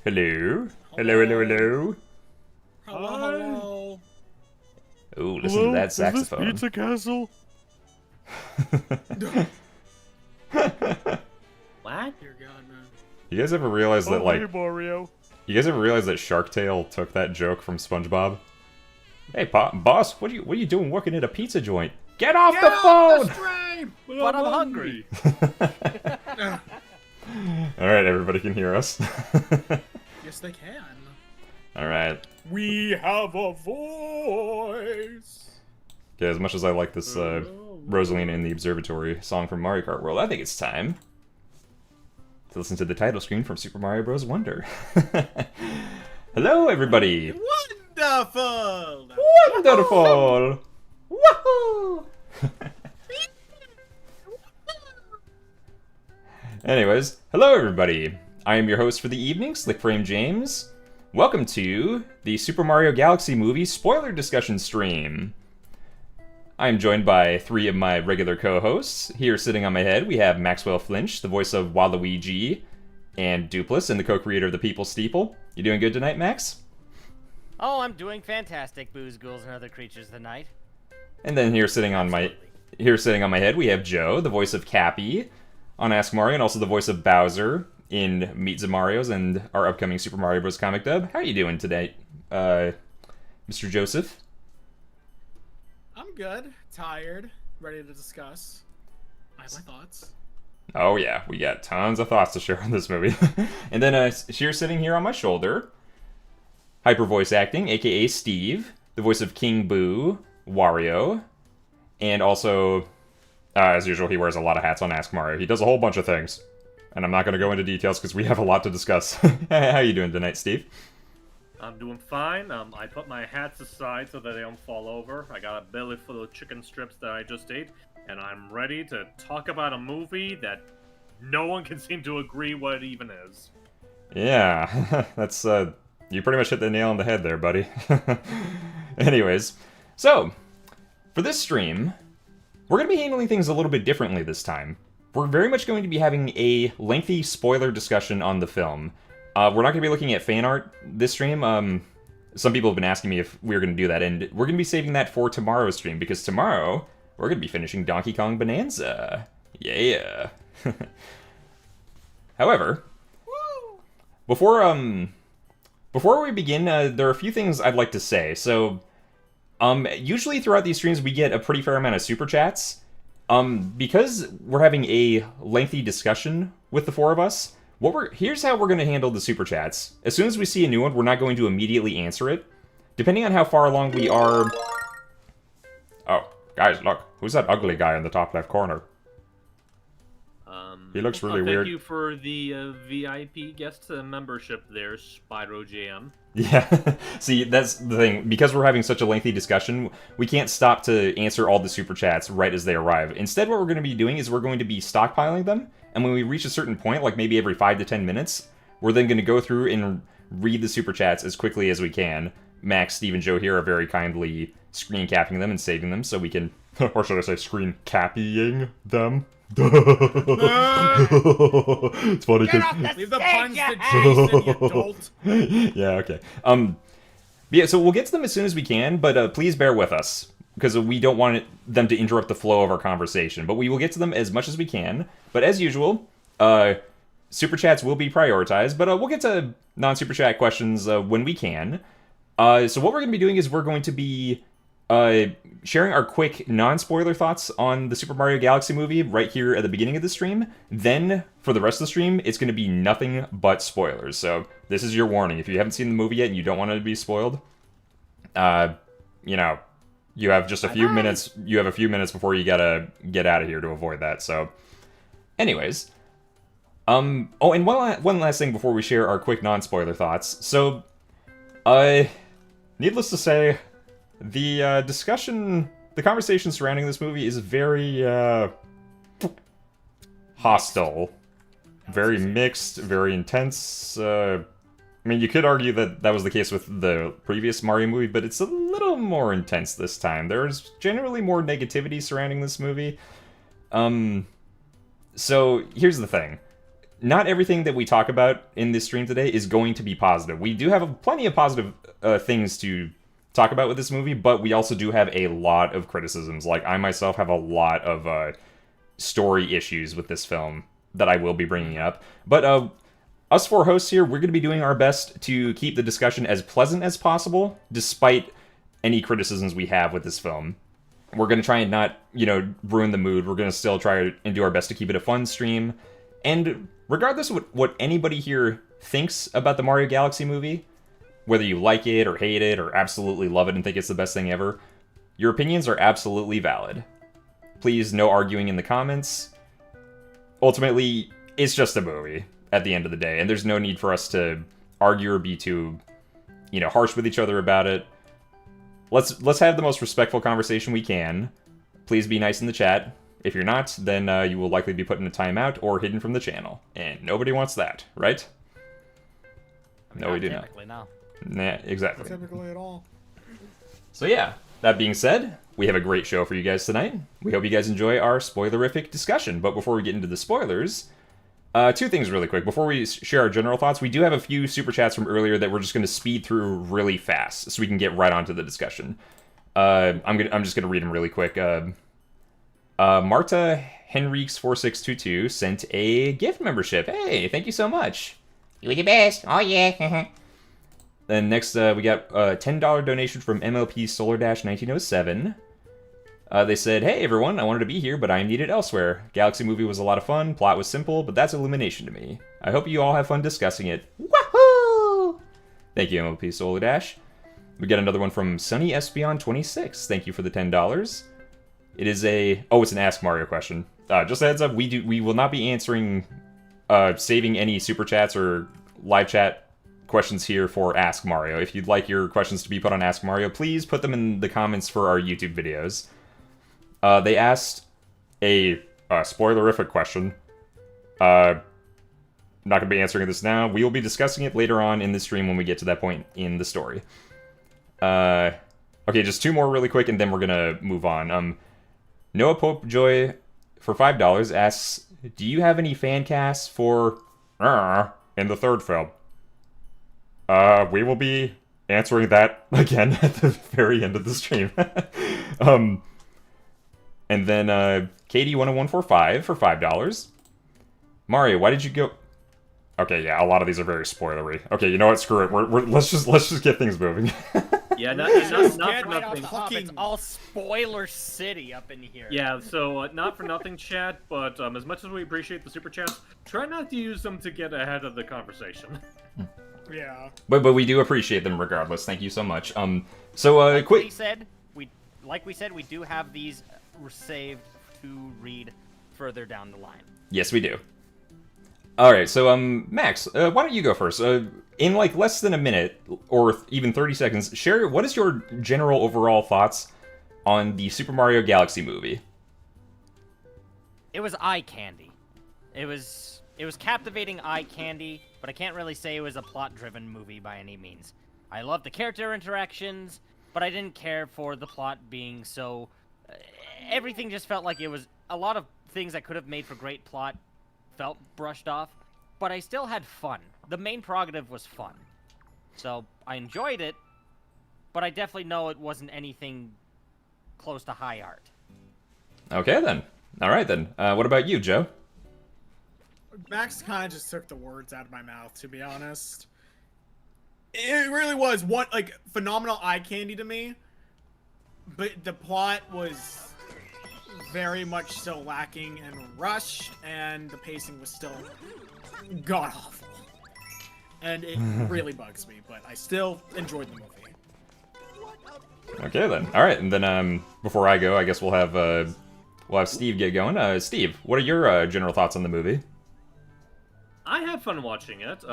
Hello? Hello, hello, hello? Hello. Ooh, listen to that saxophone. Is this Pizza Castle? What? Dear God, man. You guys ever realize that, Hey, Mario. you guys ever realize that Shark Tale took that joke from SpongeBob? Hey, boss, what are you doing working at a pizza joint? Get off the phone! But I'm hungry. Alright, everybody can hear us. Yes, they can. Alright. We have a voice. Okay, as much as I like this Rosalina in the Observatory song from Mario Kart World, I think it's time to listen to the title screen from Super Mario Bros. Wonder. Hello, everybody! Wonderful! Wonderful! Woohoo! Anyways, hello everybody! I am your host for the evening, Slickframe James. Welcome to the Super Mario Galaxy movie spoiler discussion stream. I am joined by three of my regular co-hosts. Here sitting on my head, we have Maxwell Flinch, the voice of Waluigi, and Doopliss, and the co-creator of the People Steeple. You doing good tonight, Max? Oh, I'm doing fantastic, booze, ghouls, and other creatures of the night. And then here sitting on my head, we have Joe, the voice of Cappy on Ask Mario, and also the voice of Bowser in Meet the Marios and our upcoming Super Mario Bros. Comic dub. How are you doing today, Mr. Joseph? I'm good. Tired. Ready to discuss. I have my thoughts. Oh yeah, we got tons of thoughts to share on this movie. And then she's sitting here on my shoulder, HyperVoiceActing, aka Steve, the voice of King Boo, Wario, and also, as usual, he wears a lot of hats on Ask Mario. He does a whole bunch of things, and I'm not going to go into details because we have a lot to discuss. How you doing tonight, Steve? I'm doing fine. I put my hats aside so that they don't fall over. I got a belly full of chicken strips that I just ate, and I'm ready to talk about a movie that no one can seem to agree what it even is. Yeah, that's, you pretty much hit the nail on the head there, buddy. Anyways, so, for this stream, we're going to be handling things a little bit differently this time. We're very much going to be having a lengthy spoiler discussion on the film. We're not going to be looking at fan art this stream. Some people have been asking me if we were going to do that, and we're going to be saving that for tomorrow's stream, because tomorrow, we're going to be finishing Donkey Kong Bonanza. Yeah. However, before we begin, there are a few things I'd like to say. So, usually throughout these streams, we get a pretty fair amount of super chats. Because we're having a lengthy discussion with the four of us, here's how we're going to handle the super chats. As soon as we see a new one, we're not going to immediately answer it. Depending on how far along we are... Oh, guys, look. Who's that ugly guy in the top left corner? He looks really weird. Thank you for the V.I.P. guest membership there, Spyro JM. Yeah, see, that's the thing. Because we're having such a lengthy discussion, we can't stop to answer all the super chats right as they arrive. Instead, what we're going to be doing is we're going to be stockpiling them, and when we reach a certain point, like maybe every 5 to 10 minutes, we're then going to go through and read the super chats as quickly as we can. Max, Steve, and Joe here are very kindly screen capping them and saving them so we can, or should I say screen capping them? It's funny because Leave the puns to Jason, you adult. yeah, okay. Yeah, so we'll get to them as soon as we can, but please bear with us because we don't want them to interrupt the flow of our conversation. But we will get to them as much as we can. But as usual, super chats will be prioritized, but we'll get to non-super chat questions when we can. So what we're going to be doing is we're going to be sharing our quick non-spoiler thoughts on the Super Mario Galaxy movie right here at the beginning of the stream. Then, for the rest of the stream, it's going to be nothing but spoilers. So, this is your warning. If you haven't seen the movie yet and you don't want it to be spoiled, you know, you have just a few minutes. You have a few minutes before you gotta get out of here to avoid that. So, anyways. Oh, and one last thing before we share our quick non-spoiler thoughts. So, needless to say, the conversation surrounding this movie is very, hostile. Very mixed, very intense. I mean, you could argue that that was the case with the previous Mario movie, but it's a little more intense this time. There's generally more negativity surrounding this movie. So, here's the thing. not everything that we talk about in this stream today is going to be positive. We do have plenty of positive things to talk about with this movie, but we also do have a lot of criticisms. Like, I myself have a lot of story issues with this film that I will be bringing up. But us four hosts here, we're going to be doing our best to keep the discussion as pleasant as possible, despite any criticisms we have with this film. We're going to try and not, ruin the mood. We're going to still try and do our best to keep it a fun stream. And regardless of what anybody here thinks about the Mario Galaxy movie, whether you like it or hate it or absolutely love it and think it's the best thing ever, your opinions are absolutely valid. Please, no arguing in the comments. Ultimately, it's just a movie at the end of the day, and there's no need for us to argue or be too, harsh with each other about it. Let's have the most respectful conversation we can. Please be nice in the chat. If you're not, then you will likely be put in a timeout or hidden from the channel, and nobody wants that, right? No, we do not. No. Nah, exactly. Not typically at all. So yeah, that being said, we have a great show for you guys tonight. We hope you guys enjoy our spoilerific discussion. But before we get into the spoilers, two things really quick. Before we share our general thoughts, we do have a few super chats from earlier that we're just going to speed through really fast so we can get right onto the discussion. I'm just going to read them really quick. Marta Henriques4622 sent a gift membership. Hey, thank you so much. You're the best. Oh, yeah. Then next, we got a $10 donation from MLP Solar Dash 1907. They said, hey everyone, I wanted to be here, but I am needed elsewhere. Galaxy movie was a lot of fun, plot was simple, but that's Illumination to me. I hope you all have fun discussing it. Wahoo! Thank you, MLP Solar Dash. We got another one from Sunny Espion26. Thank you for the $10. It is it's an Ask Mario question. Just a heads up, we will not be answering, saving any super chats or live chat questions here for Ask Mario. If you'd like your questions to be put on Ask Mario, please put them in the comments for our YouTube videos. They asked a spoilerific question. Not going to be answering this now. We will be discussing it later on in the stream when we get to that point in the story. Okay, just two more really quick, and then we're going to move on. Noah Pope Joy for $5 asks, do you have any fan casts for in the third film? We will be answering that again at the very end of the stream. And then KD10145 for $5. Mario, why did you go? Okay, yeah, a lot of these are very spoilery. Okay, you know what? Screw it. Let's just get things moving. Yeah, not for nothing. It's all spoiler city up in here. Yeah, so not for nothing, chat. But as much as we appreciate the super chats, try not to use them to get ahead of the conversation. Yeah. But we do appreciate them regardless. Thank you so much. So like quick. we said, we do have these saved to read further down the line. Yes, we do. All right, so Max, why don't you go first? In like less than a minute or even 30 seconds, share what is your general overall thoughts on the Super Mario Galaxy movie? It was eye candy. It was captivating eye candy, but I can't really say it was a plot-driven movie by any means. I loved the character interactions, but I didn't care for the plot being so... everything just felt like it was... a lot of things that could have made for great plot felt brushed off, but I still had fun. The main prerogative was fun. So, I enjoyed it, but I definitely know it wasn't anything close to high art. Okay, then. All right, then. What about you, Joe? Max kind of just took the words out of my mouth, to be honest. It really was phenomenal eye candy to me, but the plot was very much so lacking and rushed, and the pacing was still god-awful. And it really bugs me, but I still enjoyed the movie. Okay, then. All right, and then before I go, I guess we'll have Steve get going. Steve, what are your general thoughts on the movie? I had fun watching it.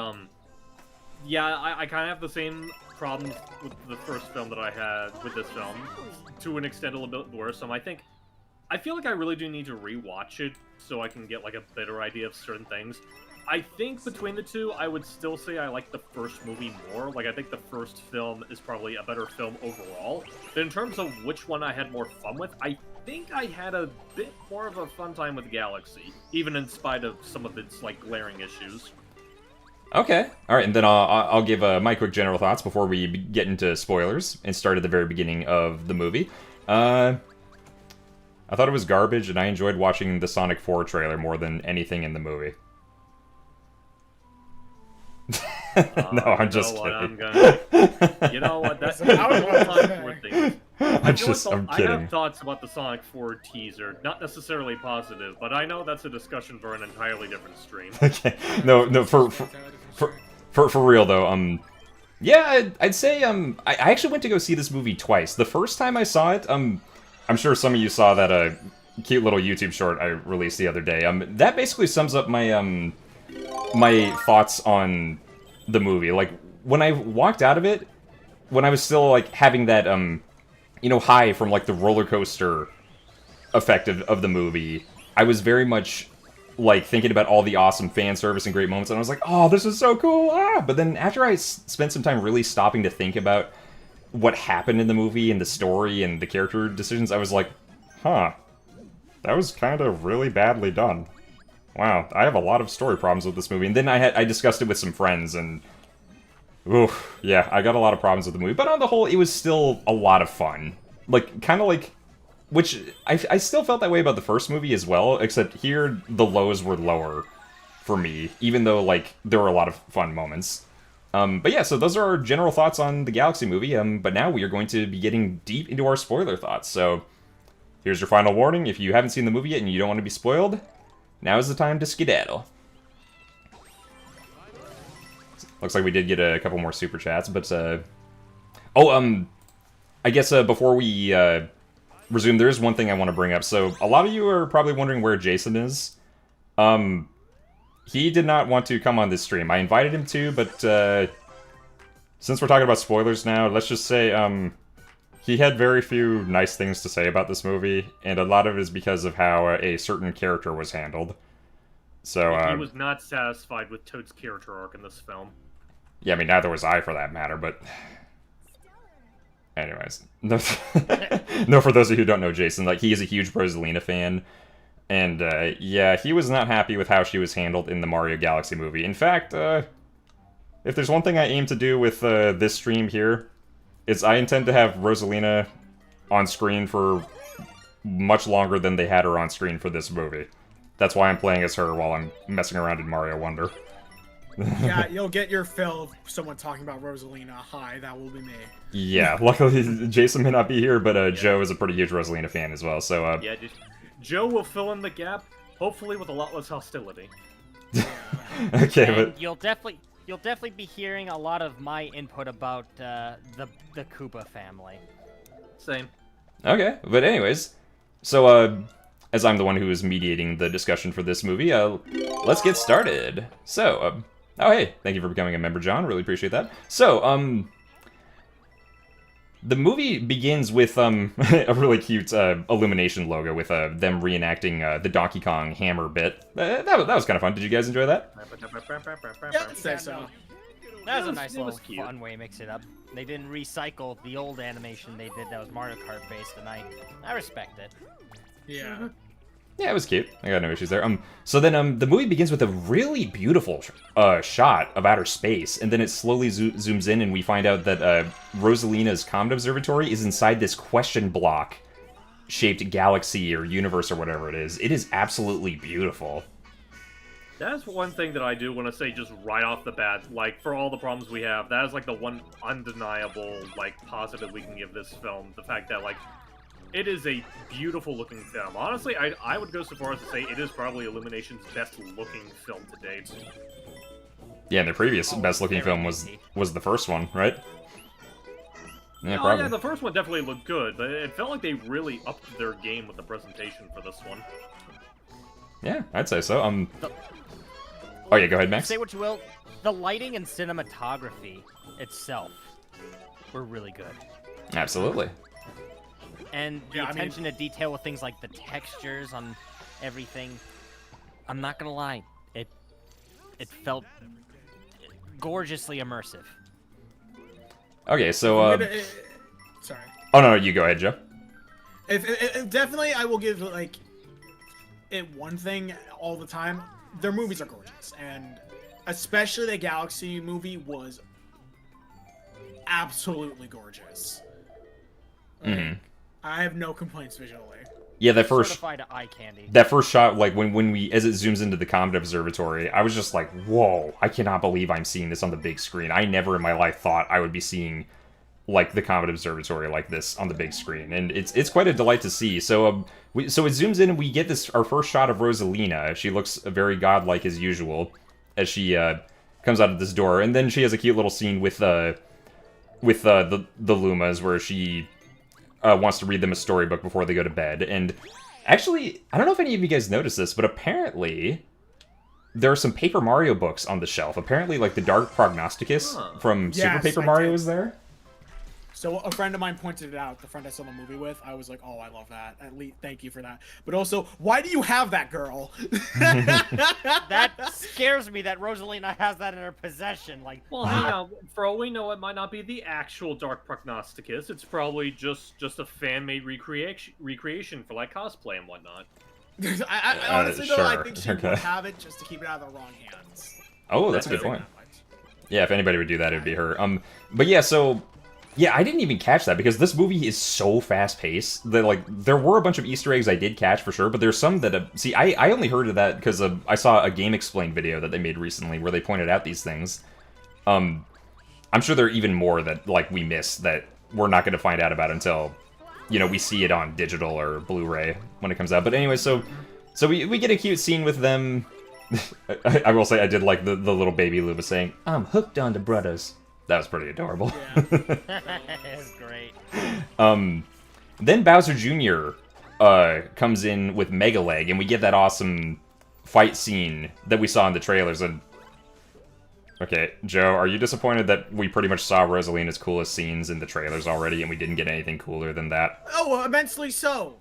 Yeah, I kind of have the same problems with the first film that I had with this film, to an extent a little bit worse. I feel like I really do need to rewatch it so I can get like a better idea of certain things. I think between the two, I would still say I like the first movie more. Like, I think the first film is probably a better film overall. But in terms of which one I had more fun with, I think I had a bit more of a fun time with Galaxy, even in spite of some of its like glaring issues. Okay. All right, and then I'll give my quick general thoughts before we get into spoilers and start at the very beginning of the movie. I thought it was garbage, and I enjoyed watching the Sonic 4 trailer more than anything in the movie. No, I'm just kidding. You know what? That's I would want to time say. for things. I'm kidding. I have thoughts about the Sonic 4 teaser, not necessarily positive, but I know that's a discussion for an entirely different stream. Okay. No, for real though, yeah, I'd say, I actually went to go see this movie twice. The first time I saw it, I'm sure some of you saw that, cute little YouTube short I released the other day. That basically sums up my, my thoughts on the movie. Like, when I walked out of it, when I was still, like, having that, you know, high from, like, the roller coaster effect of the movie, I was very much, like, thinking about all the awesome fan service and great moments, and I was like, oh, this is so cool, ah! But then after I spent some time really stopping to think about what happened in the movie and the story and the character decisions, I was like, huh, that was kind of really badly done. Wow, I have a lot of story problems with this movie. And then I discussed it with some friends, and oof, yeah, I got a lot of problems with the movie. But on the whole, it was still a lot of fun. Like, kind of like, which I still felt that way about the first movie as well, except here the lows were lower for me, even though, like, there were a lot of fun moments. But yeah, so those are our general thoughts on the Galaxy movie, but now we are going to be getting deep into our spoiler thoughts. So here's your final warning. If you haven't seen the movie yet and you don't want to be spoiled, now is the time to skedaddle. Looks like we did get a couple more super chats, but I guess before we resume, there is one thing I want to bring up. So a lot of you are probably wondering where Jason is. He did not want to come on this stream. I invited him to, but since we're talking about spoilers now, let's just say he had very few nice things to say about this movie, and a lot of it is because of how a certain character was handled. So he was not satisfied with Toad's character arc in this film. Yeah, I mean, neither was I for that matter, but anyways. No, for those of you who don't know Jason, like, he is a huge Rosalina fan, and yeah, he was not happy with how she was handled in the Mario Galaxy movie. In fact, if there's one thing I aim to do with this stream here, it's I intend to have Rosalina on screen for much longer than they had her on screen for this movie. That's why I'm playing as her while I'm messing around in Mario Wonder. Yeah, you'll get your fill of someone talking about Rosalina. Hi, that will be me. Yeah, luckily Jason may not be here, but Joe is a pretty huge Rosalina fan as well, so yeah, Joe will fill in the gap, hopefully with a lot less hostility. Okay, and but you'll definitely be hearing a lot of my input about the Koopa family. Same. okay, but anyways, so as I'm the one who is mediating the discussion for this movie, let's get started. So, oh hey, thank you for becoming a member, John. Really appreciate that. So, the movie begins with a really cute Illumination logo with them reenacting the Donkey Kong hammer bit. That was kind of fun. Did you guys enjoy that? Yeah, I'd say so. That was a nice It was little cute. fun way to mix it up. They didn't recycle the old animation they did that was Mario Kart based, and I respect it. Yeah. Yeah, it was cute. I got no issues there. So then the movie begins with a really beautiful shot of outer space, and then it slowly zooms in, and we find out that Rosalina's Comet Observatory is inside this question block shaped galaxy or universe or whatever it is. It is absolutely beautiful. That's one thing that I do want to say just right off the bat. Like, for all the problems we have, that is like the one undeniable, like, positive we can give this film. The fact that, like, it is a beautiful looking film. Honestly, I would go so far as to say it is probably Illumination's best looking film to date. Yeah, and their previous best looking very film easy. was the first one, right? Yeah, Oh probably. yeah, the first one definitely looked good, but it felt like they really upped their game with the presentation for this one. Yeah, I'd say so. Oh yeah, go ahead, Max. Say what you will, the lighting and cinematography itself were really good. Absolutely. And the Yeah, I mean- attention to detail with things like the textures on everything. I'm not gonna lie, it felt gorgeously immersive. Okay, so Sorry. oh no, you go ahead, Joe. If definitely, I will give like it one thing all the time. Their movies are gorgeous, and especially the Galaxy movie was absolutely gorgeous. Mm-hmm. I have no complaints visually. Yeah, that first Certified eye candy. that first shot, like when we as it zooms into the Comet Observatory, I was just like, whoa! I cannot believe I'm seeing this on the big screen. I never in my life thought I would be seeing like the Comet Observatory like this on the big screen, and it's quite a delight to see. So so it zooms in and we get our first shot of Rosalina. She looks very godlike as usual as she comes out of this door, and then she has a cute little scene with the Lumas where she wants to read them a storybook before they go to bed. And actually, I don't know if any of you guys noticed this, but apparently there are some Paper Mario books on the shelf. Apparently, like the Dark Prognosticus from Super Yes, Paper I Mario did. is there. So a friend of mine pointed it out. The friend I saw the movie with, I was like, "Oh, I love that. At least, thank you for that." But also, why do you have that, girl? That scares me that Rosalina has that in her possession. Like, Well, hang on. For all we know, it might not be the actual Dark Prognosticus. It's probably just a fan-made recreation for like cosplay and whatnot. I honestly though, I sure. think she Okay. would have it just to keep it out of the wrong hands. Oh, that's a good That's point. Yeah, if anybody would do that, it'd be her. But yeah, so yeah, I didn't even catch that because this movie is so fast-paced that like there were a bunch of Easter eggs I did catch for sure, but there's some that see I only heard of that because I saw a Game Explained video that they made recently where they pointed out these things. I'm sure there are even more that like we missed that we're not going to find out about until we see it on digital or Blu-ray when it comes out. But anyway, so we get a cute scene with them. I will say I did like the little baby Luba saying, "I'm hooked on the brothers." That was pretty adorable. Yeah. it's great. Then Bowser Jr. Comes in with Mega Leg, and we get that awesome fight scene that we saw in the trailers. And okay, Joe, are you disappointed that we pretty much saw Rosalina's coolest scenes in the trailers already, and we didn't get anything cooler than that? Oh, immensely so.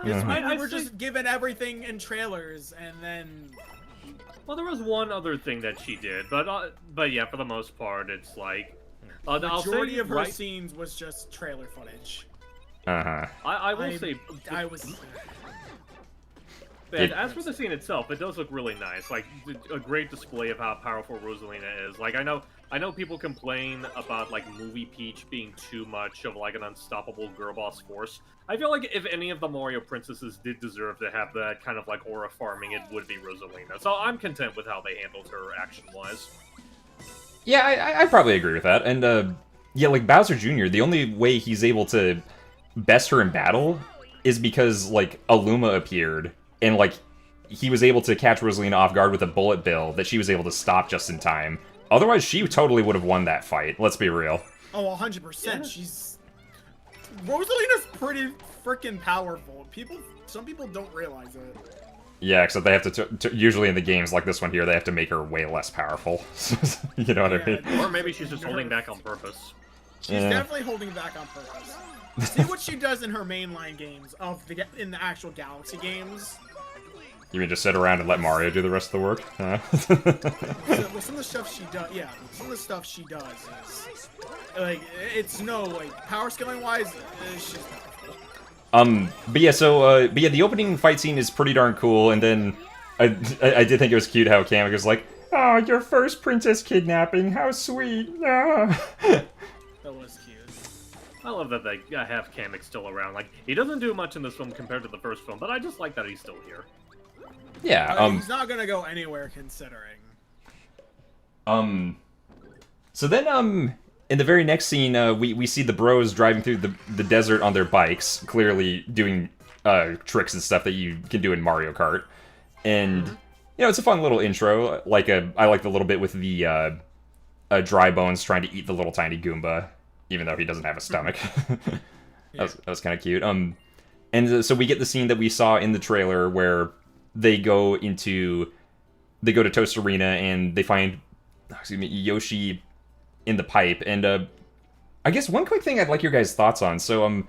Because I we were think- just given everything in trailers, and then Well, there was one other thing that she did, but yeah, for the most part, it's like the I'll say majority of her right- scenes was just trailer footage. Uh-huh. I will say, I was. and as for the scene itself, it does look really nice. Like a great display of how powerful Rosalina is. Like I know people complain about like Movie Peach being too much of like an unstoppable girl boss force. I feel like if any of the Mario princesses did deserve to have that kind of like aura farming, it would be Rosalina. So I'm content with how they handled her action-wise. Yeah, I probably agree with that. And yeah, like Bowser Jr., the only way he's able to best her in battle is because like a Luma appeared and like he was able to catch Rosalina off guard with a bullet bill that she was able to stop just in time. Otherwise, she totally would have won that fight. Let's be real. Oh, 100%. She's Rosalina's pretty freaking powerful. Some people don't realize it. Yeah, except they have to usually in the games like this one here, they have to make her way less powerful. You know what I mean? Yeah. Or maybe she's just holding back on purpose. She's Yeah. definitely holding back on purpose. See what she does in her mainline games in the actual Galaxy games. You mean just sit around and let Mario do the rest of the work? Huh? Well, some of the stuff she does, yeah, some of the stuff she does is like it's no like power scaling wise, it's just powerful. But yeah, the opening fight scene is pretty darn cool, and then I did think it was cute how Kamek was like, "Oh, your first princess kidnapping, how sweet!" Ah. That was cute. I love that they have Kamek still around. Like, he doesn't do much in this film compared to the first film, but I just like that he's still here. Yeah. He's not gonna go anywhere considering. So then, in the very next scene, we see the bros driving through the desert on their bikes, clearly doing tricks and stuff that you can do in Mario Kart. And, it's a fun little intro. I like the little bit with the Dry Bones trying to eat the little tiny Goomba, even though he doesn't have a stomach. That was kind of cute. And so we get the scene that we saw in the trailer where they go to Toast Arena and they find Yoshi in the pipe. And I guess one quick thing I'd like your guys' thoughts on. So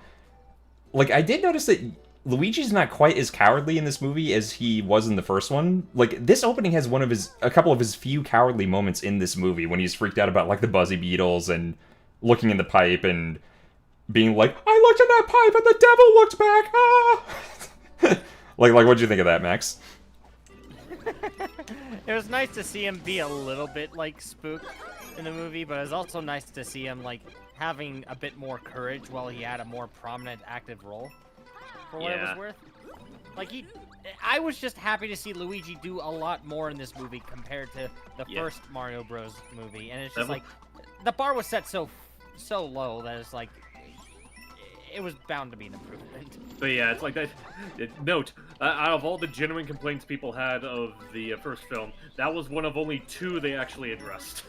I did notice that Luigi's not quite as cowardly in this movie as he was in the first one. Like, this opening has a couple of his few cowardly moments in this movie when he's freaked out about like the Buzzy Beetles and looking in the pipe, and being like, I looked in that pipe and the devil looked back. Ah! like what'd you think of that, Max? It was nice to see him be a little bit like spooked in the movie, but it was also nice to see him like having a bit more courage while he had a more prominent active role. For what it was worth. Like I was just happy to see Luigi do a lot more in this movie compared to the first Mario Bros. Movie, and it's just like the bar was set so low that it's like it was bound to be an improvement. But yeah, it's like that. Note, out of all the genuine complaints people had of the first film, that was one of only 2 they actually addressed.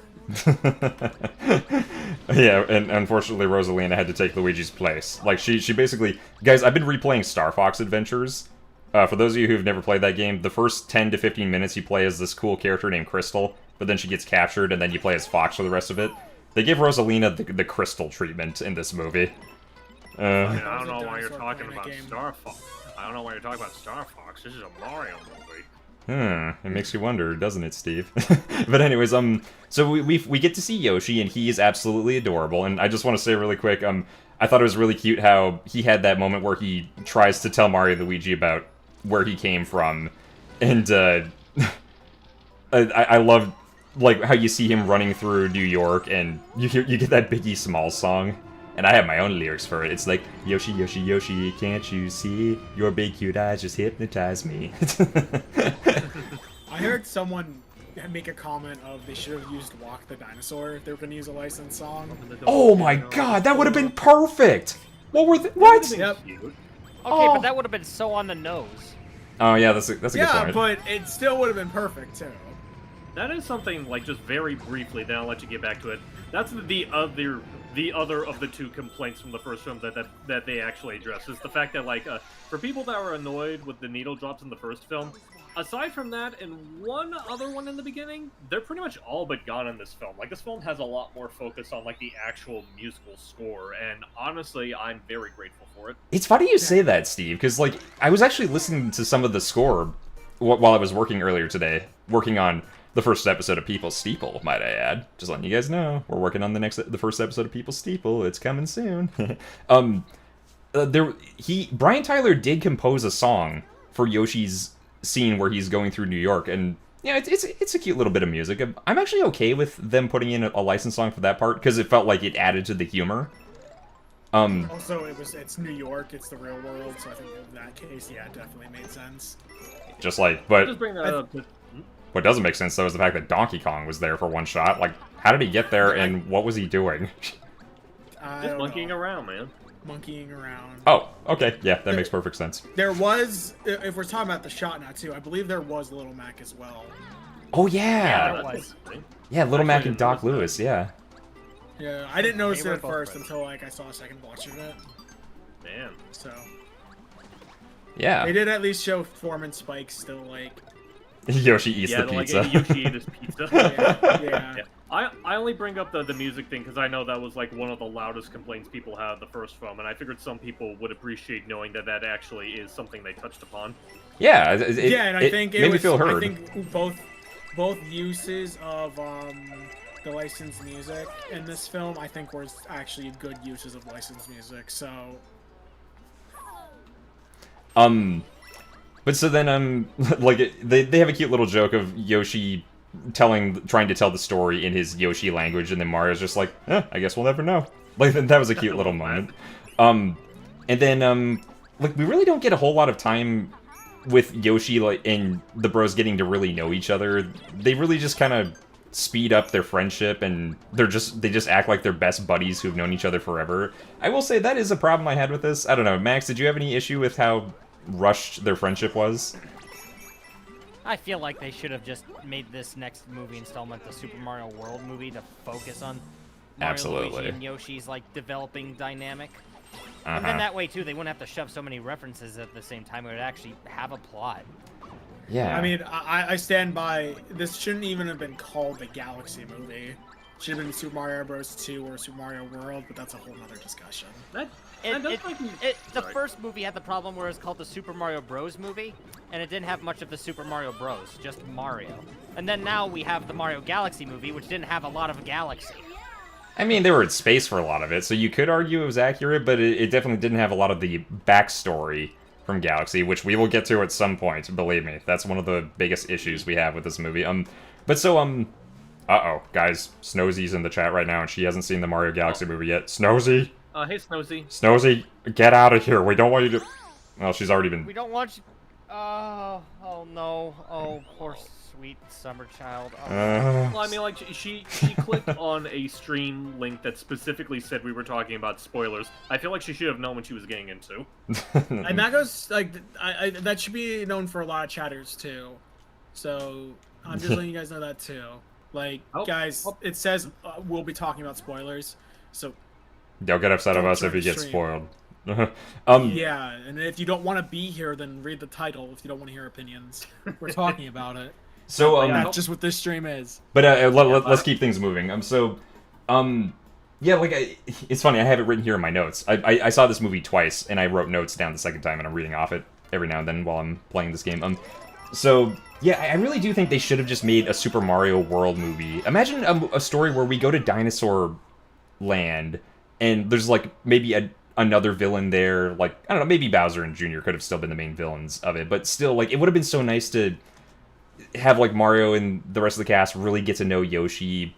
Yeah, and unfortunately Rosalina had to take Luigi's place. Like, she basically... Guys, I've been replaying Star Fox Adventures. For those of you who've never played that game, the first 10 to 15 minutes you play as this cool character named Crystal, but then she gets captured, and then you play as Fox for the rest of it. They give Rosalina the Crystal treatment in this movie. I don't know why you're talking about Star Fox. I don't know why you're talking about Star Fox. This is a Mario movie. It makes you wonder, doesn't it, Steve? But anyways, so we get to see Yoshi, and he is absolutely adorable. And I just want to say really quick, I thought it was really cute how he had that moment where he tries to tell Mario and Luigi about where he came from, and I love like how you see him running through New York, and you get that Biggie Smalls song. And I have my own lyrics for it. It's like, Yoshi, Yoshi, Yoshi, can't you see? Your big cute eyes just hypnotize me. I heard someone make a comment of they should have used Walk the Dinosaur if they were going to use a licensed song. Oh my god, that would have been perfect! What were what? Yep. Okay, but that would have been so on the nose. Oh yeah, that's a good point. Yeah, but it still would have been perfect too. That is something, like, just very briefly, then I'll let you get back to it. That's the other of the 2 complaints from the first film that they actually addressed, is the fact that, like, for people that were annoyed with the needle drops in the first film, aside from that and one other one in the beginning, they're pretty much all but gone in this film. Like, this film has a lot more focus on, like, the actual musical score, and honestly, I'm very grateful for it. It's funny you say that, Steve, because, like, I was actually listening to some of the score while I was working earlier today, working on the first episode of People's Steeple, might I add. Just letting you guys know, we're working on the first episode of People's Steeple. It's coming soon. Brian Tyler did compose a song for Yoshi's scene where he's going through New York, and yeah, it's a cute little bit of music. I'm actually okay with them putting in a licensed song for that part because it felt like it added to the humor. Also, it's New York, it's the real world, so I think in that case, yeah, it definitely made sense. Just like, but Just bring that up. what doesn't make sense though is the fact that Donkey Kong was there for one shot. Like, how did he get there, and what was he doing? Just monkeying around, man. Monkeying around. Oh, okay, yeah, that makes perfect sense. There was, if we're talking about the shot now too, I believe there was Little Mac as well. Oh Yeah, yeah, it was. Little Mac and Doc Lewis, yeah. Yeah, I didn't notice They it were at both first present. until like I saw a second watch of it. Man. So Yeah. they did at least show Foreman Spike still like. Yoshi eats the Like, pizza. Yoshi ate his pizza. Yeah. Yeah. I only bring up the music thing because I know that was like one of the loudest complaints people had of the first film, and I figured some people would appreciate knowing that that actually is something they touched upon. Yeah, And I think it made was, me feel heard. I think both uses of the licensed music in this film, I think, were actually good uses of licensed music. So. But so then, like, they have a cute little joke of Yoshi trying to tell the story in his Yoshi language, and then Mario's just like, I guess we'll never know. Like, that was a cute little moment. And then, like, we really don't get a whole lot of time with Yoshi, like, and the bros getting to really know each other. They really just kind of speed up their friendship, and they just act like they're best buddies who've known each other forever. I will say that is a problem I had with this. I don't know, Max, did you have any issue with how rushed their friendship was? I feel like they should have just made this next movie installment the Super Mario World movie to focus on Mario, Absolutely. Luigi, and Yoshi's like developing dynamic. And then that way too, they wouldn't have to shove so many references at the same time. It would actually have a plot. Yeah. I mean, I stand by. This shouldn't even have been called the Galaxy movie. It should have been Super Mario Bros. 2 or Super Mario World, but that's a whole other discussion. The first movie had the problem where it was called the Super Mario Bros. Movie, and it didn't have much of the Super Mario Bros., just Mario. And then now we have the Mario Galaxy movie, which didn't have a lot of Galaxy. I mean, they were in space for a lot of it, so you could argue it was accurate, but it definitely didn't have a lot of the backstory from Galaxy, which we will get to at some point, believe me. That's one of the biggest issues we have with this movie. Uh-oh, guys, Snowzy's in the chat right now, and she hasn't seen the Mario Galaxy movie yet. Snowzy? Hey, Snozy. Snowzy, get out of here. We don't want you to... Well, she's already been... We don't want you... Oh no. Oh, poor sweet summer child. Oh. Well, I mean, like, she clicked on a stream link that specifically said we were talking about spoilers. I feel like she should have known what she was getting into. And that goes, like, that should be known for a lot of chatters, too. So, I'm just letting you guys know that, too. Like, guys, it says we'll be talking about spoilers, so... Don't get upset of us if you get spoiled. Yeah, and if you don't want to be here, then read the title if you don't want to hear opinions. We're talking about it. So, that's just what this stream is. But let's keep things moving. Yeah, like, it's funny, I have it written here in my notes. I saw this movie twice, and I wrote notes down the second time, and I'm reading off it every now and then while I'm playing this game. So, yeah, I really do think they should have just made a Super Mario World movie. Imagine a story where we go to Dinosaur Land, and there's, like, maybe another villain there. Like, I don't know, maybe Bowser and Jr. could have still been the main villains of it, but still, like, it would have been so nice to have, like, Mario and the rest of the cast really get to know Yoshi,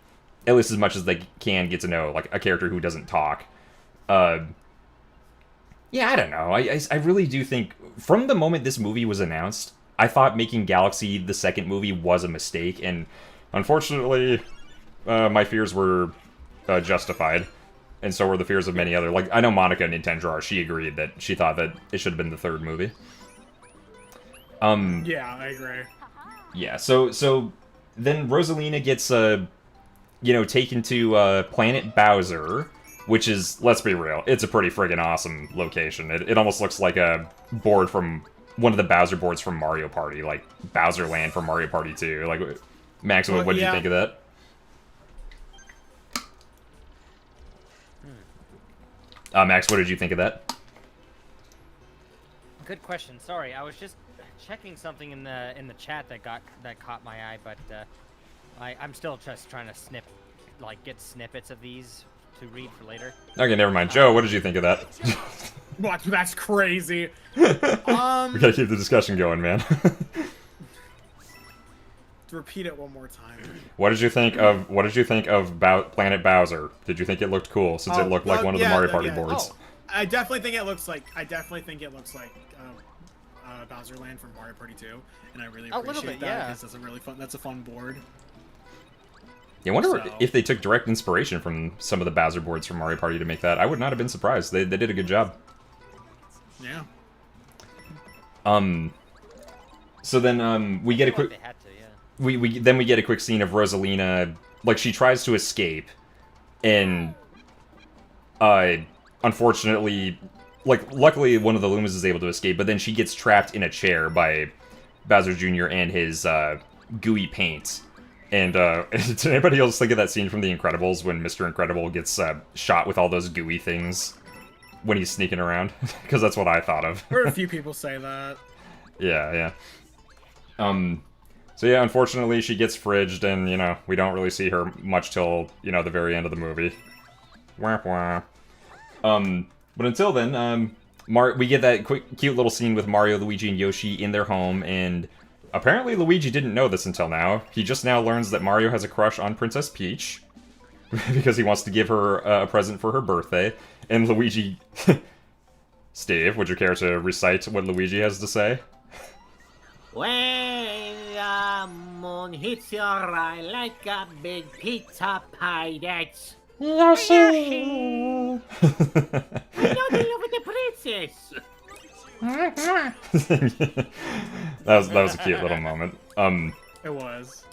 at least as much as they can get to know, like, a character who doesn't talk. Yeah, I don't know. I really do think, from the moment this movie was announced, I thought making Galaxy the second movie was a mistake, and unfortunately, my fears were justified, and so were the fears of many other. Like, I know Monica Nintendo, she agreed that she thought that it should have been the third movie. Yeah, I agree. Yeah, so then Rosalina gets, taken to Planet Bowser, which is, let's be real, it's a pretty friggin' awesome location. It almost looks like a board from one of the Bowser boards from Mario Party, like Bowser Land from Mario Party 2. Like, Max, what did you think of that? Max, what did you think of that? Good question. Sorry, I was just checking something in the chat that caught my eye, but I'm still just trying to get snippets of these to read for later. Okay, never mind. Joe, what did you think of that? What? That's crazy. We gotta keep the discussion going, man. Repeat it one more time. What did you think of Planet Bowser? Did you think it looked cool since it looked like one of the Mario Party boards? Oh, I definitely think it looks like Bowser Land from Mario Party 2, and I really appreciate that because that's a really fun. That's a fun board. Yeah, I wonder if they took direct inspiration from some of the Bowser boards from Mario Party to make that. I would not have been surprised. They did a good job. Yeah. So then we get a quick. They had to, yeah. We get a quick scene of Rosalina, like, she tries to escape, and unfortunately, like, luckily one of the Lumas is able to escape, but then she gets trapped in a chair by Bowser Jr. and his gooey paint. And did anybody else think of that scene from The Incredibles when Mr. Incredible gets shot with all those gooey things when he's sneaking around? Because that's what I thought of. Heard a few people say that. Yeah. So yeah, unfortunately she gets fridged, and, we don't really see her much till, the very end of the movie. Wah wah. But until then, we get that cute little scene with Mario, Luigi, and Yoshi in their home, and apparently Luigi didn't know this until now. He just now learns that Mario has a crush on Princess Peach, because he wants to give her a present for her birthday, and Luigi... Steve, would you care to recite what Luigi has to say? When the moon hits your eye like a big pizza pie, that's... Yoshi! I know the love of the princess! that was a cute little moment. It was.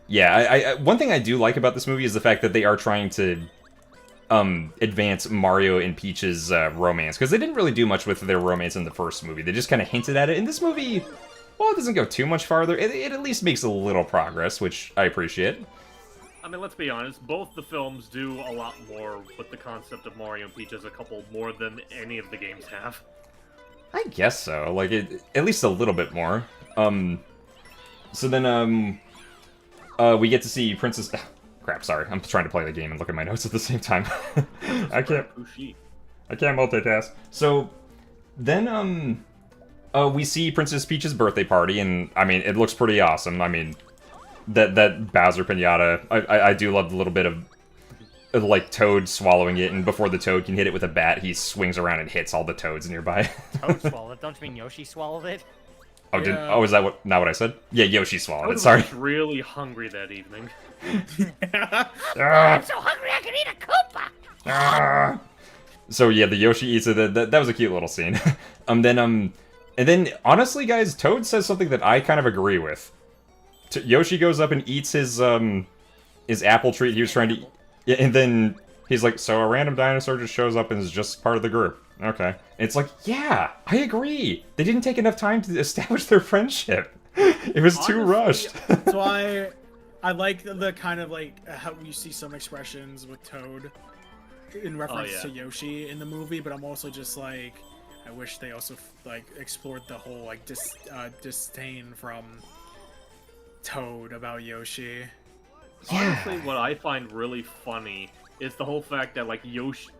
Yeah, one thing I do like about this movie is the fact that they are trying to advance Mario and Peach's romance, because they didn't really do much with their romance in the first movie. They just kind of hinted at it. In this movie, well, it doesn't go too much farther. It at least makes a little progress, which I appreciate. I mean, let's be honest, both the films do a lot more with the concept of Mario and Peach as a couple more than any of the games have. I guess so. Like, at least a little bit more. So then, we get to see Princess... Crap, sorry. I'm trying to play the game and look at my notes at the same time. I can't Ushi. multitask. So then we see Princess Peach's birthday party, and I mean it looks pretty awesome. I mean that Bowser pinata. I do love the little bit of like Toad swallowing it, and before the Toad can hit it with a bat, he swings around and hits all the Toads nearby. Toad swallowed it. Don't you mean Yoshi swallowed it? Oh, Yeah. is that not what I said? Yeah, Yoshi swallowed I it. was Sorry. really hungry that evening. I'm so hungry I can eat a Koopa. So yeah, the Yoshi eats it. That was a cute little scene. And then honestly, guys, Toad says something that I kind of agree with. Yoshi goes up and eats his apple treat he was trying to. Yeah, and then he's like, "So a random dinosaur just shows up and is just part of the group." Okay, and it's like, yeah, I agree. They didn't take enough time to establish their friendship. It was too rushed. So I like the kind of like how you see some expressions with Toad in reference yeah. to Yoshi in the movie, but I'm also just like, I wish they also like explored the whole like disdain from Toad about Yoshi. Honestly, what I find really funny is the whole fact that like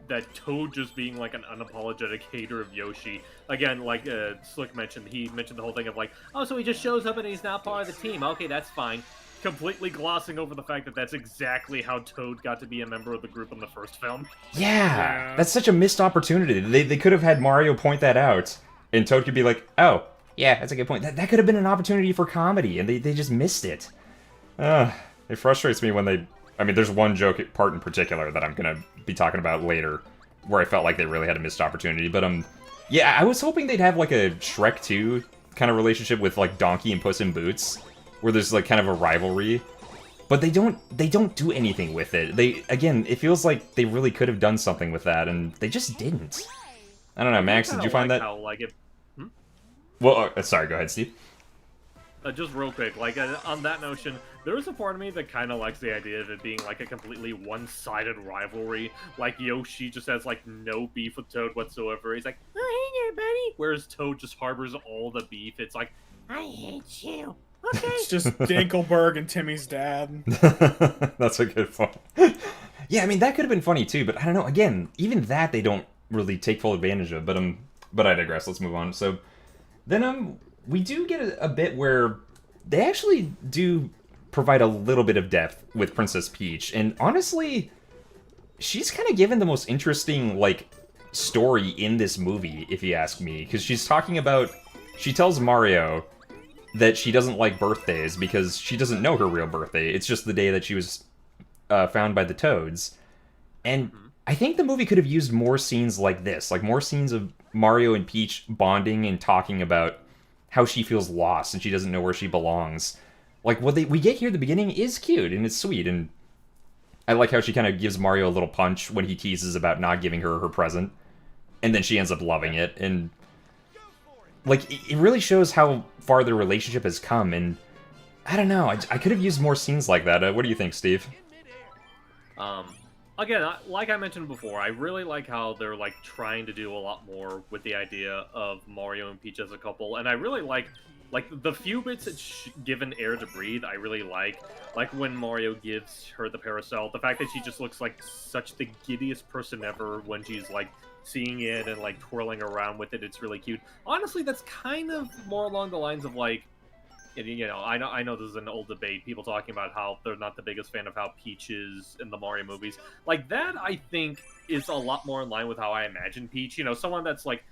that Toad just being like an unapologetic hater of Yoshi. Again, like Slick mentioned, he mentioned the whole thing of like, oh, so he just shows up and he's not part of the team. Okay, that's fine. Completely glossing over the fact that that's exactly how Toad got to be a member of the group in the first film. Yeah, that's such a missed opportunity. They could have had Mario point that out, and Toad could be like, "Oh, yeah, that's a good point." That could have been an opportunity for comedy, and they just missed it. It frustrates me when they... I mean, there's one joke part in particular that I'm gonna be talking about later, where I felt like they really had a missed opportunity. But, yeah, I was hoping they'd have, like, a Shrek 2 kind of relationship with, like, Donkey and Puss in Boots, where there's, like, kind of a rivalry. But they don't do anything with it. Again, it feels like they really could have done something with that, and they just didn't. I don't know, Max, did you find that... How, like, Well, sorry, go ahead, Steve. just real quick, like, on that notion, there is a part of me that kind of likes the idea of it being, like, a completely one-sided rivalry. Like, Yoshi just has, like, no beef with Toad whatsoever. He's like, Oh, hey there, buddy. whereas Toad just harbors all the beef. It's like, I hate you. Okay. It's just Dinkelberg and Timmy's dad. That's a good point. Yeah, I mean, that could have been funny, too, but I don't know. Again, even that they don't really take full advantage of, but I digress. Let's move on. So, then, we do get a bit where they actually do provide a little bit of depth with Princess Peach, and honestly, she's kind of given the most interesting, like, story in this movie, if you ask me, because she's talking about... She tells Mario that she doesn't like birthdays because she doesn't know her real birthday. It's just the day that she was found by the Toads. And I think the movie could have used more scenes like this, like more scenes of Mario and Peach bonding and talking about how she feels lost and she doesn't know where she belongs. Like, what we get here at the beginning is cute and it's sweet, and I like how she kind of gives Mario a little punch when he teases about not giving her her present, and then she ends up loving it, and like, it really shows how far their relationship has come, and I don't know, I could have used more scenes like that. What do you think, Steve? Again, like I mentioned before, I really like how they're, like, trying to do a lot more with the idea of Mario and Peach as a couple, and I really like the few bits it's given air to breathe, I really like when Mario gives her the parasol, the fact that she just looks like such the giddiest person ever when she's, like, seeing it and, like, twirling around with it. It's really cute. Honestly, that's kind of more along the lines of, like, you know, I know this is an old debate, people talking about how they're not the biggest fan of how Peach is in the Mario movies. Like, that, I think, is a lot more in line with how I imagine Peach. You know, someone that's, like...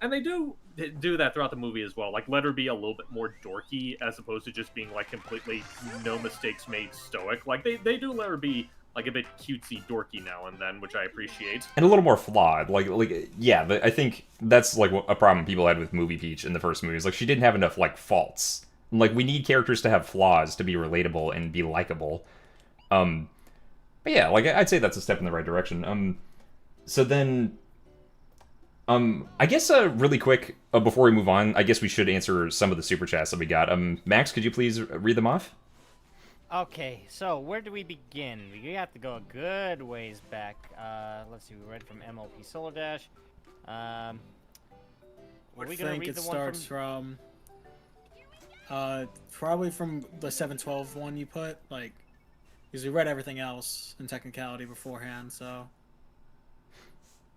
And they do that throughout the movie as well. Like, let her be a little bit more dorky, as opposed to just being, like, completely no mistakes made stoic. Like, they do let her be, like, a bit cutesy dorky now and then, which I appreciate. And a little more flawed. Like yeah, I think that's, like, a problem people had with movie Peach in the first movies. Like, she didn't have enough, like, faults. Like, we need characters to have flaws to be relatable and be likable. But yeah, like, I'd say that's a step in the right direction. So then, I guess, really quick, before we move on, I guess we should answer some of the super chats that we got. Max, could you please read them off? Okay, so where do we begin? We have to go a good ways back. Let's see, we read from MLP Solar Dash. Are we gonna read it the one starts from probably from the 712 one you put, like, Because we read everything else in technicality beforehand, so.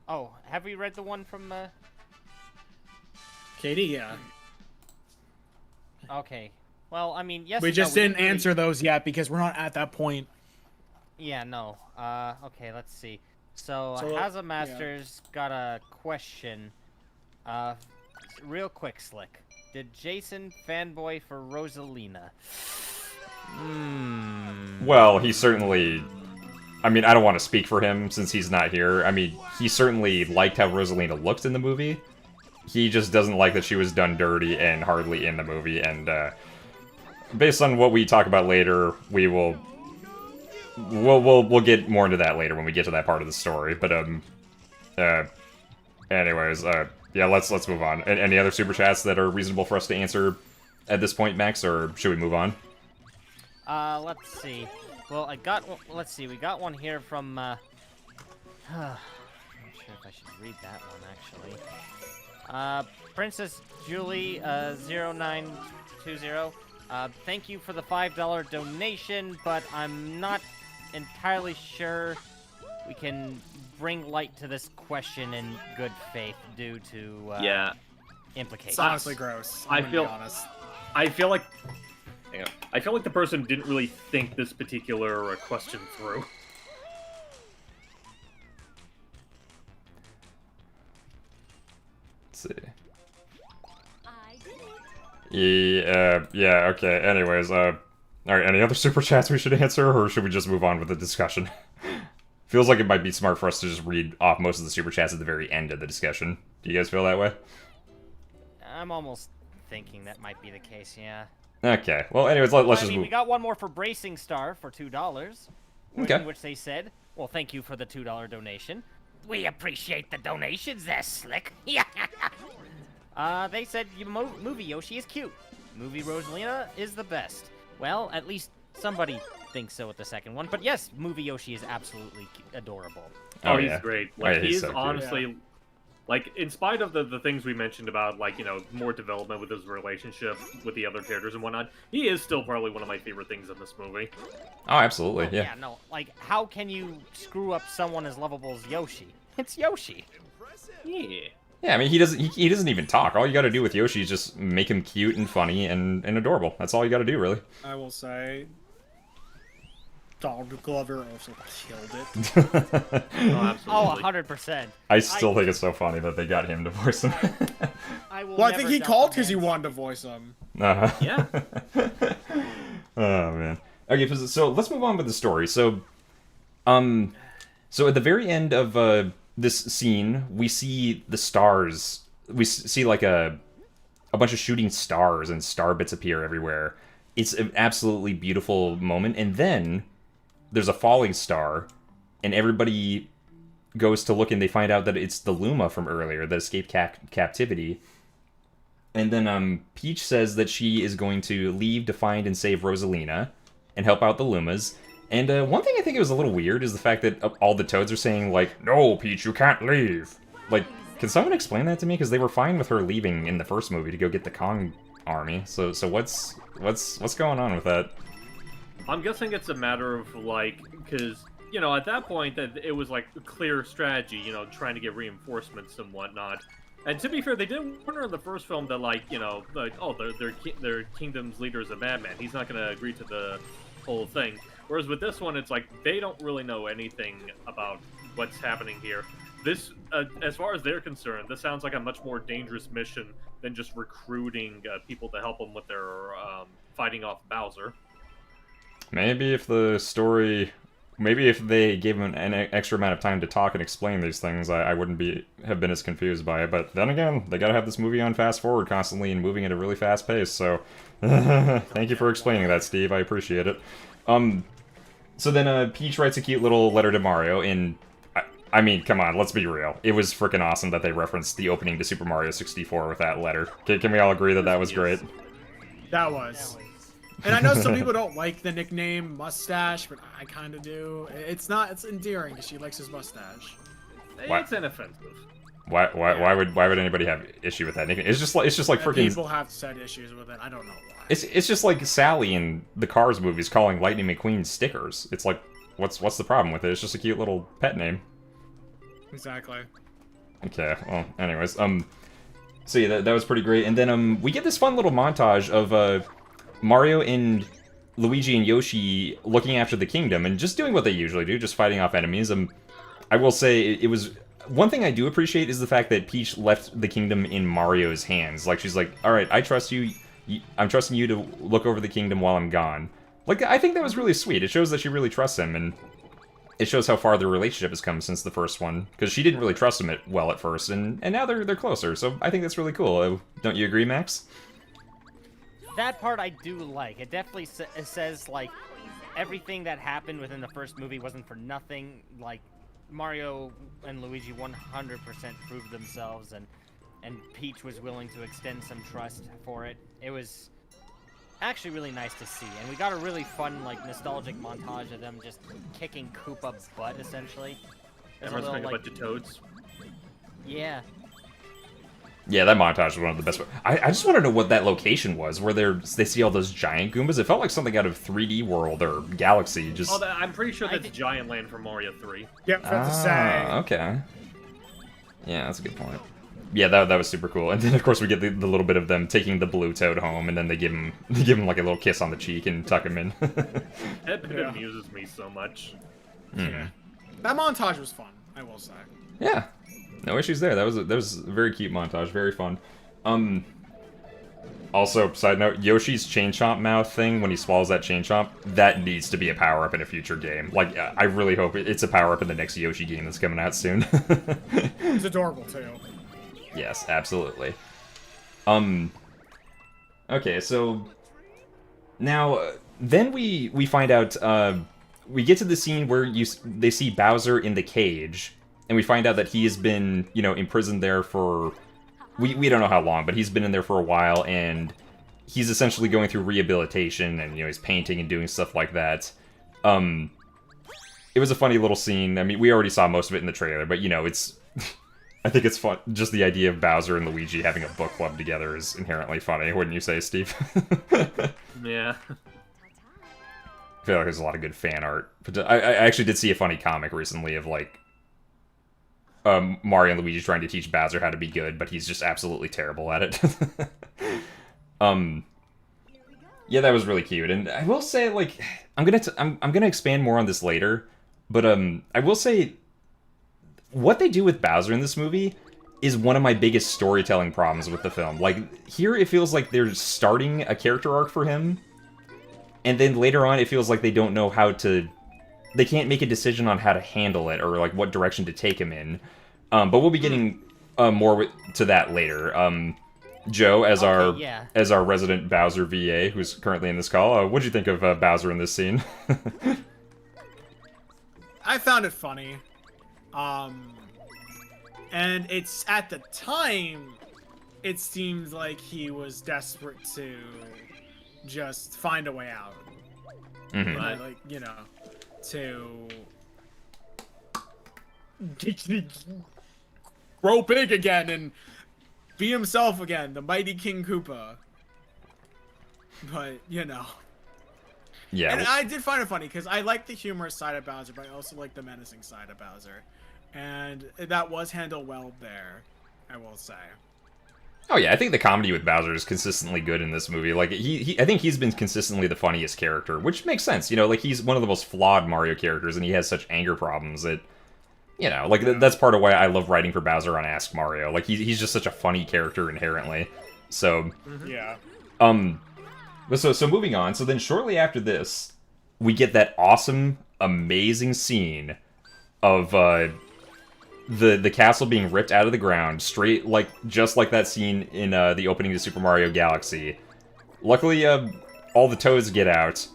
Oh, have we read the one from? Katie, yeah. Okay. Well, I mean, yes. We and just no, didn't really- answer those yet because we're not at that point. Yeah, no. Okay, let's see. So, So, Hazza Masters got a question. Real quick, Slick. Did Jason fanboy for Rosalina? Well, he certainly... I mean, I don't want to speak for him since he's not here. I mean, he certainly liked how Rosalina looked in the movie. He just doesn't like that she was done dirty and hardly in the movie, and based on what we talk about later, we'll get more into that later when we get to that part of the story. But anyways, yeah, let's move on. Any other super chats that are reasonable for us to answer at this point, Max, or should we move on? Let's see. Well, let's see. We got one here from. I'm not sure if I should read that one actually. Princess Julie 0920. Thank you for the $5 donation, but I'm not entirely sure we can bring light to this question in good faith due to implications. It's honestly gross. I I'm gonna feel- be honest. I feel like the person didn't really think this particular question through. Let's see. Yeah, okay. Anyways, alright, any other super chats we should answer, or should we just move on with the discussion? Feels like it might be smart for us to just read off most of the super chats at the very end of the discussion. Do you guys feel that way? I'm almost thinking that might be the case, yeah. Okay, well, anyways, let's I just mean, move... we got one more for Bracing Star for $2. Okay. In which they said, well, thank you for the $2 donation. We appreciate the donations there, Slick. Yeah. They said movie Yoshi is cute. Movie Rosalina is the best. Well, at least somebody thinks so with the second one. But yes, movie Yoshi is absolutely adorable. Oh, yeah. he's great. Oh, Like, yeah, he's he's so cute. honestly, like, in spite of the things we mentioned about, like, you know, more development with his relationship with the other characters and whatnot, he is still probably one of my favorite things in this movie. Oh, absolutely, Yeah, yeah. no, like, how can you screw up someone as lovable as Yoshi? It's Yoshi. Yeah. Yeah, I mean, he doesn't even talk. All you gotta do with Yoshi is just make him cute and funny and adorable. That's all you gotta do, really. I will say, Donald Glover also killed it. Oh, Oh, absolutely. 100%. I still think it's so funny that they got him to voice him. I will Well, I think never he doubt called the because he man's- wanted to voice him. Uh-huh. Yeah. Oh, man. Okay, so let's move on with the story. So at the very end of this scene, we see the stars. We see like a bunch of shooting stars and star bits appear everywhere. It's an absolutely beautiful moment. And then there's a falling star, and everybody goes to look, and they find out that it's the Luma from earlier that escaped captivity. And then Peach says that she is going to leave to find and save Rosalina and help out the Lumas. And one thing I think it was a little weird is the fact that all the Toads are saying, like, "No, Peach, you can't leave." Like, can someone explain that to me? Because they were fine with her leaving in the first movie to go get the Kong army. So what's going on with that? I'm guessing it's a matter of, like, because, you know, at that point, that it was, like, a clear strategy, you know, trying to get reinforcements and whatnot. And to be fair, they did warn her in the first film that, like, you know, like, oh, their kingdom's leader is a madman. He's not going to agree to the whole thing. Whereas with this one, it's like, they don't really know anything about what's happening here. This, as far as they're concerned, this sounds like a much more dangerous mission than just recruiting people to help them with their fighting off Bowser. Maybe if they gave him an extra amount of time to talk and explain these things, I wouldn't have been as confused by it. But then again, they gotta have this movie on fast forward constantly and moving at a really fast pace. So, thank you for explaining that, Steve. I appreciate it. So then Peach writes a cute little letter to Mario, and I mean, come on, let's be real. It was freaking awesome that they referenced the opening to Super Mario 64 with that letter. Can we all agree that was great? That was. And I know some people don't like the nickname Mustache, but I kind of do. It's endearing because she likes his mustache. What? It's inoffensive. Why would anybody have issue with that nickname? It's just like freaking. People have said issues with it. I don't know why. It's just like Sally in the Cars movies calling Lightning McQueen stickers. It's like, what's the problem with it? It's just a cute little pet name. Exactly. Okay. Well, anyways, so yeah, that was pretty great. And then we get this fun little montage of Mario and Luigi and Yoshi looking after the kingdom and just doing what they usually do, just fighting off enemies. I will say it was. One thing I do appreciate is the fact that Peach left the kingdom in Mario's hands. Like, she's like, alright, I trust you, I'm trusting you to look over the kingdom while I'm gone. Like, I think that was really sweet. It shows that she really trusts him, and it shows how far their relationship has come since the first one. Because she didn't really trust him well at first, and now they're closer, so I think that's really cool. Don't you agree, Max? That part I do like. It definitely says, like, everything that happened within the first movie wasn't for nothing. Like, Mario and Luigi 100% proved themselves, and Peach was willing to extend some trust for it. It was actually really nice to see, and we got a really fun, like, nostalgic montage of them just kicking Koopa's butt, essentially. Everyone's playing a bunch of toads. Yeah. Yeah, that montage was one of the best. I just want to know what that location was, where they see all those giant Goombas. It felt like something out of 3D World or Galaxy. Just. Oh, I'm pretty sure that's Giant Land from Mario 3. Yep, that's to say. Okay. Yeah, that's a good point. Yeah, that was super cool. And then of course we get the little bit of them taking the blue toad home, and then they give him like a little kiss on the cheek and tuck him in. That bit amuses me so much. Yeah. That montage was fun, I will say. Yeah. No issues there. That was a very cute montage, very fun. Also, side note, Yoshi's Chain Chomp mouth thing, when he swallows that Chain Chomp, that needs to be a power-up in a future game. Like, I really hope it's a power-up in the next Yoshi game that's coming out soon. It's adorable, too. Yes, absolutely. Okay, so... Now, then we find out, we get to the scene where they see Bowser in the cage, and we find out that he has been, imprisoned there for... We don't know how long, but he's been in there for a while, and he's essentially going through rehabilitation, and, he's painting and doing stuff like that. It was a funny little scene. I mean, we already saw most of it in the trailer, but, it's... I think it's fun. Just the idea of Bowser and Luigi having a book club together is inherently funny, wouldn't you say, Steve? Yeah. I feel like there's a lot of good fan art. But I actually did see a funny comic recently of, like, Mario and Luigi trying to teach Bowser how to be good, but he's just absolutely terrible at it. Yeah, that was really cute, and I will say, like, I'm gonna expand more on this later, but I will say, what they do with Bowser in this movie is one of my biggest storytelling problems with the film. Like, here it feels like they're starting a character arc for him, and then later on it feels like they don't know how to... They can't make a decision on how to handle it, or, like, what direction to take him in. But we'll be getting more to that later. Joe, as our resident Bowser VA, who's currently in this call, what'd you think of Bowser in this scene? I found it funny. And it's, at the time, it seems like he was desperate to just find a way out. Mm-hmm. Right? Like, to grow big again and be himself again, the mighty King Koopa. But, Yeah. And I did find it funny, because I like the humorous side of Bowser, but I also like the menacing side of Bowser. And that was handled well there, I will say. Oh yeah, I think the comedy with Bowser is consistently good in this movie. Like, I think he's been consistently the funniest character, which makes sense, like, he's one of the most flawed Mario characters, and he has such anger problems that, like, that's part of why I love writing for Bowser on Ask Mario. Like, he's just such a funny character inherently. So, yeah. So moving on, so then shortly after this, we get that awesome, amazing scene of, the castle being ripped out of the ground, straight, like, just like that scene in the opening to Super Mario Galaxy. Luckily, all the Toads get out,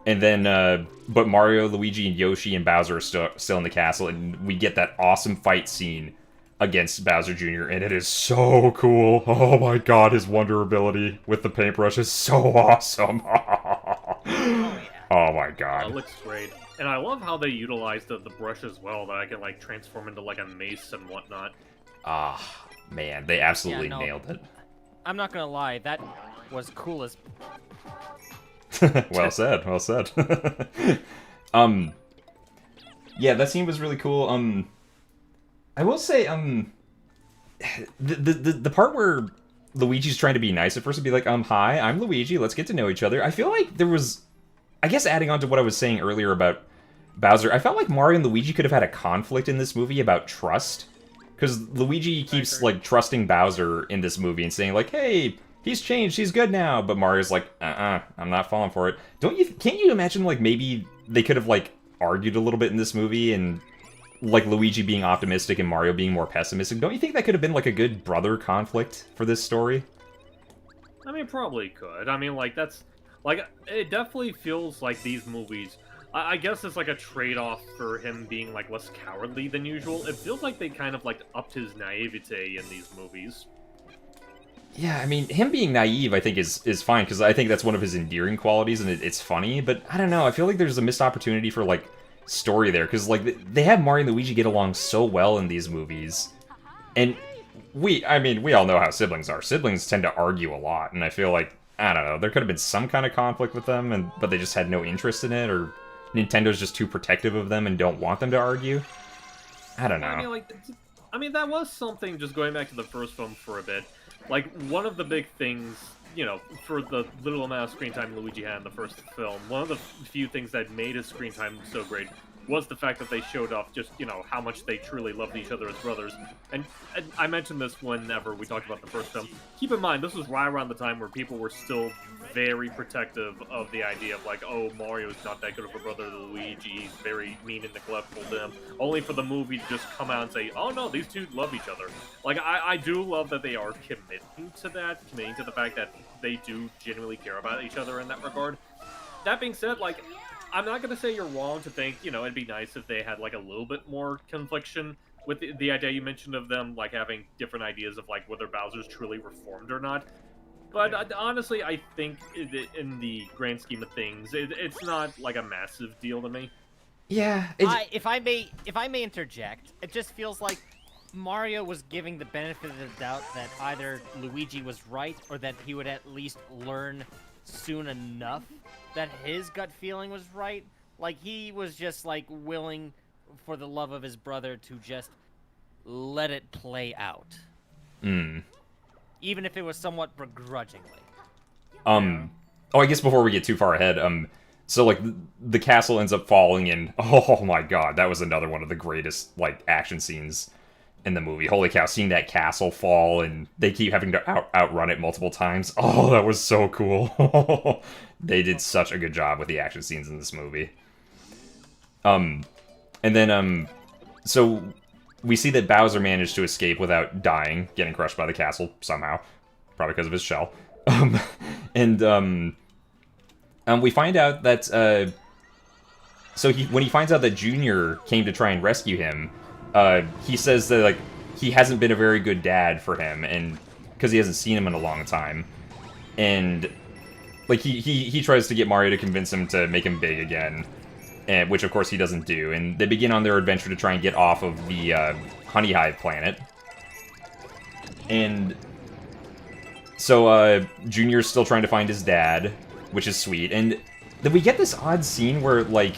and then, but Mario, Luigi, and Yoshi and Bowser are still in the castle, and we get that awesome fight scene against Bowser Jr., and it is so cool. Oh my god, his wonder ability with the paintbrush is so awesome. Oh my god. It looks great. And I love how they utilized the brush as well, that I can, like, transform into, like, a mace and whatnot. Ah, man, they absolutely no. nailed it. I'm not gonna lie, that was cool as... Well said, well said. Yeah, that scene was really cool. I will say, the part where Luigi's trying to be nice at first and be like, hi, I'm Luigi, let's get to know each other. I feel like there was, I guess adding on to what I was saying earlier about Bowser, I felt like Mario and Luigi could have had a conflict in this movie about trust. Because Luigi keeps, like, trusting Bowser in this movie and saying, like, hey, he's changed, he's good now. But Mario's like, I'm not falling for it. Can't you imagine, like, maybe they could have, like, argued a little bit in this movie and, like, Luigi being optimistic and Mario being more pessimistic? Don't you think that could have been, like, a good brother conflict for this story? I mean, probably could. I mean, like, that's... Like, it definitely feels like these movies... I guess it's like a trade-off for him being, like, less cowardly than usual. It feels like they kind of, like, upped his naivete in these movies. Yeah, I mean, him being naive, I think, is fine, because I think that's one of his endearing qualities, and it's funny, but I don't know, I feel like there's a missed opportunity for, like, story there, because, like, they have Mario and Luigi get along so well in these movies, and we all know how siblings are. Siblings tend to argue a lot, and I feel like, I don't know, there could have been some kind of conflict with them, but they just had no interest in it, or Nintendo's just too protective of them and don't want them to argue. I don't know. I mean, that was something, just going back to the first film for a bit. Like, one of the big things, you know, for the little amount of screen time Luigi had in the first film, one of the few things that made his screen time so great was the fact that they showed off just, you know, how much they truly loved each other as brothers. And I mentioned this whenever we talked about the first film. Keep in mind, this was right around the time where people were still very protective of the idea of, like, oh, Mario's not that good of a brother to Luigi, he's very mean and neglectful to him, only for the movie to just come out and say, oh no, these two love each other. Like, I do love that they are committing to that, committing to the fact that they do genuinely care about each other in that regard. That being said, like, I'm not going to say you're wrong to think, you know, it'd be nice if they had, like, a little bit more confliction with the idea you mentioned of them, like, having different ideas of, like, whether Bowser's truly reformed or not. But honestly, I think in the grand scheme of things, it's not, like, a massive deal to me. Yeah. If I may interject, it just feels like Mario was giving the benefit of the doubt that either Luigi was right or that he would at least learn soon enough that his gut feeling was right. Like, he was just, like, willing for the love of his brother to just let it play out. Even if it was somewhat begrudgingly. Oh, I guess before we get too far ahead, so, like, the castle ends up falling, and oh my god, that was another one of the greatest, like, action scenes in the movie. Holy cow, seeing that castle fall, and they keep having to outrun it multiple times. Oh, that was so cool. They did such a good job with the action scenes in this movie. And then, so we see that Bowser managed to escape without dying, getting crushed by the castle somehow. Probably because of his shell. And we find out that, so when he finds out that Junior came to try and rescue him, he says that, like, he hasn't been a very good dad for him, and because he hasn't seen him in a long time, and, like, he tries to get Mario to convince him to make him big again, and which of course he doesn't do, and they begin on their adventure to try and get off of the Honey Hive planet, and so Junior's still trying to find his dad, which is sweet, and then we get this odd scene where, like,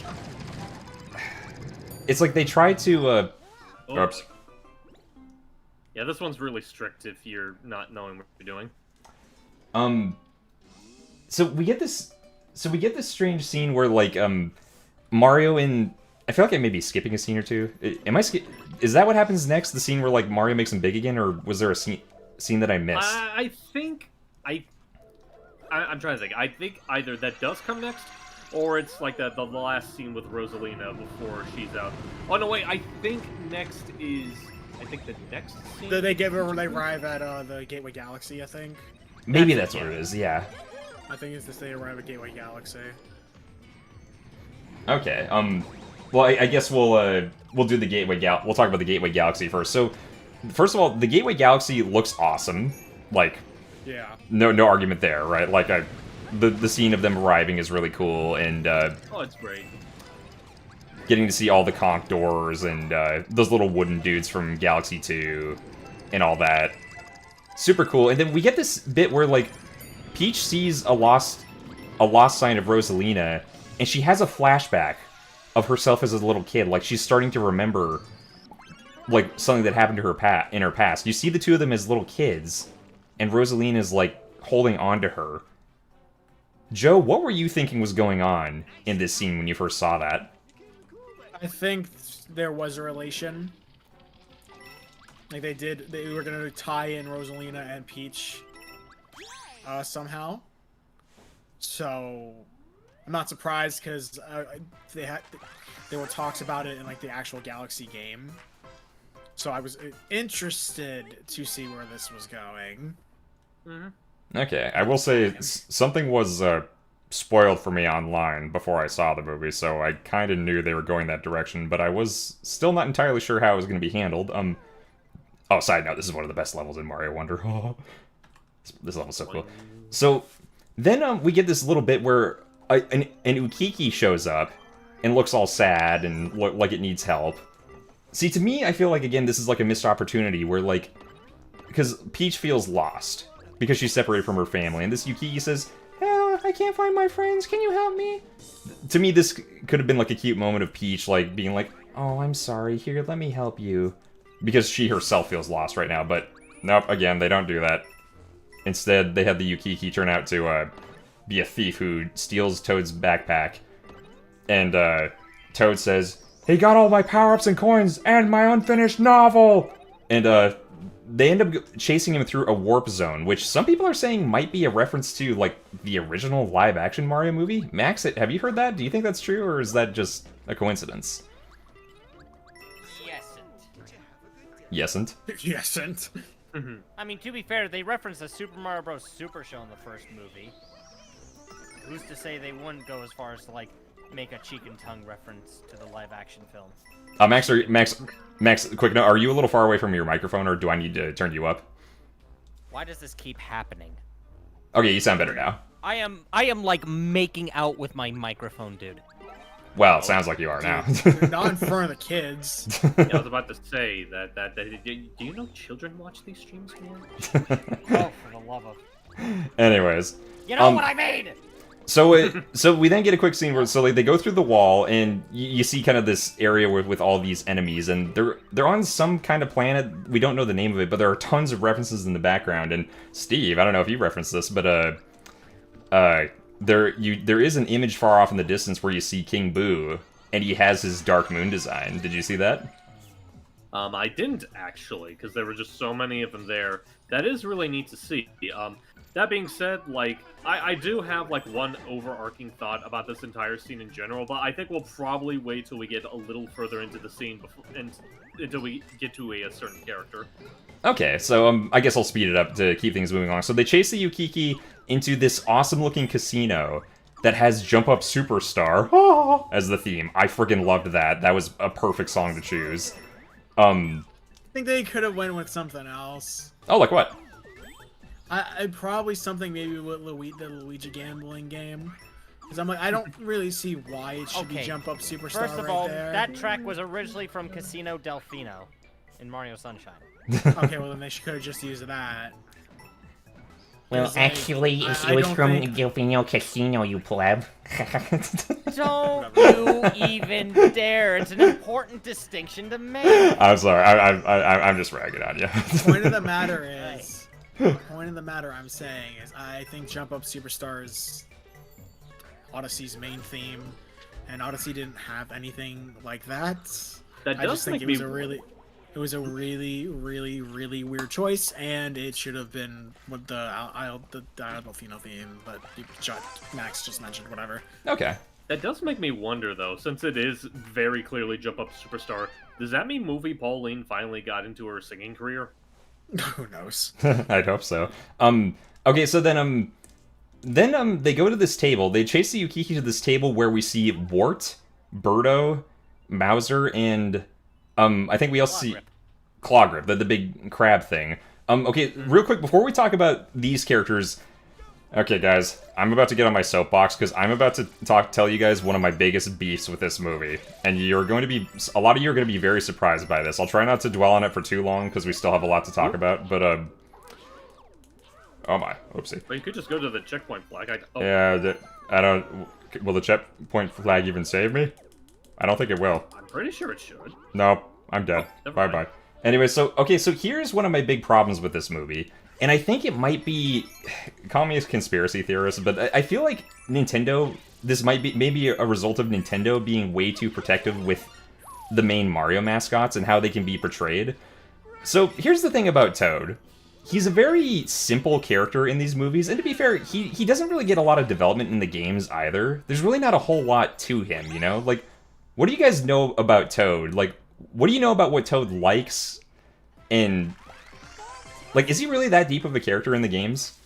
it's like they try to oops. Yeah, this one's really strict if you're not knowing what you're doing. So we get this strange scene where, like, Mario and I feel like I may be skipping a scene or two. Is that what happens next? The scene where, like, Mario makes him big again, or was there a scene that I missed? I think I'm trying to think. I think either that does come next, or it's like the last scene with Rosalina before she's out. Oh no, wait. I think next is. I think the next scene. They arrive at the Gateway Galaxy, I think. Maybe that's what it is. Yeah. I think it's they arrive at Gateway Galaxy. Okay. Well, I guess we'll do the Gateway we'll talk about the Gateway Galaxy first. So, first of all, the Gateway Galaxy looks awesome. Like, yeah. No argument there, right? Like, the scene of them arriving is really cool, and oh, it's great. Getting to see all the conch doors and those little wooden dudes from Galaxy 2. and all that. Super cool. And then we get this bit where, like, Peach sees a lost sign of Rosalina, and she has a flashback of herself as a little kid. Like, she's starting to remember, like, something that happened to her in her past. You see the two of them as little kids, and Rosalina is, like, holding on to her. Joe, what were you thinking was going on in this scene when you first saw that? I think there was a relation. Like, they were gonna tie in Rosalina and Peach somehow. So I'm not surprised, because there were talks about it in, like, the actual Galaxy game. So I was interested to see where this was going. Okay, I will say something was spoiled for me online before I saw the movie, so I kind of knew they were going that direction, but I was still not entirely sure how it was going to be handled. Oh, side note, this is one of the best levels in Mario Wonder. This level's so cool. So then we get this little bit where an Ukiki shows up and looks all sad and like it needs help. See, to me, I feel like, again, this is like a missed opportunity where, like, because Peach feels lost because she's separated from her family, and this Ukiki says, "Oh, I can't find my friends, can you help me?" To me, this could have been like a cute moment of Peach, like, being like, "Oh, I'm sorry, here, let me help you." Because she herself feels lost right now, but nope, again, they don't do that. Instead, they have the Ukiki turn out to be a thief who steals Toad's backpack. And Toad says, "He got all my power-ups and coins, and my unfinished novel!" And they end up chasing him through a warp zone, which some people are saying might be a reference to, like, the original live-action Mario movie. Max, have you heard that? Do you think that's true, or is that just a coincidence? Yesn't. Yesn't. I mean, to be fair, they referenced the Super Mario Bros. Super Show in the first movie. Who's to say they wouldn't go as far as to, like, make a cheek and tongue reference to the live-action film? Max, quick note, are you a little far away from your microphone, or do I need to turn you up? Why does this keep happening? Okay, you sound better now. I am like making out with my microphone, dude. Well, it sounds like you are now. Not in front of the kids. Yeah, I was about to say that do you know children watch these streams, man? Oh, for the love of... Anyways. You know what I mean! So we then get a quick scene where like, they go through the wall, and you see kind of this area with all these enemies, and they're on some kind of planet. We don't know the name of it, but there are tons of references in the background. And Steve, I don't know if you referenced this, but there is an image far off in the distance where you see King Boo, and he has his Dark Moon design. Did you see that? I didn't, actually, because there were just so many of them there. That is really neat to see. That being said, like, I do have, like, one overarching thought about this entire scene in general, but I think we'll probably wait till we get a little further into the scene until we get to a certain character. Okay, so I guess I'll speed it up to keep things moving along. So they chase the Ukiki into this awesome-looking casino that has Jump Up Superstar as the theme. I friggin' loved that. That was a perfect song to choose. I think they could have went with something else. Oh, like what? I'd probably something maybe with the Luigi gambling game. Because I'm like, I don't really see why it should be Jump Up Superstar. First of all, that track was originally from Casino Delfino in Mario Sunshine. Okay, well then they could have just used that. Well, actually, it was from Delfino Casino, you pleb. Don't you even dare! It's an important distinction to make. I'm sorry. I'm just ragging on you. The point of the matter is, I'm saying is, I think Jump Up Superstar is Odyssey's main theme, and Odyssey didn't have anything like that. That does I just think make it was a really, really, really weird choice, and it should have been with the Delfino theme, but Max just mentioned, whatever. Okay. That does make me wonder, though, since it is very clearly Jump Up Superstar, does that mean Movie Pauline finally got into her singing career? Who knows? I'd hope so. Okay, so then they go to this table. They chase the Ukiki to this table where we see Wart, Birdo, Mauser, and I think we also see Clawgrip, the big crab thing. Okay, real quick, before we talk about these characters, Okay, guys, I'm about to get on my soapbox because I'm about to tell you guys one of my biggest beefs with this movie, and you're going to be a lot of you are going to be very surprised by this. I'll try not to dwell on it for too long because we still have a lot to talk about. But oh my, oopsie. But you could just go to the checkpoint flag. Yeah, I don't. Will the checkpoint flag even save me? I don't think it will. I'm pretty sure it should. Nope, I'm dead. Bye bye. Anyway, so here's one of my big problems with this movie. And I think it might be, call me a conspiracy theorist, but I feel like Nintendo, this might be maybe a result of Nintendo being way too protective with the main Mario mascots and how they can be portrayed. So here's the thing about Toad. He's a very simple character in these movies, and to be fair, he doesn't really get a lot of development in the games either. There's really not a whole lot to him, you know? Like, what do you guys know about Toad? Like, what do you know about what Toad likes and... Like, is he really that deep of a character in the games?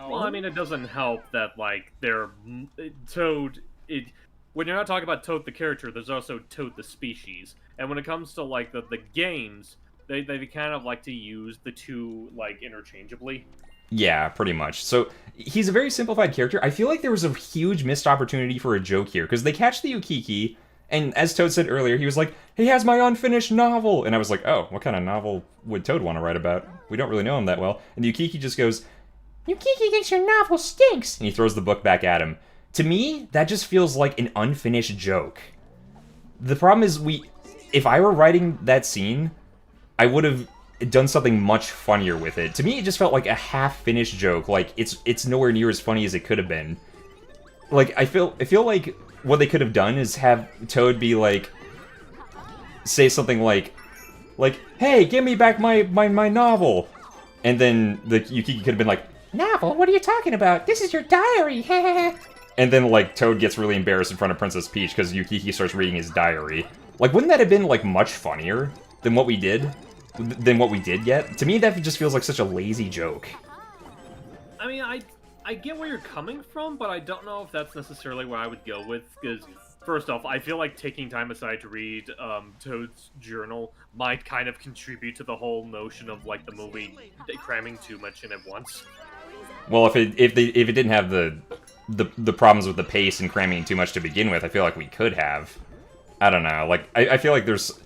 Well, I mean, it doesn't help that, like, Toad... when you're not talking about Toad the character, there's also Toad the species. And when it comes to, like, the games, they kind of like to use the two, like, interchangeably. Yeah, pretty much. So, he's a very simplified character. I feel like there was a huge missed opportunity for a joke here, because they catch the Ukiki... And as Toad said earlier, he was like, he has my unfinished novel! And I was like, oh, what kind of novel would Toad want to write about? We don't really know him that well. And Yukiki just goes, Yukiki thinks your novel stinks! And he throws the book back at him. To me, that just feels like an unfinished joke. The problem is, if I were writing that scene, I would have done something much funnier with it. To me, it just felt like a half-finished joke. Like, it's nowhere near as funny as it could have been. Like, I feel like... What they could have done is have Toad be like, say something like, hey, give me back my novel. And then the Yukiki could have been like, novel? What are you talking about? This is your diary. And then, like, Toad gets really embarrassed in front of Princess Peach because Yukiki starts reading his diary. Like, wouldn't that have been, like, much funnier than what we did? Than what we did get? To me, that just feels like such a lazy joke. I mean, I get where you're coming from, but I don't know if that's necessarily where I would go with, because, first off, I feel like taking time aside to read Toad's journal might kind of contribute to the whole notion of, like, the movie cramming too much in at once. Well, if it didn't have the problems with the pace and cramming too much to begin with, I feel like we could have. I don't know, like, I feel like there's...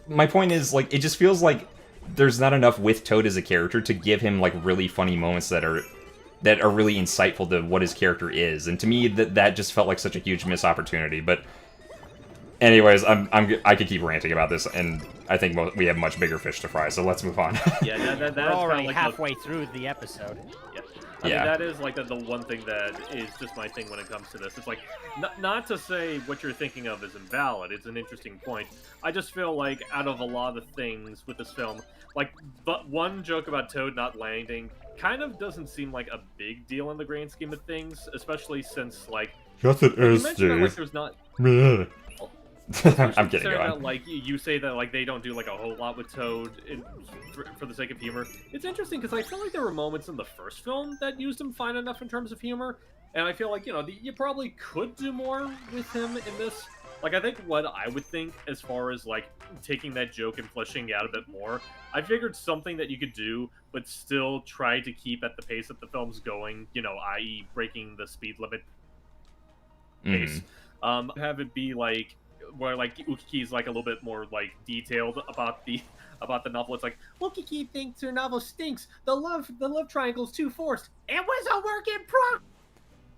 My point is, like, it just feels like there's not enough with Toad as a character to give him, like, really funny moments that are really insightful to what his character is, and to me that just felt like such a huge missed opportunity. But anyways, I could keep ranting about this, and I think we have much bigger fish to fry. So let's move on. Yeah, that's We're already like halfway through the episode. Yeah. I mean, that is like the one thing that is just my thing when it comes to this. It's like, not to say what you're thinking of is invalid. It's an interesting point. I just feel like out of a lot of things with this film, like, but one joke about Toad not landing kind of doesn't seem like a big deal in the grand scheme of things, especially since, like... Yes, it is, Steve. Like, there's not... I'm kidding, go on. Like, you say that, like, they don't do, like, a whole lot with Toad for the sake of humor. It's interesting, because I feel like there were moments in the first film that used him fine enough in terms of humor, and I feel like, you know, you probably could do more with him in this. Like, I think what I would think as far as, like, taking that joke and fleshing it out a bit more, I figured something that you could do, but still try to keep at the pace that the film's going, you know, i.e. breaking the speed limit pace. Have it be, like, where, like, Ukiki's, like, a little bit more, like, detailed about the novel. It's like, Ukiki thinks her novel stinks. The love triangle's too forced. It was a work in progress.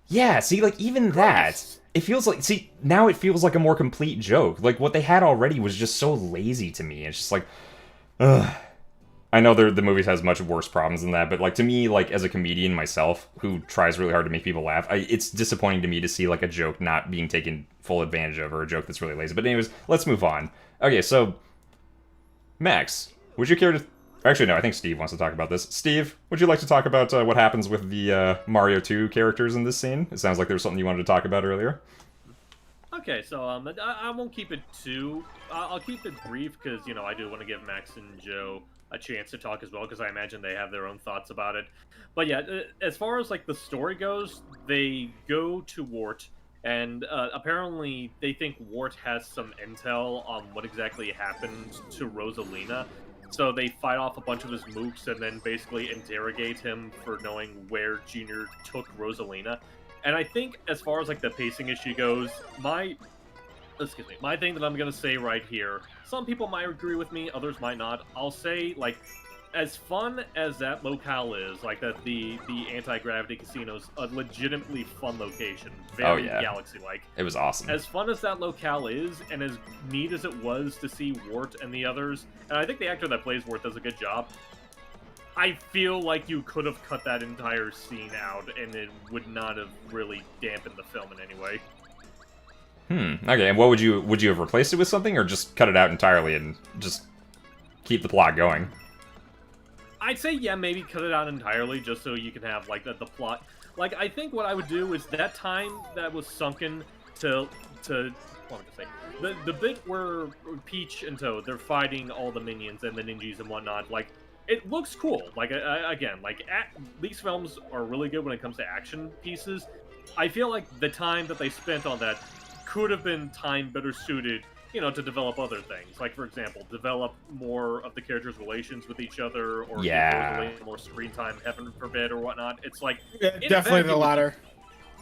Yeah, see, like, even that, it feels like, see, now it feels like a more complete joke. Like, what they had already was just so lazy to me. It's just like, ugh. I know the movie has much worse problems than that, but, like, to me, like, as a comedian myself, who tries really hard to make people laugh, it's disappointing to me to see, like, a joke not being taken full advantage of, or a joke that's really lazy. But anyways, let's move on. Okay, so, Max, would you care to... Actually, no, I think Steve wants to talk about this. Steve, would you like to talk about what happens with the Mario 2 characters in this scene? It sounds like there was something you wanted to talk about earlier. Okay, so I won't keep it too... I'll keep it brief, because, you know, I do want to give Max and Joe a chance to talk as well, because I imagine they have their own thoughts about it. But yeah, as far as, like, the story goes, they go to Wart, and apparently they think Wart has some intel on what exactly happened to Rosalina. So they fight off a bunch of his mooks and then basically interrogate him for knowing where Junior took Rosalina. And I think as far as like the pacing issue goes, my thing that I'm gonna say right here, some people might agree with me, others might not. I'll say, like, as fun as that locale is, like the anti-gravity casino's a legitimately fun location, very Galaxy-like. It was awesome. As fun as that locale is, and as neat as it was to see Wart and the others, and I think the actor that plays Wart does a good job, I feel like you could have cut that entire scene out, and it would not have really dampened the film in any way. Okay, and what would you have replaced it with something, or just cut it out entirely and just keep the plot going? I'd say, yeah, maybe cut it out entirely, just so you can have, like, the plot. Like, I think what I would do is that time that was sunken to what am I gonna say? The bit where Peach and Toad, they're fighting all the minions and the ninjas and whatnot, like, it looks cool. Like, again, like, these films are really good when it comes to action pieces. I feel like the time that they spent on that could have been time better suited, you know, to develop other things. Like, for example, develop more of the characters' relations with each other, or give more screen time, heaven forbid, or whatnot. It's like... definitely the latter.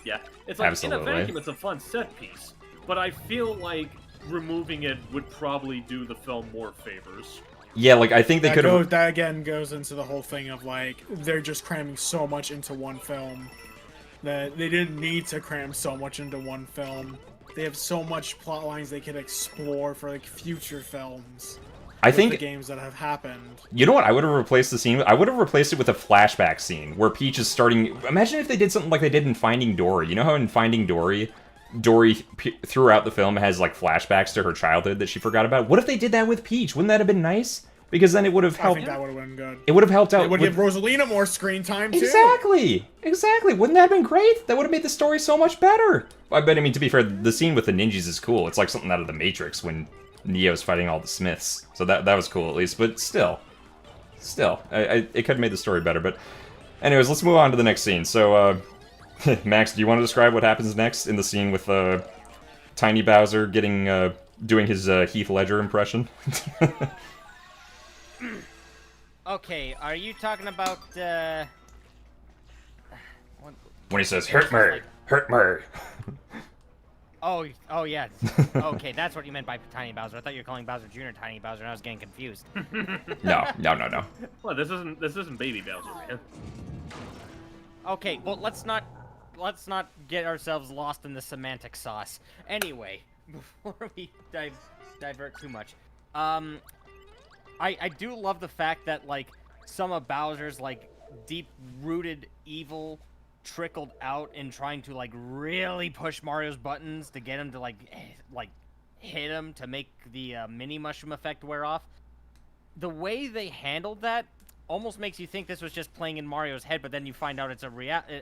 Yeah. It's like, Absolutely. in a vacuum, it's a fun set piece. But I feel like removing it would probably do the film more favors. Yeah, like, I think they could have... That, again, goes into the whole thing of, like, they're just cramming so much into one film that they didn't need to cram so much into one film. They have so much plot lines they could explore for, like, future films. I think the games that have happened. You know what I would have replaced the scene with? I would have replaced it with a flashback scene where Peach is starting... Imagine if they did something like they did in Finding Dory. You know how in Finding Dory, throughout the film has, like, flashbacks to her childhood that she forgot about? What if they did that with Peach? Wouldn't that have been nice? Because then it would have helped... I think that would have been good. It would have helped out... It would give Rosalina more screen time, too. Exactly! Exactly! Wouldn't that have been great? That would have made the story so much better! I mean, to be fair, the scene with the ninjas is cool. It's like something out of The Matrix when Neo's fighting all the Smiths. So that was cool, at least. But still. It could have made the story better. But anyways, let's move on to the next scene. So, Max, do you want to describe what happens next in the scene with Tiny Bowser doing his Heath Ledger impression? Okay, are you talking about, When he says, "Hurt me! Hurt me!" Oh yeah. Okay, that's what you meant by Tiny Bowser. I thought you were calling Bowser Jr. Tiny Bowser, and I was getting confused. No. Well, this isn't Baby Bowser, man. Okay, well, let's not get ourselves lost in the semantic sauce. Anyway, before we divert too much, I do love the fact that, like, some of Bowser's, like, deep-rooted evil trickled out in trying to, like, really push Mario's buttons to get him to, like hit him to make the mini mushroom effect wear off. The way they handled that almost makes you think this was just playing in Mario's head, but then you find out it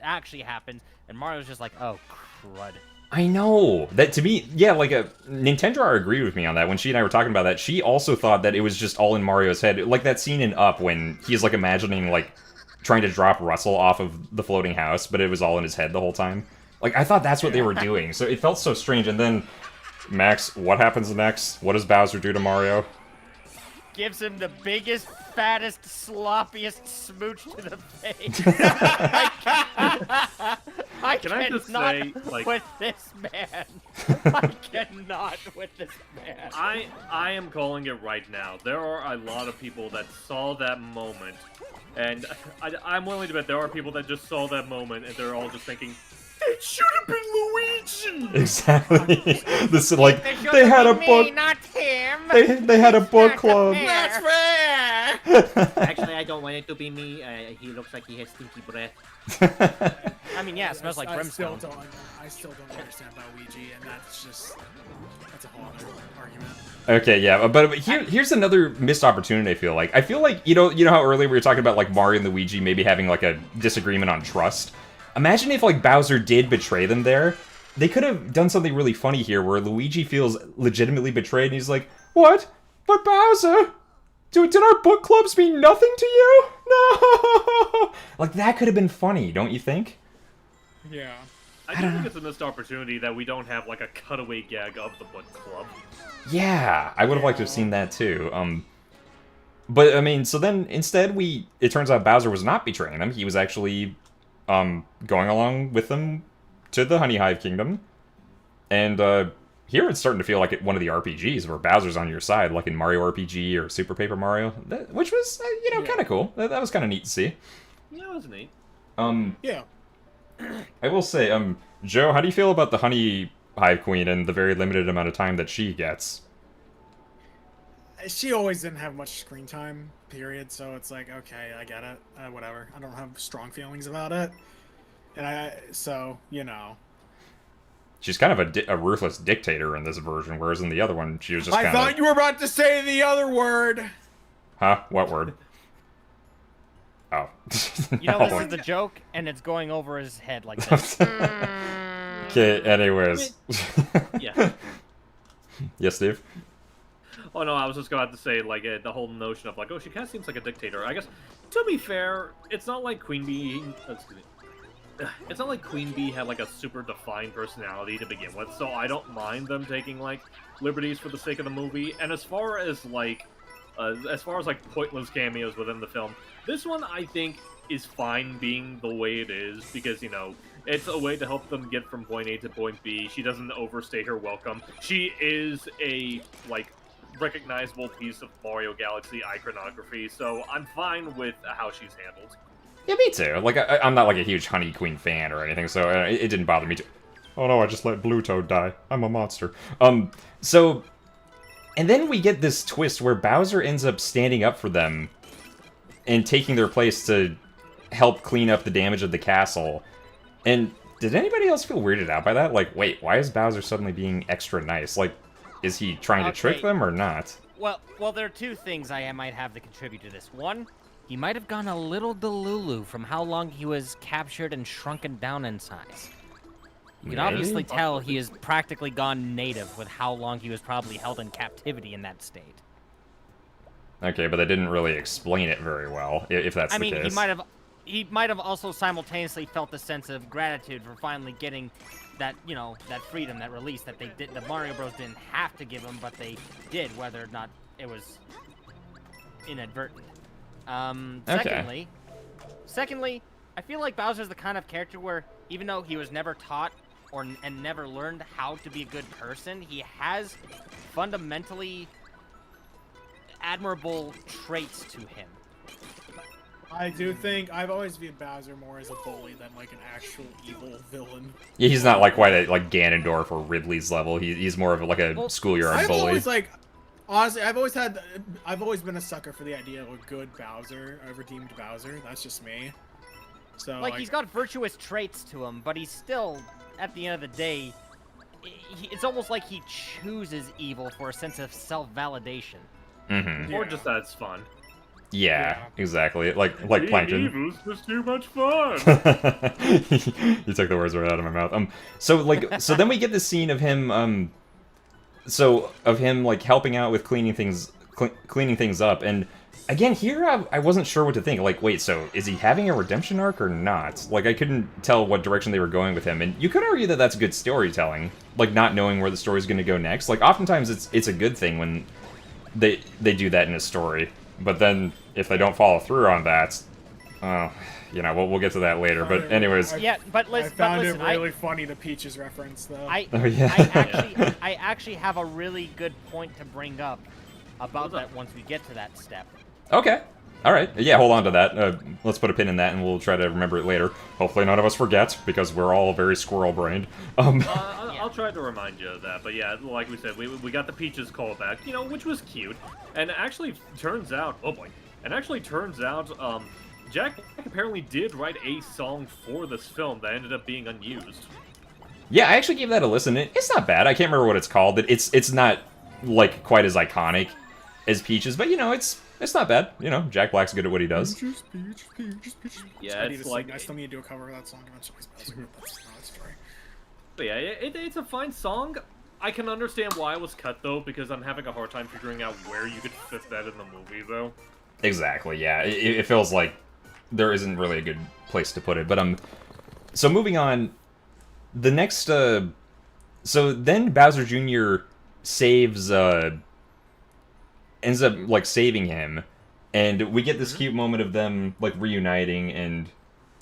actually happened, and Mario's just like, oh, crud. I know. That, to me, yeah, like, Nintendo agreed with me on that. When she and I were talking about that, she also thought that it was just all in Mario's head. Like that scene in Up when he's, like, imagining, like, trying to drop Russell off of the floating house, but it was all in his head the whole time. Like, I thought that's what they were doing, so it felt so strange. And then, Max, what happens next? What does Bowser do to Mario? Gives him the biggest, fattest, sloppiest smooch to the face. I cannot with this man. I cannot with this man. I am calling it right now. There are a lot of people that saw that moment, and I'm willing to bet there are people that just saw that moment and they're all just thinking, it should have been Luigi! Exactly. This is like, they had a book. Me, not him. They had a book club. That's fair! Actually, I don't want it to be me. He looks like he has stinky breath. I mean, yeah, it smells like brimstone. I still don't understand Waluigi, and that's a whole other argument. Okay, yeah, but here's another missed opportunity. I feel like you know how earlier we were talking about, like, Mario and Luigi maybe having, like, a disagreement on trust. Imagine if, like, Bowser did betray them there. They could have done something really funny here where Luigi feels legitimately betrayed and he's like, "What? But Bowser? Did our book clubs mean nothing to you? No!" Like, that could have been funny, don't you think? Yeah. I do think it's a missed opportunity that we don't have, like, a cutaway gag of the book club. Yeah, I would have liked to have seen that too. But I mean, so then instead it turns out Bowser was not betraying them. He was actually going along with them to the Honey Hive Kingdom. And here it's starting to feel like one of the RPGs where Bowser's on your side, like in Mario RPG or Super Paper Mario, which was kind of cool. That was kind of neat to see. Yeah, it was neat. Yeah. I will say, Joe, how do you feel about the Honey Hive Queen and the very limited amount of time that she gets? She always didn't have much screen time, period, so it's like, okay, I get it. Whatever. I don't have strong feelings about it. And so, She's kind of a ruthless dictator in this version, whereas in the other one, she was just I thought you were about to say the other word! Huh? What word? Oh. This is the joke, and it's going over his head like this. Okay, anyways. Yeah. Yes, Steve? Oh no, I was just going to say, like, the whole notion of, like, oh, she kind of seems like a dictator. I guess, to be fair, it's not like Queen Bee... It's not like Queen Bee had, like, a super defined personality to begin with, so I don't mind them taking, like, liberties for the sake of the movie. And as far as, like, pointless cameos within the film, this one, I think, is fine being the way it is, because, it's a way to help them get from point A to point B. She doesn't overstay her welcome. She is a, like, recognizable piece of Mario Galaxy iconography, so I'm fine with how she's handled. Yeah, me too. Like, I'm not, like, a huge Honey Queen fan or anything, so it didn't bother me too. Oh no, I just let Blue Toad die. I'm a monster. So... And then we get this twist where Bowser ends up standing up for them and taking their place to help clean up the damage of the castle. And did anybody else feel weirded out by that? Like, wait, why is Bowser suddenly being extra nice? Like, is he trying to trick them or not? Well, there are two things I might have to contribute to this. One, he might have gone a little delulu from how long he was captured and shrunken down in size. You can obviously tell he has practically gone native with how long he was probably held in captivity in that state. Okay, but they didn't really explain it very well, if that's the case. I mean, he might have also simultaneously felt a sense of gratitude for finally getting that, that freedom, that release that they did. The Mario Bros. Didn't have to give him, but they did, whether or not it was inadvertent. Okay. Secondly, I feel like Bowser's the kind of character where, even though he was never taught and never learned how to be a good person, he has fundamentally admirable traits to him. I do think I've always viewed Bowser more as a bully than like an actual evil villain. Yeah, he's not like quite at like Ganondorf or Ridley's level. He's more of like a schoolyard bully. Always honestly, I've always been a sucker for the idea of a good Bowser, a redeemed Bowser. That's just me. So like he's got virtuous traits to him, but he's still, at the end of the day, it's almost like he chooses evil for a sense of self-validation. Mm-hmm. Or just that it's fun. Yeah, exactly. Like Plankton. Evil's just too much fun. You took the words right out of my mouth. So then we get this scene of him, like helping out with cleaning things up, and again here I wasn't sure what to think. Like, wait, so is he having a redemption arc or not? Like, I couldn't tell what direction they were going with him, and you could argue that that's good storytelling, like not knowing where the story's going to go next. Like, oftentimes it's a good thing when they do that in a story. But then, if they don't follow through on that, we'll get to that later. But anyways, I found it really funny, the Peaches reference, though. I actually have a really good point to bring up about that once we get to that step. Okay. All right. Yeah, hold on to that. Let's put a pin in that, and we'll try to remember it later. Hopefully none of us forget, because we're all very squirrel-brained. I'll try to remind you of that, but yeah, like we said, we got the Peaches callback, which was cute, and actually turns out, Jack apparently did write a song for this film that ended up being unused. Yeah, I actually gave that a listen. It's not bad. I can't remember what it's called. It's not like quite as iconic as Peaches, but it's not bad. Jack Black's good at what he does. Peaches. Yeah, I still need to do a cover of that song eventually. That's another story. But yeah, it's a fine song. I can understand why it was cut, though, because I'm having a hard time figuring out where you could fit that in the movie, though. Exactly, yeah. It feels like there isn't really a good place to put it. But, so moving on, the next, so then Bowser Jr. ends up, like, saving him, And we get this cute moment of them, like, reuniting, and...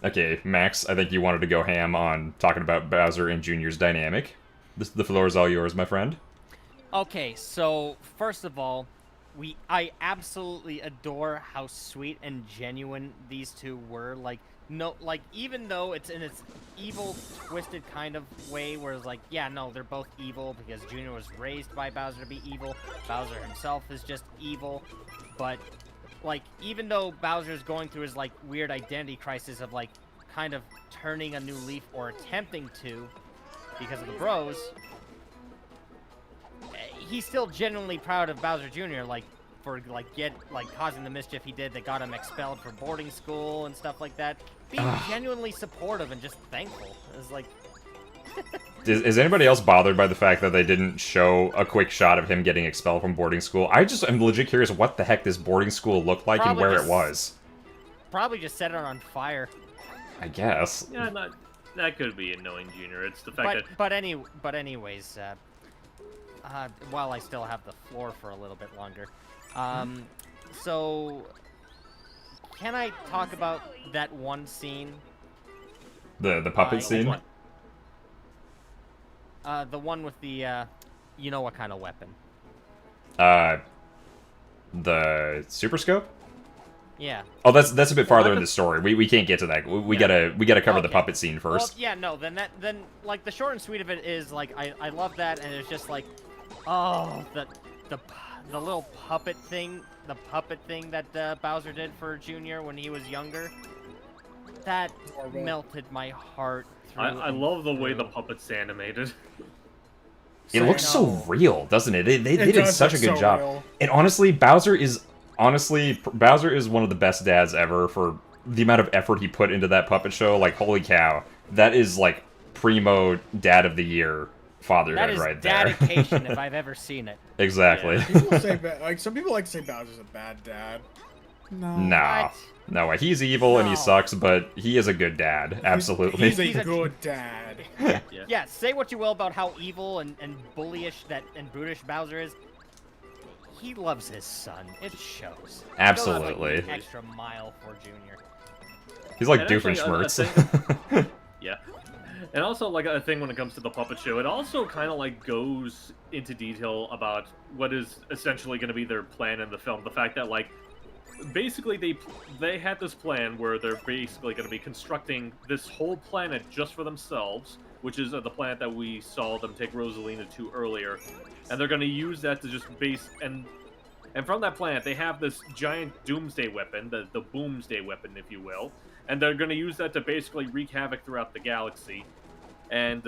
Okay, Max, I think you wanted to go ham on talking about Bowser and Junior's dynamic. The floor is all yours, my friend. Okay, so, first of all, I absolutely adore how sweet and genuine these two were. Like, no, like, even though it's in its evil, twisted kind of way, where it's like, yeah, no, they're both evil, because Junior was raised by Bowser to be evil, Bowser himself is just evil, but... Like, even though Bowser's going through his, like, weird identity crisis of, like, kind of turning a new leaf or attempting to because of the bros, he's still genuinely proud of Bowser Jr., like, for, like, causing the mischief he did that got him expelled from boarding school and stuff like that. Being genuinely supportive and just thankful. It's like... Is anybody else bothered by the fact that they didn't show a quick shot of him getting expelled from boarding school? I just am legit curious what the heck this boarding school looked like and where it was. Probably just set it on fire. I guess. Yeah, that could be annoying, Junior. It's the fact that... But anyways, while I still have the floor for a little bit longer, so can I talk about that one scene? The puppet scene? What? The one with the, you know what kind of weapon? The super scope? Yeah. Oh, that's a bit farther in the story. We can't get to that. We gotta cover the puppet scene first. Well, yeah, no. Then like the short and sweet of it is like I love that, and it's just like, oh, the little puppet thing, that Bowser did for Junior when he was younger. That melted my heart. I love the way the puppet's animated. It looks so real, doesn't it? They did such a good job. Real. And honestly, Bowser is one of the best dads ever for the amount of effort he put into that puppet show. Like, holy cow. That is, like, primo dad of the year fatherhood right there. That is dedication if I've ever seen it. Exactly. Yeah. People say, some people like to say Bowser's a bad dad. No. Nah. No, he's evil and he sucks, but he is a good dad. Absolutely. He's a good dad. Yeah, say what you will about how evil and bullyish and brutish Bowser is. He loves his son. It shows. Absolutely. Like an extra mile for Junior. He's like Doofenshmirtz. Yeah. And also, like, a thing when it comes to the puppet show, it also kind of, like, goes into detail about what is essentially going to be their plan in the film. The fact that, like, basically they had this plan where they're basically going to be constructing this whole planet just for themselves, which is the planet that we saw them take Rosalina to earlier, and they're going to use that to just base and from that planet they have this giant doomsday weapon, the boomsday weapon, if you will, and they're going to use that to basically wreak havoc throughout the galaxy, and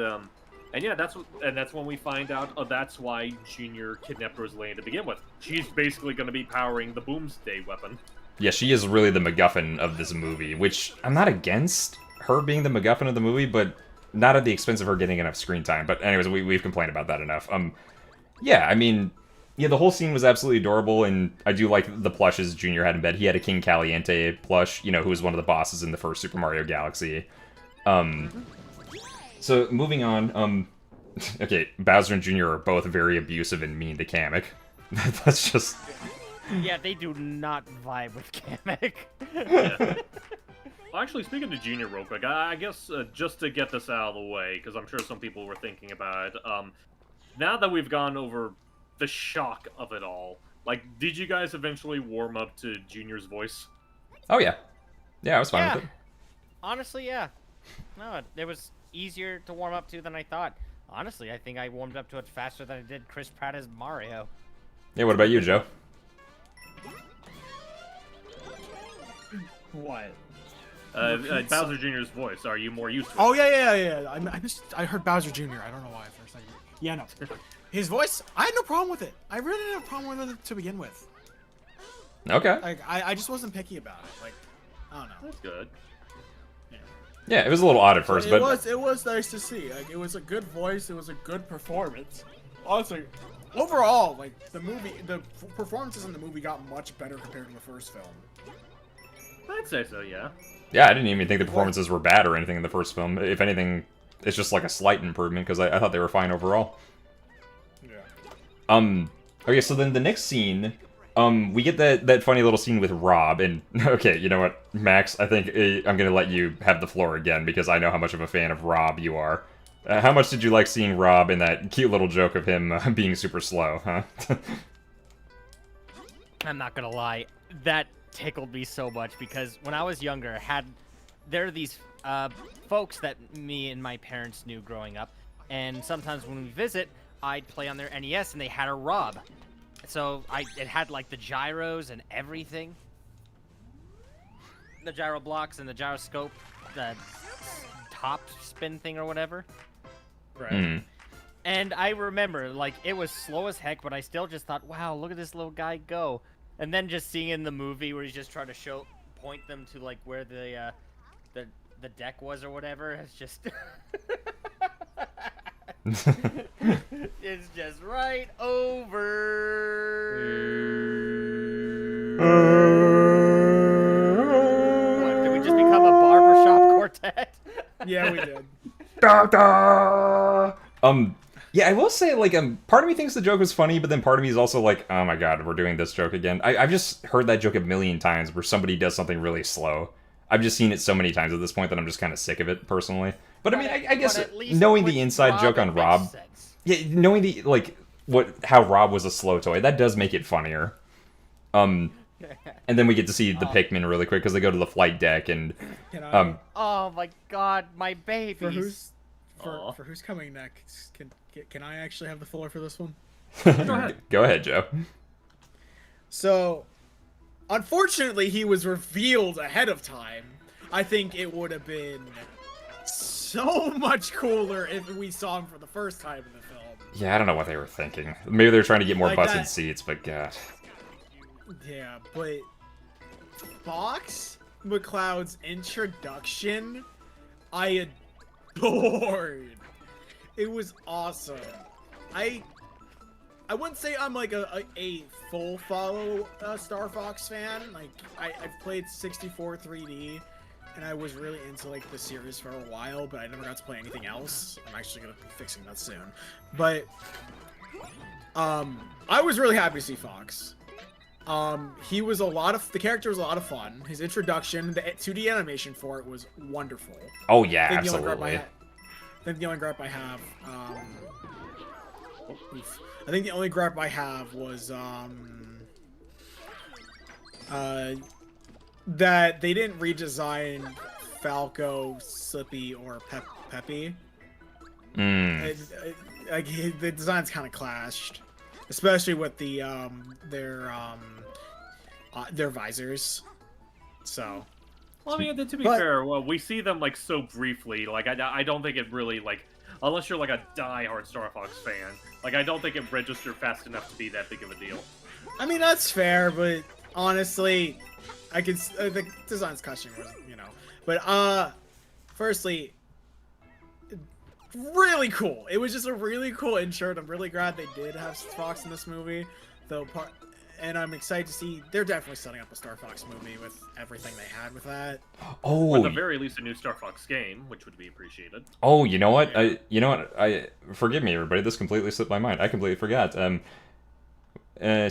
yeah, that's when we find out that's why Junior kidnapped Rosalina to begin with. She's basically going to be powering the Boomsday weapon. Yeah, she is really the MacGuffin of this movie, which I'm not against her being the MacGuffin of the movie, but not at the expense of her getting enough screen time. But anyways, we've complained about that enough. Yeah, I mean, yeah, the whole scene was absolutely adorable, and I do like the plushes Junior had in bed. He had a King Caliente plush, you know, who was one of the bosses in the first Super Mario Galaxy. So, moving on, okay, Bowser and Jr. are both very abusive and mean to Kamek. That's just... Yeah, they do not vibe with Kamek. Yeah. Well, actually, speaking to Junior real quick, I guess just to get this out of the way, because I'm sure some people were thinking about it, now that we've gone over the shock of it all, like, did you guys eventually warm up to Junior's voice? Oh, yeah. Yeah, I was fine with it. Honestly, yeah. No, it was easier to warm up to than I thought. Honestly, I think I warmed up to it faster than I did Chris Pratt as Mario. Yeah, what about you, Joe? What? Bowser Jr.'s voice. Are you more used to it? Oh, yeah. I heard Bowser Jr. I don't know why for a second. Yeah, no. His voice, I had no problem with it. I really didn't have a problem with it to begin with. Okay. Like, I just wasn't picky about it. Like, I don't know. That's good. Yeah, it was a little odd at first, but... It was nice to see. Like, it was a good voice. It was a good performance. Honestly, overall, like, the performances in the movie got much better compared to the first film. I'd say so, yeah. Yeah, I didn't even think the performances were bad or anything in the first film. If anything, it's just like a slight improvement, because I thought they were fine overall. Yeah. Okay, so then the next scene, we get that funny little scene with Rob, and okay, you know what, Max, I think I'm gonna let you have the floor again because I know how much of a fan of Rob you are. How much did you like seeing Rob in that cute little joke of him being super slow, huh? I'm not gonna lie, that tickled me so much because when I was younger, there are these folks that me and my parents knew growing up, and sometimes when we visit, I'd play on their NES and they had a Rob. So it had like the gyros and everything. The gyro blocks and the gyroscope, the top spin thing or whatever. Right. And I remember, like, it was slow as heck, but I still just thought, wow, look at this little guy go. And then just seeing in the movie where he's just trying to point them to like where the deck was or whatever, it's just it's just right over. What, did we just become a barbershop quartet? Yeah, we did. Yeah, I will say, like, part of me thinks the joke was funny, but then part of me is also like, oh my god, we're doing this joke again. I've just heard that joke a million times where somebody does something really slow. I've just seen it so many times at this point that I'm just kind of sick of it, personally. But I mean, I guess knowing the inside joke on Rob, yeah, knowing the, like, how Rob was a slow toy, that does make it funnier. And then we get to see the Pikmin really quick, because they go to the flight deck, and, oh my god, my babies. For who's coming next? Can I actually have the floor for this one? Go ahead, Joe. So, unfortunately, he was revealed ahead of time. I think it would have been so much cooler if we saw him for the first time in the film. Yeah, I don't know what they were thinking. Maybe they were trying to get more Like butts in that- seats, but god. Yeah, but Fox McCloud's introduction, I adored. It was awesome. I wouldn't say I'm like a full follow Star Fox fan. Like I've played 64 3D, and I was really into like the series for a while, but I never got to play anything else. I'm actually gonna be fixing that soon. But I was really happy to see Fox. The character was a lot of fun. His introduction, the 2D animation for it was wonderful. Oh yeah, I think the only absolutely. gripe I have, I think the only gripe I have was, that they didn't redesign Falco, Slippy, or Peppy. The designs kind of clashed, especially with their visors. So. Well, I mean, to be fair, well, we see them like so briefly. Like, I don't think it really like, unless you're like a die-hard Star Fox fan, like I don't think it registered fast enough to be that big of a deal. I mean, that's fair, but honestly, the design's custom was, But firstly, really cool. It was just a really cool intro, and I'm really glad they did have Fox in this movie, and I'm excited to see they're definitely setting up a Star Fox movie with everything they had with that. Oh, Or at the very least, a new Star Fox game, which would be appreciated. Oh, you know what? Forgive me, everybody. This completely slipped my mind. I completely forgot.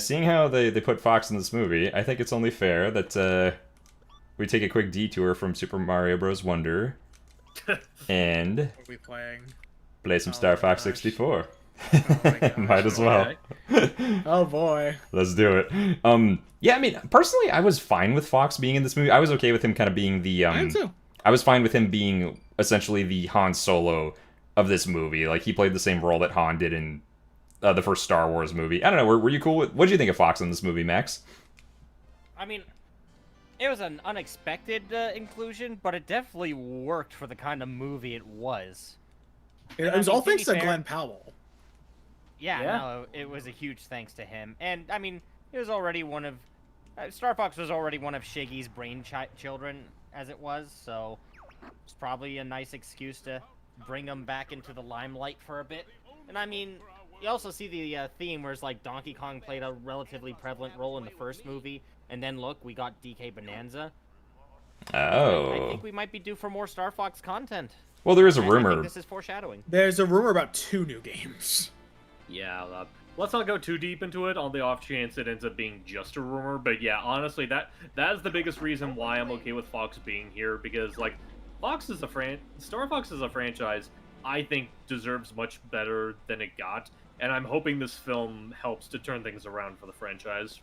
Seeing how they put Fox in this movie, I think it's only fair that we take a quick detour from Super Mario Bros. Wonder and What are we playing? play some Star Fox 64. Oh my gosh. Might as well. Oh boy. Let's do it. Yeah, I mean, personally, I was fine with Fox being in this movie. I was okay with him kind of being the I am too. I was fine with him being essentially the Han Solo of this movie. Like, he played the same role that Han did in the first Star Wars movie. I don't know, were you cool with... What did you think of Fox in this movie, Max? I mean, it was an unexpected inclusion, but it definitely worked for the kind of movie it was. It was all to be thanks to fair- Glenn Powell. Yeah, Yeah. no, it was a huge thanks to him. And, I mean, it was already one of... Star Fox was already one of Shiggy's brainchildren, as it was, so it's probably a nice excuse to bring him back into the limelight for a bit. And, I mean, you also see the theme where it's like Donkey Kong played a relatively prevalent role in the first movie, and then look, we got DK Bonanza. Oh. I think we might be due for more Star Fox content. Well, there is a And I think rumor. this is foreshadowing. There's a rumor about 2 new games. Yeah, let's not go too deep into it on the off chance it ends up being just a rumor. But yeah, honestly, that is the biggest reason why I'm okay with Fox being here, because like Star Fox is a franchise I think deserves much better than it got, and I'm hoping this film helps to turn things around for the franchise.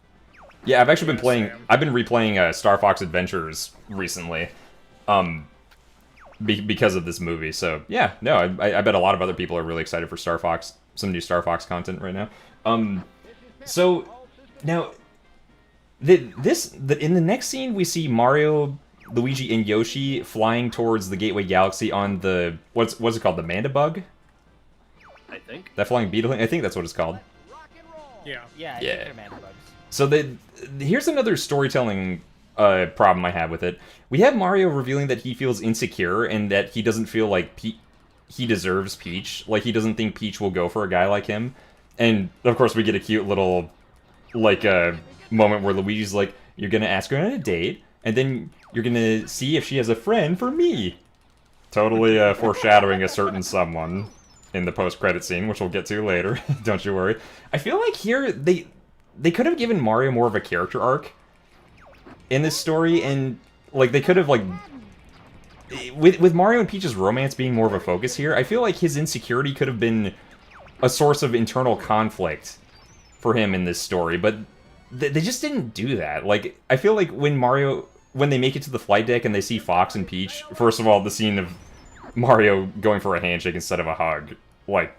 Yeah, I've actually been playing. Sam. I've been replaying Star Fox Adventures recently, because of this movie. So yeah, no, I bet a lot of other people are really excited for Star Fox, some new Star Fox content right now. So now, in the next scene we see Mario, Luigi, and Yoshi flying towards the Gateway Galaxy on the what's it called, the Mandabug? I think. That flying beetle thing? I think that's what it's called. Yeah. Yeah, I Yeah. think they're man bugs. So here's another storytelling problem I have with it. We have Mario revealing that he feels insecure and that he doesn't feel like he deserves Peach. Like, he doesn't think Peach will go for a guy like him. And, of course, we get a cute little, like, moment where Luigi's like, you're gonna ask her on a date, and then you're gonna see if she has a friend for me. Totally foreshadowing a certain someone in the post-credit scene, which we'll get to later. Don't you worry. I feel like here, they could have given Mario more of a character arc in this story, and like they could have like with Mario and Peach's romance being more of a focus here, I feel like his insecurity could have been a source of internal conflict for him in this story, but they just didn't do that. Like, I feel like when they make it to the flight deck and they see Fox and Peach, first of all, the scene of Mario going for a handshake instead of a hug, like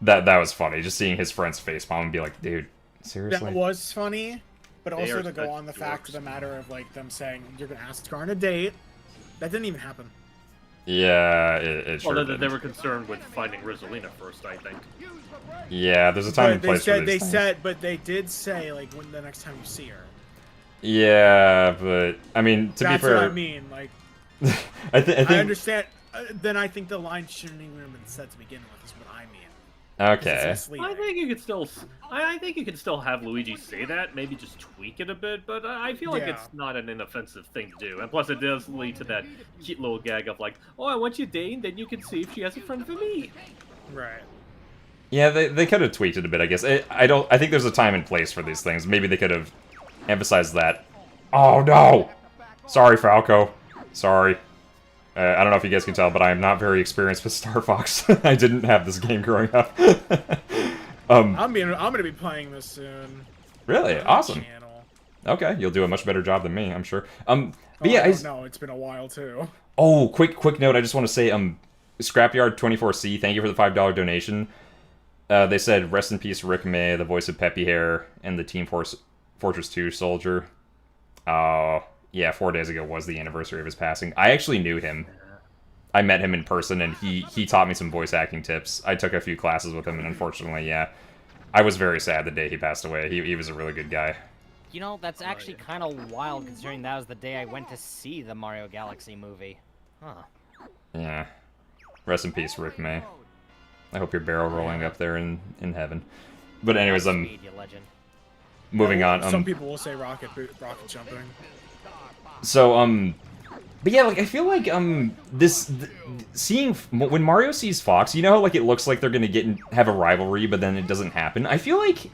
that was funny. Just seeing his friend's facepalm and be like, dude, seriously? That was funny, but They also are to go such on the fact of dorks. the matter of like them saying you're gonna ask her on a date. That didn't even happen. Yeah, it sure Although did. they were concerned with finding Rosalina first, I think. Yeah, there's a time and But place for these things. but they did say like when the next time you see her. Yeah, but I mean, to That's be fair, what I mean. Like, I think I understand. Then I think the line shouldn't even have been said to begin with. Is what I mean. 'Cause it's okay. misleading. I think you could still, I think you could still have Luigi say that, maybe just tweak it a bit, but I feel like Yeah. it's not an inoffensive thing to do. And plus, it does lead to that cute little gag of like, "Oh, I want you dating, then you can see if she has a friend for me." Right. Yeah, they could have tweaked it a bit, I guess. I think there's a time and place for these things. Maybe they could have emphasized that. Oh no! Sorry, Falco. Sorry. I don't know if you guys can tell, but I am not very experienced with Star Fox. I didn't have this game growing up. I'm gonna be playing this soon. Really? on the Awesome. Channel. Okay, you'll do a much better job than me, I'm sure. But Oh, yeah, I don't know. It's been a while too. Oh, quick note. I just want to say, Scrapyard24C, thank you for the $5 donation. They said, rest in peace, Rick May, the voice of Peppy Hare, and the Team Fortress 2 soldier. Oh, yeah, 4 days ago was the anniversary of his passing. I actually knew him. I met him in person, and he taught me some voice acting tips. I took a few classes with him, and unfortunately, yeah, I was very sad the day he passed away. He was a really good guy. You know, that's actually kind of wild, considering that was the day I went to see the Mario Galaxy movie. Huh. Yeah. Rest in peace, Rick May. I hope you're barrel rolling up there in heaven. But anyways, Speed, you legend. moving on. Some people will say rocket jumping. So, but yeah, like, I feel like, seeing, when Mario sees Fox, you know how, like, it looks like they're gonna have a rivalry, but then it doesn't happen? I feel like,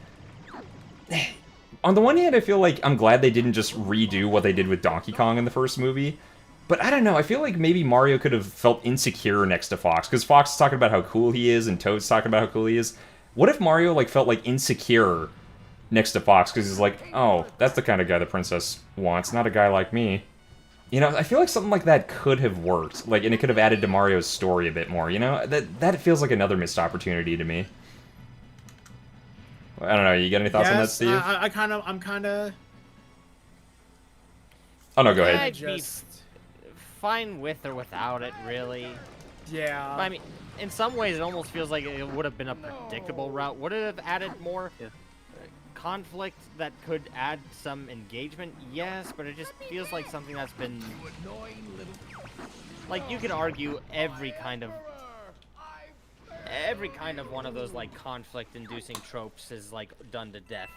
on the one hand, I feel like I'm glad they didn't just redo what they did with Donkey Kong in the first movie, but I don't know, I feel like maybe Mario could have felt insecure next to Fox, because Fox is talking about how cool he is, and Toad's talking about how cool he is. What if Mario, like, felt, like, insecure next to Fox, because he's like, oh, that's the kind of guy the princess wants, not a guy like me. You know, I feel like something like that could have worked, like, and it could have added to Mario's story a bit more, you know? That feels like another missed opportunity to me. I don't know, you got any thoughts on that, Steve? I'm kind of. Oh, no, go Yeah, ahead. I'd be Just. fine with or without it, really. Yeah. I mean, in some ways, it almost feels like it would have been a predictable route. Would it have added more conflict that could add some engagement? Yes, but it just feels like something that's been... Like, you could argue every kind of one of those, like, conflict-inducing tropes is, like, done to death.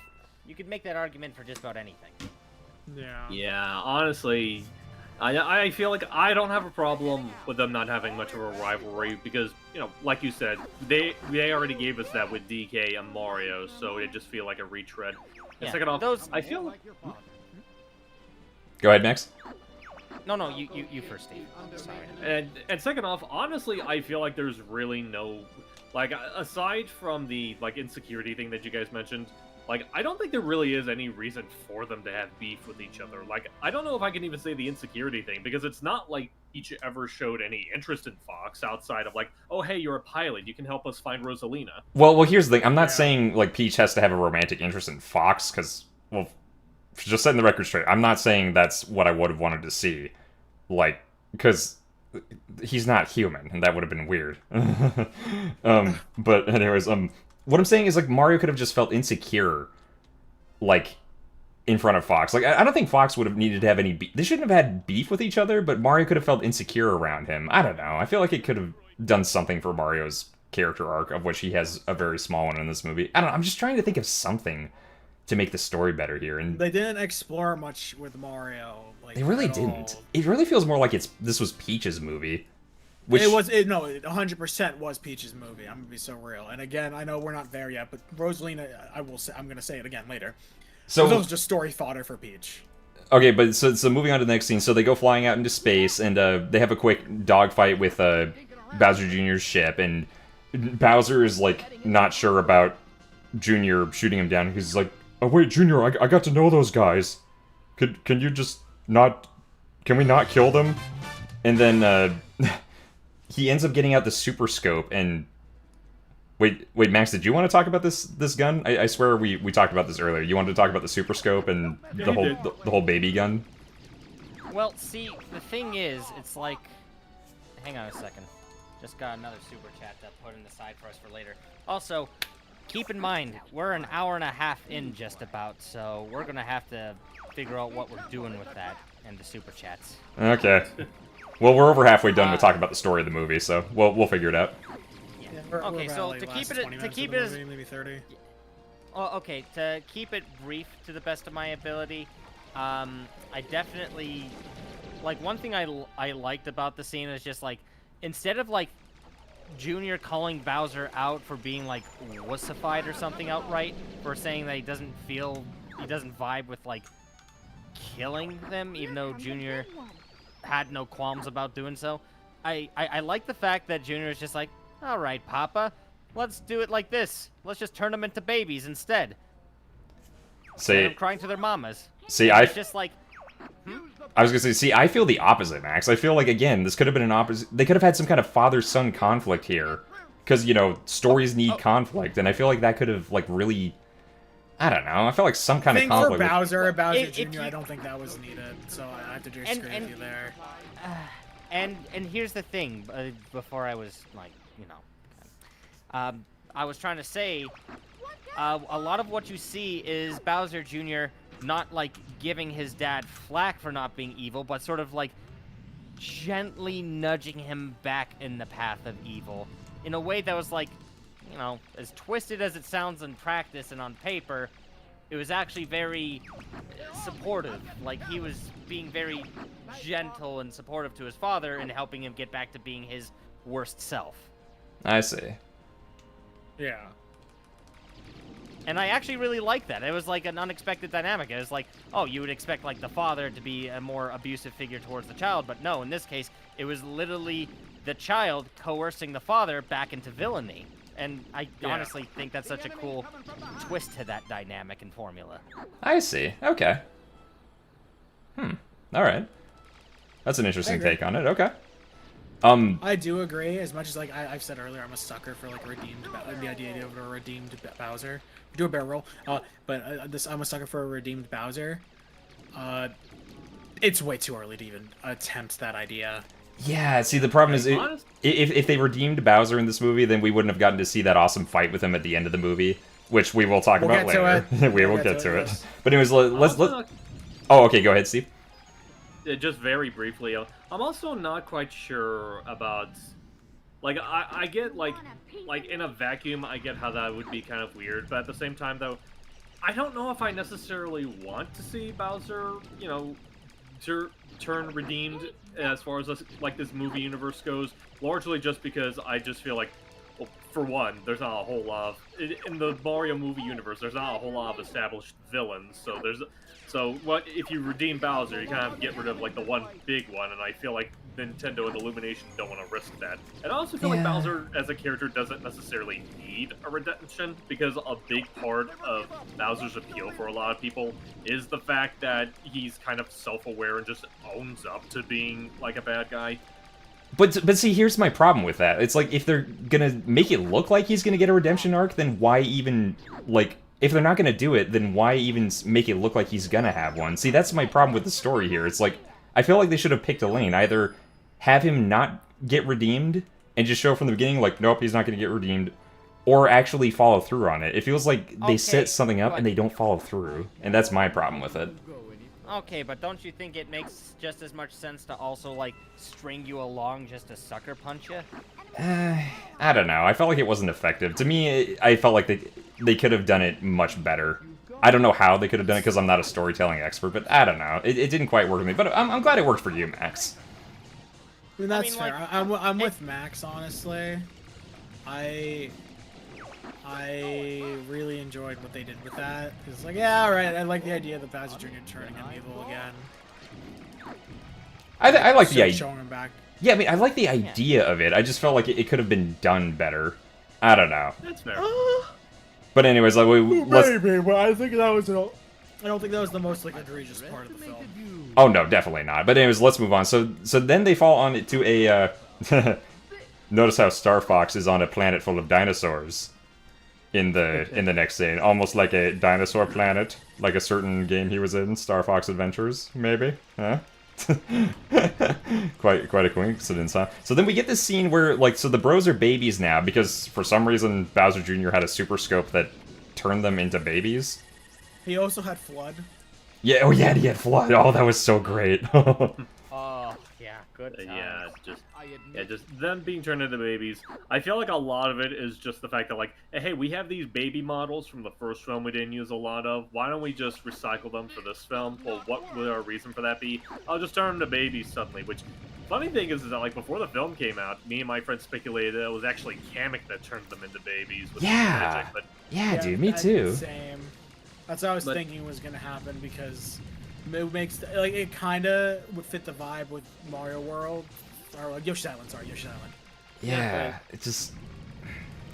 You could make that argument for just about anything. Yeah. Yeah, honestly, I feel like I don't have a problem with them not having much of a rivalry because, you know, like you said, they already gave us that with DK and Mario, so it just feel like a retread. And Yeah, second off, those- I feel Go ahead, Max. No, you first, Steve. Sorry. and second off, honestly, I feel like there's really no, like, aside from the like insecurity thing that you guys mentioned. Like, I don't think there really is any reason for them to have beef with each other. Like, I don't know if I can even say the insecurity thing, because it's not like Peach ever showed any interest in Fox outside of like, oh, hey, you're a pilot, you can help us find Rosalina. Well, here's the thing. I'm not saying, like, Peach has to have a romantic interest in Fox, because, well, just setting the record straight, I'm not saying that's what I would have wanted to see. Like, because he's not human, and that would have been weird. But anyways, what I'm saying is, like, Mario could have just felt insecure, like, in front of Fox. Like, I don't think Fox would have needed to have any beef. They shouldn't have had beef with each other, but Mario could have felt insecure around him. I don't know. I feel like it could have done something for Mario's character arc, of which he has a very small one in this movie. I don't know. I'm just trying to think of something to make the story better here. And They didn't explore much with Mario. Like, they really at didn't. all. It really feels more like this was Peach's movie. Which, It 100% was Peach's movie. I'm gonna be so real. And again, I know we're not there yet, but Rosalina, I'm gonna say it again later. so This was just story fodder for Peach. Okay, but so moving on to the next scene. So they go flying out into space, and they have a quick dogfight with Bowser Jr.'s ship, and Bowser is, like, not sure about Jr. shooting him down, because he's like, oh wait, Jr., I got to know those guys. Can you just not... Can we not kill them? And then, he ends up getting out the Super Scope, and... Wait, Max, did you want to talk about this gun? I swear we talked about this earlier. You wanted to talk about the Super Scope and the whole baby gun? Well, see, the thing is, it's like... Hang on a second. Just got another super chat to put in the side for us for later. Also, keep in mind, we're an hour and a half in just about, so we're gonna have to figure out what we're doing with that and the super chats. Okay. Well, we're over halfway done with talking about the story of the movie, so we'll figure it out. Yeah, Okay, about, so like, to last keep it 20 to minutes keep of it the as movie, maybe 30. well, okay, to keep it brief to the best of my ability, I definitely like one thing I liked about the scene is just like instead of like Junior calling Bowser out for being like wussified or something outright for saying that he doesn't vibe with like killing them, even though Junior had no qualms about doing so. I like the fact that Junior is just like, all right, Papa, let's do it like this. Let's just turn them into babies instead. Instead of crying to their mamas. See, It's just like, I was gonna say, see, I feel the opposite, Max. I feel like, again, this could have been an opposite. They could have had some kind of father-son conflict here, because, you know, stories need conflict, and I feel like that could have, like, really, I don't know. I felt like some kind of conflict. For Bowser, Bowser If Jr., you- I don't think that was needed, so I have to disagree with you there. and here's the thing. Before I was like, you know, I was trying to say, a lot of what you see is Bowser Jr. not like giving his dad flack for not being evil, but sort of like gently nudging him back in the path of evil in a way that was like, you know, as twisted as it sounds in practice and on paper, it was actually very supportive. Like, he was being very gentle and supportive to his father and helping him get back to being his worst self. I see. Yeah. And I actually really like that. It was like an unexpected dynamic. It was like, oh, you would expect like the father to be a more abusive figure towards the child, but no, in this case, it was literally the child coercing the father back into villainy. And I honestly think that's such a cool twist to that dynamic and formula. I see. Okay. All right. That's an interesting take on it. Okay. I do agree. As much as like I've said earlier, I'm a sucker for like the idea of a redeemed Bowser. Do a barrel roll, but I'm a sucker for a redeemed Bowser. It's way too early to even attempt that idea. Yeah, see, the problem is, if they redeemed Bowser in this movie, then we wouldn't have gotten to see that awesome fight with him at the end of the movie, which we will talk about later. We will get to it. Yes. But anyways, let's... Oh, okay, go ahead, Steve. Just very briefly, I'm also not quite sure about, like, I get, like in a vacuum, I get how that would be kind of weird, but at the same time, though, I don't know if I necessarily want to see Bowser, you know, turn redeemed as far as this movie universe goes, largely just because I just feel like, well, for one, there's not a whole lot of in the Mario movie universe. There's not a whole lot of established villains, so what if you redeem Bowser, you kind of get rid of like the one big one, and I feel like Nintendo and Illumination don't want to risk that. And I also feel like Bowser as a character doesn't necessarily need a redemption, because a big part of Bowser's appeal for a lot of people is the fact that he's kind of self-aware and just owns up to being like a bad guy. But see, here's my problem with that. It's like, if they're gonna make it look like he's gonna get a redemption arc, then why even, like, if they're not gonna do it, then why even make it look like he's gonna have one? See, that's my problem with the story here. It's like, I feel like they should have picked a lane. Either have him not get redeemed, and just show from the beginning, like, nope, he's not gonna get redeemed, or actually follow through on it. It feels like they set something up and they don't follow through, and that's my problem with it. Okay, but don't you think it makes just as much sense to also, like, string you along just to sucker punch you? I don't know. I felt like it wasn't effective. To me, I felt like they could have done it much better. I don't know how they could have done it because I'm not a storytelling expert, but I don't know. It didn't quite work with me, but I'm glad it worked for you, Max. I mean, that's fair. like, I'm with Max, honestly. I really enjoyed what they did with that. It's like, yeah, alright, I like the idea of the Bowser Jr. turning him evil again. I like the idea. Showing him back. Yeah, I mean, I like the idea of it. I just felt like it could have been done better. I don't know. That's fair. But anyways, like, Maybe, but I think that was I don't think that was the most like egregious part of the film. Oh no, definitely not. But anyways, let's move on. So then they fall on to a. Notice how Star Fox is on a planet full of dinosaurs. In the next scene, almost like a dinosaur planet, like a certain game he was in, Star Fox Adventures, maybe, huh? quite a coincidence, huh? So then we get this scene where, like, so the bros are babies now because for some reason Bowser Jr. had a super scope that turned them into babies. He also had Flood. Yeah, oh yeah, he had Flood. Oh, that was so great. Oh, yeah, good times. Just them being turned into babies. I feel like a lot of it is just the fact that, like, hey, we have these baby models from the first film we didn't use a lot of. Why don't we just recycle them for this film? Well, what would our reason for that be? I'll just turn them to babies suddenly, which, funny thing is that, like, before the film came out, me and my friends speculated that it was actually Kamek that turned them into babies. With magic, but yeah, dude, me too. Same. That's what I was thinking was gonna happen because it makes, like, it kind of would fit the vibe with Mario World. Or Yoshi's Island, sorry, Yoshi's Island. Yeah, it just...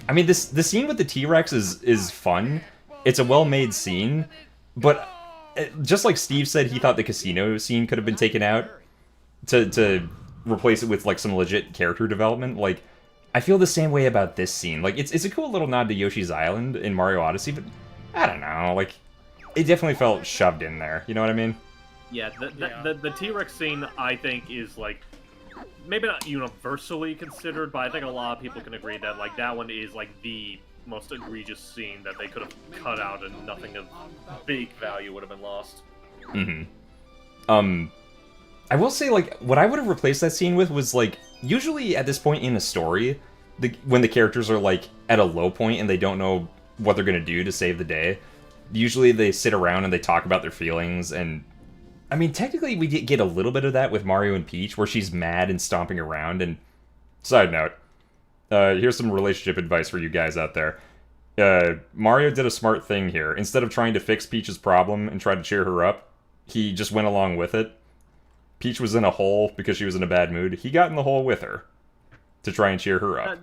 I mean, the scene with the T-Rex is fun. It's a well-made scene, but just like Steve said, he thought the casino scene could have been taken out to replace it with, like, some legit character development. Like, I feel the same way about this scene. Like, it's a cool little nod to Yoshi's Island in Mario Odyssey, but I don't know, like, it definitely felt shoved in there. You know what I mean? Yeah, the T-Rex scene, I think, is, like, maybe not universally considered, but I think a lot of people can agree that, like, that one is, like, the most egregious scene that they could have cut out and nothing of big value would have been lost. I will say, like, what I would have replaced that scene with was, like, usually at this point in a story, when the characters are, like, at a low point and they don't know what they're gonna do to save the day, usually they sit around and they talk about their feelings, and I mean, technically, we get a little bit of that with Mario and Peach, where she's mad and stomping around. And side note, here's some relationship advice for you guys out there. Mario did a smart thing here. Instead of trying to fix Peach's problem and try to cheer her up, he just went along with it. Peach was in a hole because she was in a bad mood. He got in the hole with her to try and cheer her up.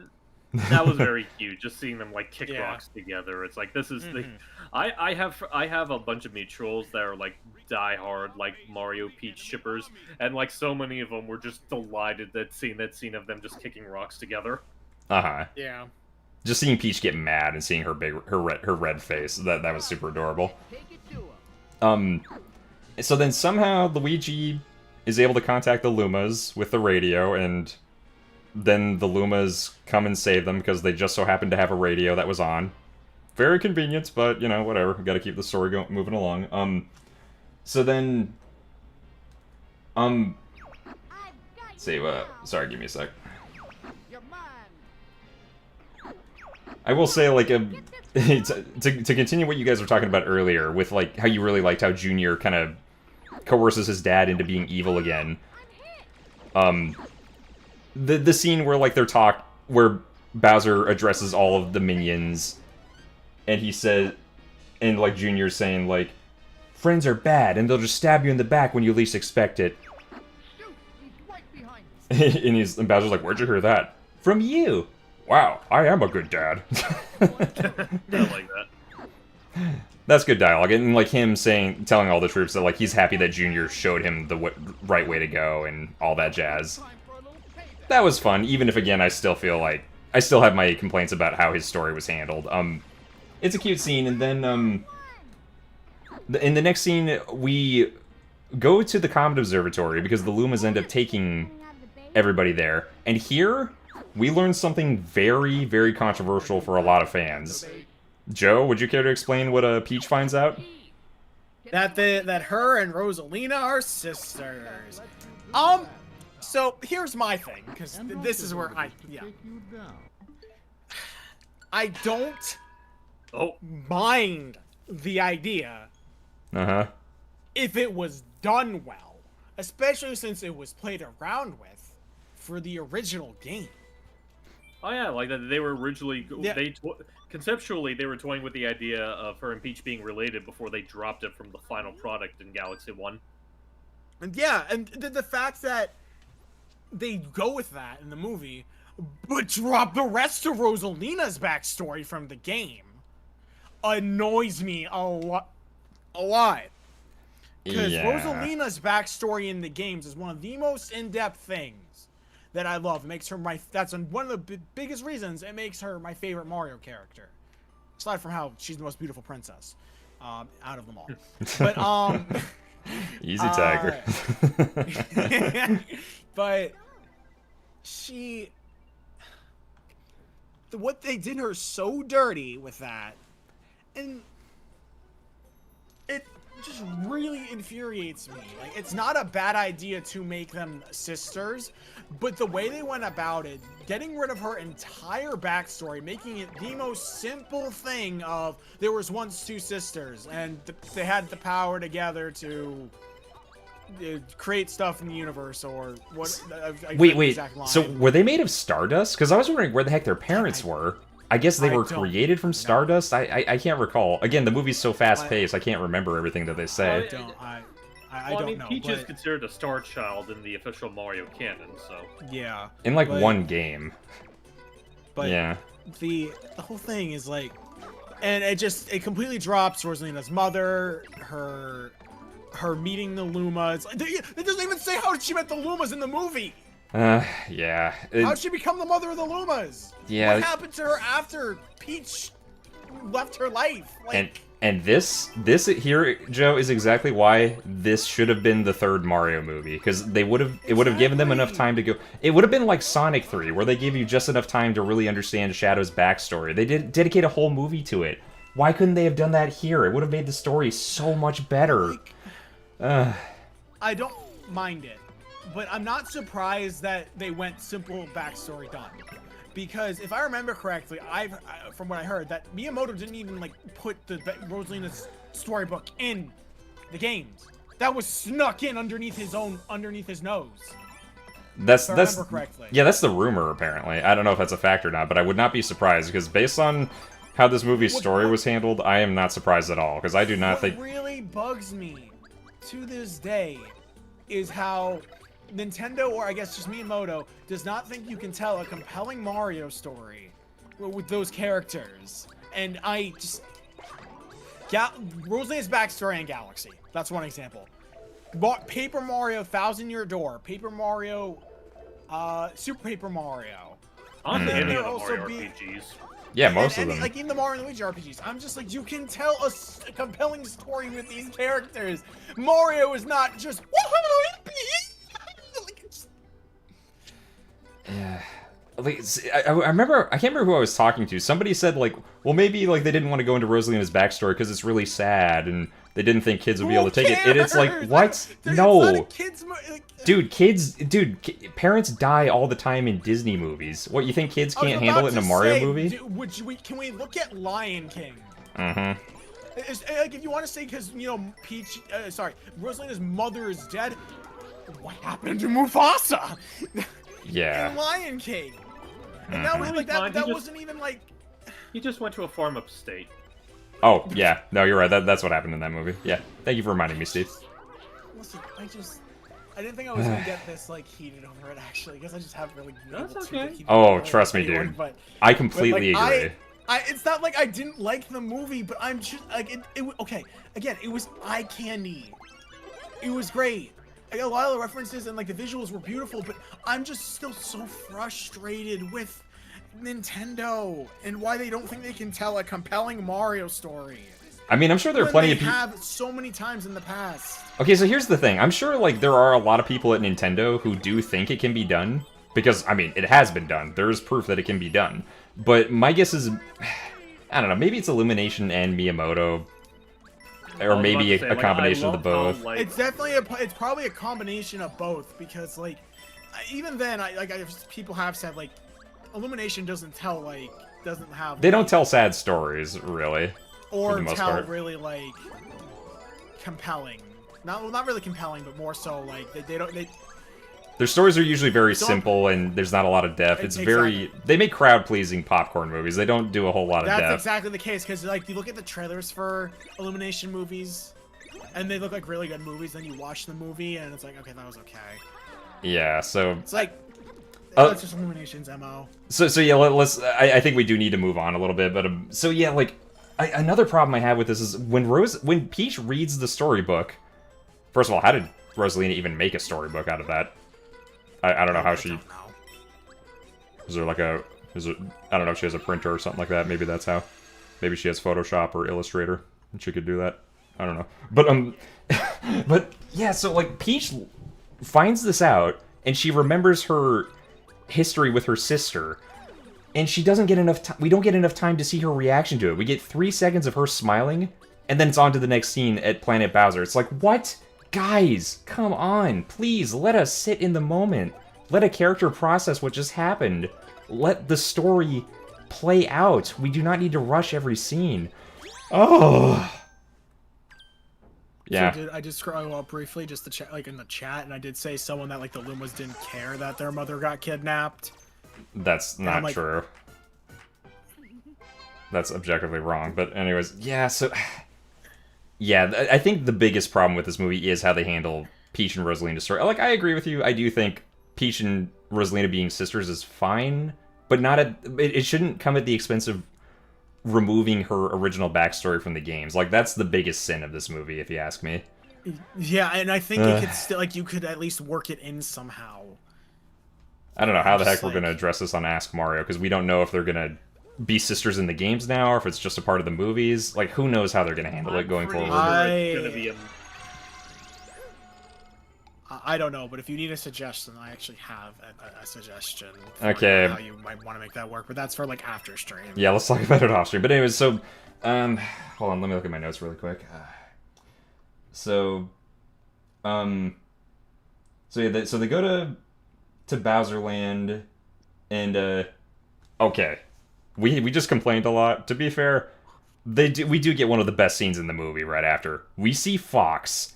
That was very cute. Just seeing them, like, kick rocks together. It's like, this is the... I have a bunch of mutuals that are, like, die-hard, like, Mario Peach shippers, and, like, so many of them were just delighted that seeing of them just kicking rocks together. Yeah. Just seeing Peach get mad and seeing her red face, that was super adorable. So then somehow Luigi is able to contact the Lumas with the radio, and then the Lumas come and save them because they just so happen to have a radio that was on. Very convenient, but, you know, whatever. Gotta keep the story moving along. So then... see, sorry, give me a sec. I will say, like, to continue what you guys were talking about earlier, with, like, how you really liked how Junior kind of coerces his dad into being evil again. The scene where like where Bowser addresses all of the minions, and he said, and like Junior's saying like, friends are bad and they'll just stab you in the back when you least expect it. And Bowser's like, where'd you hear that? From you. Wow, I am a good dad. I like that. That's good dialogue, and like him telling all the troops that like he's happy that Junior showed him the right way to go and all that jazz. That was fun, even if again I still feel like I still have my complaints about how his story was handled. It's a cute scene, and then in the next scene we go to the Comet Observatory because the Lumas end up taking everybody there, and here we learn something very, very controversial for a lot of fans. Joe, would you care to explain what Peach finds out? That her and Rosalina are sisters. So here's my thing, because this is where I don't mind the idea if it was done well, especially since it was played around with for the original game. Oh yeah, like that they were originally conceptually they were toying with the idea of her and Peach being related before they dropped it from the final product in Galaxy 1. And yeah, and the fact that they go with that in the movie, but drop the rest of Rosalina's backstory from the game annoys me a lot. Because Rosalina's backstory in the games is one of the most in-depth things that I love. It makes her that's one of the biggest reasons it makes her my favorite Mario character. Aside from how she's the most beautiful princess out of them all. But, Easy Tiger. But what they did her so dirty with that, and it just really infuriates me. Like, it's not a bad idea to make them sisters, but the way they went about it, getting rid of her entire backstory, making it the most simple thing of there was once two sisters and they had the power together to create stuff in the universe, or what? Wait. So were they made of stardust? Because I was wondering where the heck their parents were. I guess they were created from stardust. I can't recall. Again, the movie's so fast paced, I can't remember everything that they say. I don't know. Peach is considered a star child in the official Mario canon, so yeah. In like one game. But yeah. The whole thing is like, and it completely drops Rosalina's mother, her meeting the Lumas. It doesn't even say how she met the Lumas in the movie. Yeah. How'd she become the mother of the Lumas? Yeah. What happened to her after Peach left her life? Like, and this here, Joe, is exactly why this should have been the third Mario movie, because it would have given them enough time to go. It would have been like Sonic 3, where they gave you just enough time to really understand Shadow's backstory. They did dedicate a whole movie to it. Why couldn't they have done that here? It would have made the story so much better. I don't mind it, but I'm not surprised that they went simple backstory done. Because if I remember correctly, from what I heard, that Miyamoto didn't even like put the Rosalina's storybook in the games. That was snuck in underneath his nose. That's correctly. Yeah, that's the rumor apparently. I don't know if that's a fact or not, but I would not be surprised, because based on how this movie's story was handled, I am not surprised at all, because I do not think. What really bugs me to this day is how Nintendo, or I guess just Miyamoto, does not think you can tell a compelling Mario story with those characters. And I just... Rosalina's backstory in Galaxy. That's one example. Paper Mario Thousand Year Door. Paper Mario... Super Paper Mario. On the any of the Mario RPGs. Yeah, most of them. Like, even the Mario and Luigi RPGs. I'm just like, you can tell a compelling story with these characters. Mario is not just... Yeah. Like, I remember, I can't remember who I was talking to. Somebody said, like, well, maybe, like, they didn't want to go into Rosalina's backstory because it's really sad, and they didn't think kids would be able to take it. And it's like, what? No. Dude, parents die all the time in Disney movies. What, you think kids can't handle it in a Mario movie? Can we look at Lion King? Mm-hmm. Like, if you want to say, because, you know, Rosalina's mother is dead, what happened to Mufasa? Yeah. In Lion King. And that was, like, that wasn't even, like... He just went to a farm upstate. Oh, yeah. No, you're right. That's what happened in that movie. Yeah. Thank you for reminding me, Steve. Listen, I didn't think I was gonna get this, like, heated over it, actually, because I just haven't really been able to get heated Oh, over it trust me, anyone, dude. but I completely like, agree. It's not like I didn't like the movie, but I'm just, like, okay, again, it was eye candy. It was great. Like, a lot of the references and, like, the visuals were beautiful, but I'm just still so frustrated with Nintendo and why they don't think they can tell a compelling Mario story. I mean, I'm sure there are plenty of people. Have so many times in the past. Okay, so here's the thing. I'm sure, like, there are a lot of people at Nintendo who do think it can be done. Because, I mean, it has been done. There is proof that it can be done. But my guess is, I don't know, maybe it's Illumination and Miyamoto. Or maybe a combination of the both. It's definitely it's probably a combination of both. Because, like, even then, people have said, like, Illumination doesn't tell, like, doesn't have... They don't tell sad stories, really. Or tell really, like, compelling. Not really compelling, but more so, like, they don't... Their stories are usually very simple, and there's not a lot of depth. It's very... They make crowd-pleasing popcorn movies. They don't do a whole lot of depth. That's exactly the case, because, like, you look at the trailers for Illumination movies, and they look like really good movies, then you watch the movie, and it's like, okay, that was okay. Yeah, so... It's like... That's just Illumination's MO. So yeah, let's... I think we do need to move on a little bit, but... so yeah, like... another problem I have with this is when Peach reads the storybook. First of all, how did Rosalina even make a storybook out of that? I don't know how she. Is there like a? Is it? I don't know if she has a printer or something like that. Maybe that's how. Maybe she has Photoshop or Illustrator, and she could do that. I don't know. But but yeah. So like Peach finds this out, and she remembers her history with her sister. And she doesn't get enough time. We don't get enough time to see her reaction to it. We get 3 seconds of her smiling, and then it's on to the next scene at Planet Bowser. It's like, what? Guys, come on. Please, let us sit in the moment. Let a character process what just happened. Let the story play out. We do not need to rush every scene. Oh. Yeah. So I did scroll up briefly just to check, like, in the chat, and I did say someone that, like, the Lumas didn't care that their mother got kidnapped. That's not true. That's objectively wrong. But anyways, yeah, so... Yeah, I think the biggest problem with this movie is how they handle Peach and Rosalina's story. Like, I agree with you. I do think Peach and Rosalina being sisters is fine, but not at... It shouldn't come at the expense of removing her original backstory from the games. Like, that's the biggest sin of this movie, if you ask me. Yeah, and I think it could still... Like, you could at least work it in somehow. I don't know how the heck we're going to address this on Ask Mario, because we don't know if they're going to be sisters in the games now, or if it's just a part of the movies. Like, who knows how they're going to handle it going forward. I don't know, but if you need a suggestion, I actually have a suggestion for how you might want to make that work, but that's for, like, after stream. Yeah, let's talk about it off stream. But anyways, so, hold on, let me look at my notes really quick. So yeah, so they go to Bowser Land, and, okay. We just complained a lot. To be fair, we do get one of the best scenes in the movie right after. We see Fox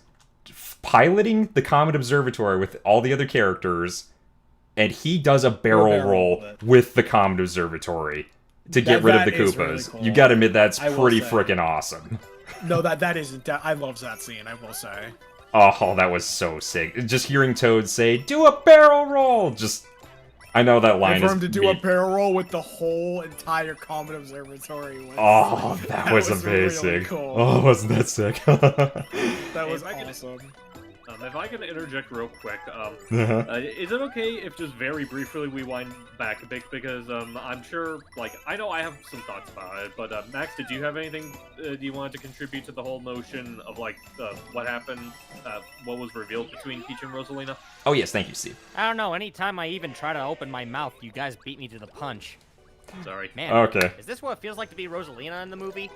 piloting the Comet Observatory with all the other characters, and he does a barrel roll with the Comet Observatory to get rid of the Koopas. Really cool. You gotta admit, that's pretty freaking awesome. No, that isn't. I love that scene, I will say. Oh, that was so sick. Just hearing Toad say, "Do a barrel roll!" Just... I know that line is... For him to do a barrel roll with the whole entire Comet Observatory. That was amazing. Really cool. Oh, wasn't that sick? That was awesome. If I can interject real quick, is it okay if just very briefly we wind back a bit, because I'm sure, like, I know I have some thoughts about it, but Max, did you have anything you wanted to contribute to the whole notion of, like, what happened, what was revealed between Peach and Rosalina? Oh yes, thank you, Steve. I don't know, anytime I even try to open my mouth, you guys beat me to the punch. Sorry. Man, okay. Is this what it feels like to be Rosalina in the movie?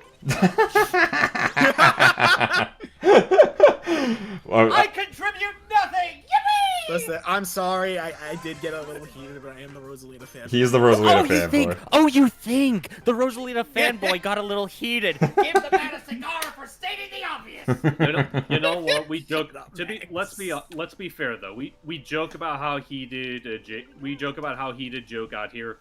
Well, I contribute nothing! Yippee! Listen, I'm sorry. I did get a little heated, but I am the Rosalita fan. He is the Rosalita fanboy. You think the Rosalita fanboy got a little heated? Give the man a cigar for stating the obvious. You know what? We joke. Let's be fair though. We joke about how he did. We joke about how he did Joe got here.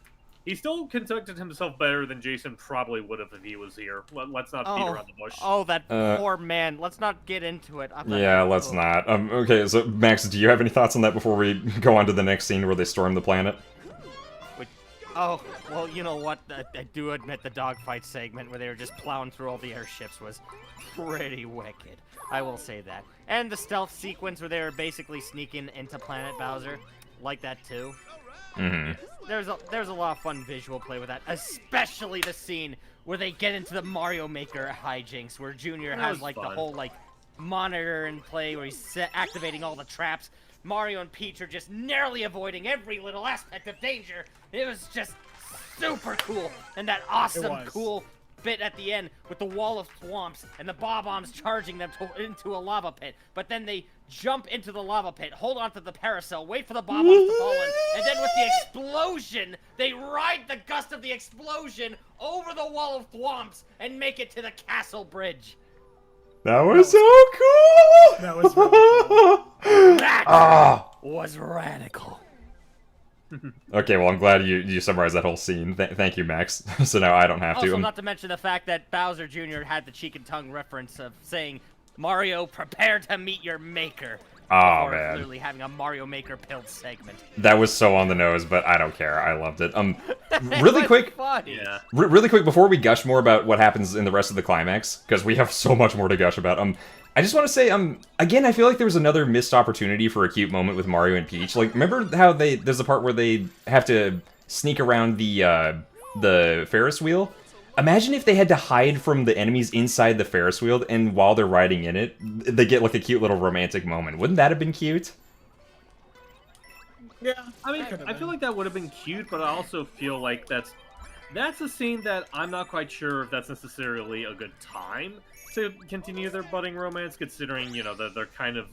He still conducted himself better than Jason probably would have if he was here. Let's not beat around the bush. Oh, that poor man. Let's not get into it. Yeah, let's not. Okay, so Max, do you have any thoughts on that before we go on to the next scene where they storm the planet? Oh, well, you know what? I do admit the dogfight segment where they were just plowing through all the airships was pretty wicked. I will say that. And the stealth sequence where they were basically sneaking into Planet Bowser, like that too. Mm-hmm. There's a lot of fun visual play with that, especially the scene where they get into the Mario Maker hijinks, where Junior has like the whole like monitor in play where he's activating all the traps. Mario and Peach are just narrowly avoiding every little aspect of danger. It was just super cool, and that awesome cool bit at the end with the wall of thwomps and the bob-ombs charging them into a lava pit. But then they jump into the lava pit, hold on to the parasol, wait for the bob-ombs to fall in, and then with the explosion, they ride the gust of the explosion over the wall of thwomps and make it to the castle bridge. That was so cool! That was really cool. That was radical. Okay, well, I'm glad you summarized that whole scene. Thank you, Max. So now I don't have to. Also, not to mention the fact that Bowser Jr. had the cheek and tongue reference of saying, Mario, prepare to meet your maker. Oh, before man. Literally having a Mario Maker pilled segment. That was so on the nose, but I don't care. I loved it. Really quick. Funny. Yeah. Really quick, before we gush more about what happens in the rest of the climax, because we have so much more to gush about, I just want to say, again, I feel like there was another missed opportunity for a cute moment with Mario and Peach. Like, remember how there's a part where they have to sneak around the Ferris wheel? Imagine if they had to hide from the enemies inside the Ferris wheel, and while they're riding in it, they get, like, a cute little romantic moment. Wouldn't that have been cute? Yeah, I mean, I feel like that would have been cute, but I also feel like that's a scene that I'm not quite sure if that's necessarily a good time to continue their budding romance, considering, you know, they're kind of,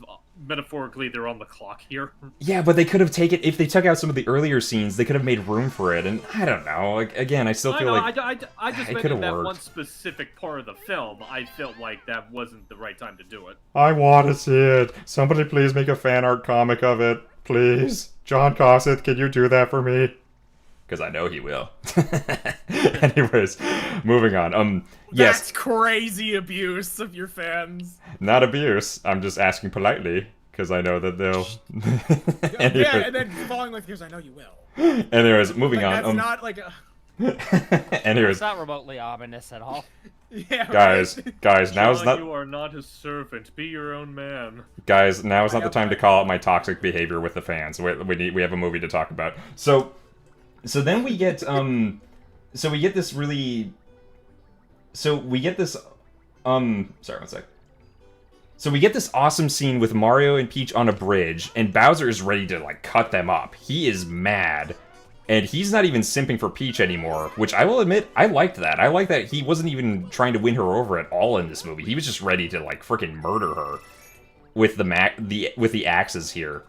metaphorically, they're on the clock here. Yeah, but they could have taken, if they took out some of the earlier scenes, they could have made room for it, and I don't know, like, again, I still feel like I just it meant could in have that worked. one specific part of the film, I felt like that wasn't the right time to do it. I want to see it. Somebody please make a fan art comic of it, please. John Cossett, can you do that for me? Because I know he will. Anyways, moving on. Yes. That's crazy abuse of your fans. Not abuse. I'm just asking politely, because I know that they'll... Yeah, and then following with, here's I know you will. Anyways, moving Like, on. that's not like a... Anyways, It's not remotely ominous at all. Yeah, guys, now is John, not... you are not his servant. Be your own man. Guys, now is not the time to call out my toxic behavior with the fans. We have a movie to talk about. So then we get so we get this really sorry, one sec. So we get this awesome scene with Mario and Peach on a bridge, and Bowser is ready to like cut them up. He is mad. And he's not even simping for Peach anymore, which I will admit, I liked that. I like that he wasn't even trying to win her over at all in this movie. He was just ready to like freaking murder her with the axes here.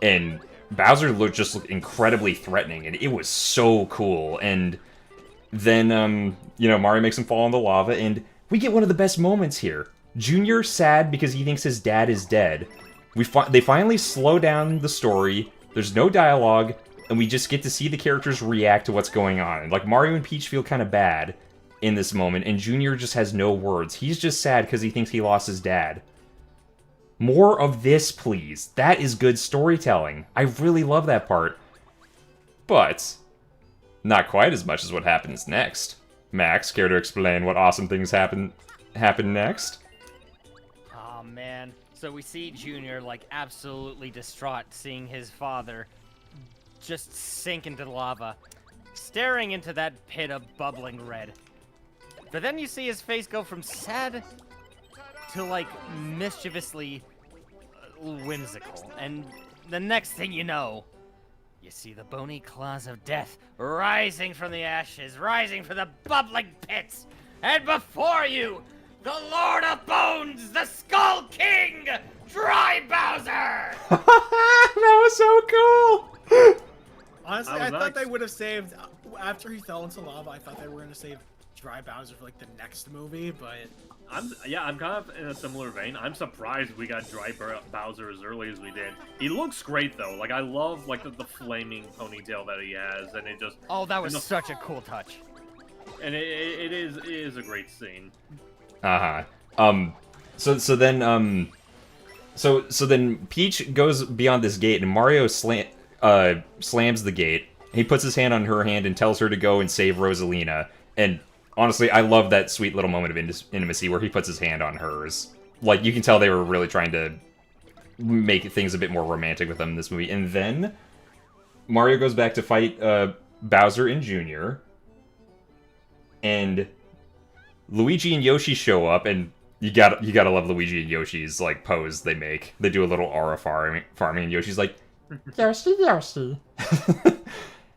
And Bowser just looked incredibly threatening, and it was so cool. And then, you know, Mario makes him fall in the lava, and we get one of the best moments here. Junior sad because he thinks his dad is dead. They finally slow down the story. There's no dialogue, and we just get to see the characters react to what's going on. And like Mario and Peach feel kind of bad in this moment, and Junior just has no words. He's just sad because he thinks he lost his dad. More of this, please. That is good storytelling. I really love that part. But not quite as much as what happens next. Max, care to explain what awesome things happen next? Oh man. So we see Junior like absolutely distraught seeing his father just sink into the lava, staring into that pit of bubbling red. But then you see his face go from sad to like mischievously whimsical, and the next thing you know, you see the bony claws of death rising from the ashes, rising from the bubbling pits, and before you, the Lord of Bones, the Skull King, Dry Bowser! That was so cool! Honestly, That I was thought nice. they would have saved after he fell into lava. I thought they were gonna save Dry Bowser for like the next movie, but I'm kind of in a similar vein. I'm surprised we got Dry Bowser as early as we did. He looks great though. Like I love like the flaming ponytail that he has, and it just Oh, that was and the- such a cool touch. and it is a great scene. So then Peach goes beyond this gate, and Mario slams the gate. He puts his hand on her hand and tells her to go and save Rosalina. And honestly, I love that sweet little moment of intimacy where he puts his hand on hers. Like, you can tell they were really trying to make things a bit more romantic with them in this movie. And then Mario goes back to fight Bowser and Jr. And Luigi and Yoshi show up, and you gotta love Luigi and Yoshi's like pose they make. They do a little aura farming, and Yoshi's like, Yoshi, Yoshi.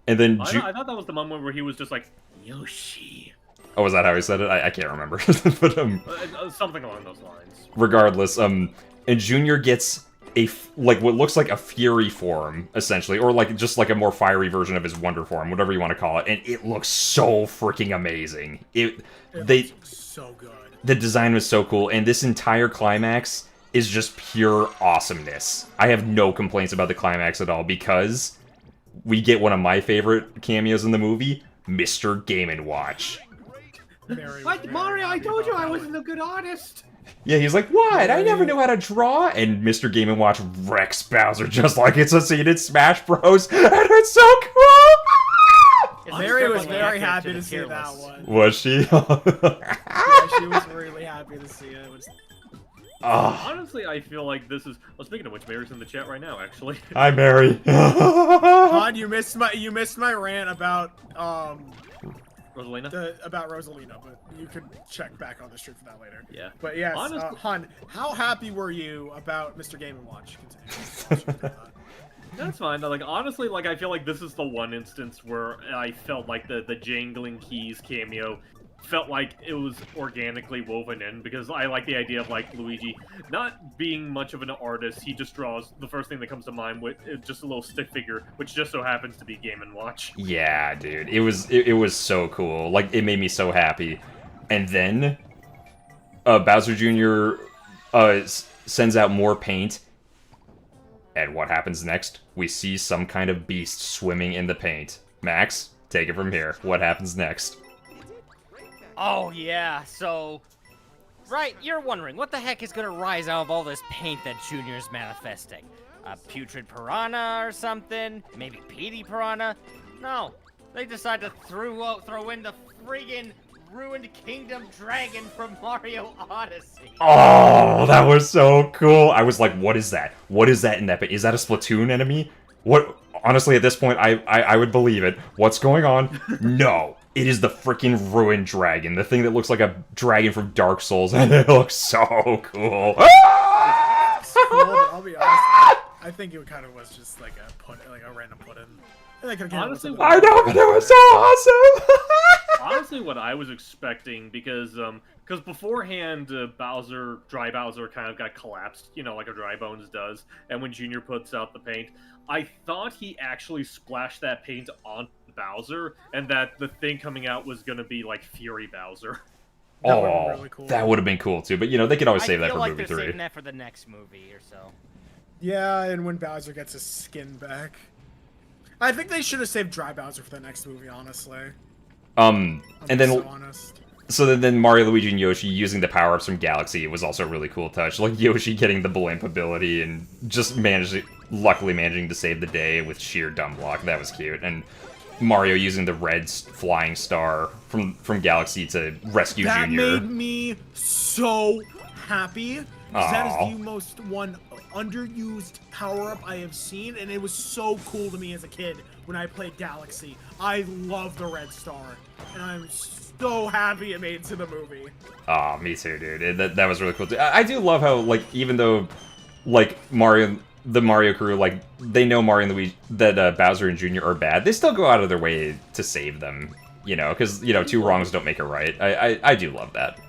and then I thought that was the moment where he was just like Yoshi, oh, was that how he said it? I can't remember. But something along those lines. regardless, and Junior gets like what looks like a Fury form essentially, or like just like a more fiery version of his Wonder form, whatever you want to call it, and it looks so freaking amazing. it looks so good. The design was so cool, and this entire climax is just pure awesomeness. I have no complaints about the climax at all, because we get one of my favorite cameos in the movie, Mr. Game & Watch. Like, Mario, I told you I wasn't a good artist. Yeah, he's like, what? I never knew how to draw? And Mr. Game & Watch wrecks Bowser just like it's a scene in Smash Bros. And it's so cool! Mary was Definitely very accurate happy to to the see tier that list. one. Was she? Yeah, she was really happy to see it. Oh, Honestly, I feel like this is. Well, speaking of which, Mary's in the chat right now, actually. hi, Mary. Han, you missed my rant about Rosalina. about Rosalina, but you could check back on the stream for that later. Yeah. But yes, Honestly- Han, how happy were you about Mr. Game & Watch? Continue. That's fine. Like honestly, like I feel like this is the one instance where I felt like the jangling keys cameo felt like it was organically woven in, because I like the idea of like Luigi not being much of an artist. He just draws the first thing that comes to mind with just a little stick figure, which just so happens to be Game & Watch. Yeah, dude. It was so cool. Like, it made me so happy. And then Bowser Jr. Sends out more paint. And what happens next? We see some kind of beast swimming in the paint. Max, take it from here. What happens next? Oh, yeah, so... Right, you're wondering, what the heck is gonna rise out of all this paint that Junior's manifesting? A putrid piranha or something? Maybe Petey Piranha? No, they decide to throw in the friggin' Ruined Kingdom Dragon from Mario Odyssey. Oh, that was so cool. I was like, what is that? What is that in that paint? Is that a Splatoon enemy? What? Honestly, at this point, I would believe it. What's going on? No. It is the freaking Ruined Dragon, the thing that looks like a dragon from Dark Souls, and it looks so cool. Cool, but I'll be honest. I think it kind of was just like a random put in. Honestly, I know, but it was so awesome. Honestly, what I was expecting, because beforehand, Dry Bowser kind of got collapsed, you know, like a Dry Bones does, and when Junior puts out the paint, I thought he actually splashed that paint on Bowser, and that the thing coming out was gonna be like Fury Bowser. That would've been Oh, really cool. that would have been cool too. But you know, they could always save that I feel for like movie they're 3. saving that for the next movie or so. Yeah, and when Bowser gets his skin back. I think they should have saved Dry Bowser for the next movie, honestly. And then So honest. so then Mario, Luigi, and Yoshi using the power-ups from Galaxy was also a really cool touch. Like Yoshi getting the blimp ability and just luckily managing to save the day with sheer dumb luck. That was cute. And Mario using the red flying star from Galaxy to rescue That Junior. made me so happy. 'Cause that Aw. is the most underused power-up I have seen, and it was so cool to me as a kid when I played Galaxy. I love the red star, and I'm so happy it made it to the movie. Aw, me too, dude. That was really cool too. I do love how, like, even though, like, the Mario crew, like, they know Mario and Luigi, that Bowser and Junior are bad, they still go out of their way to save them, you know, because, you know, two wrongs don't make a right. I do love that.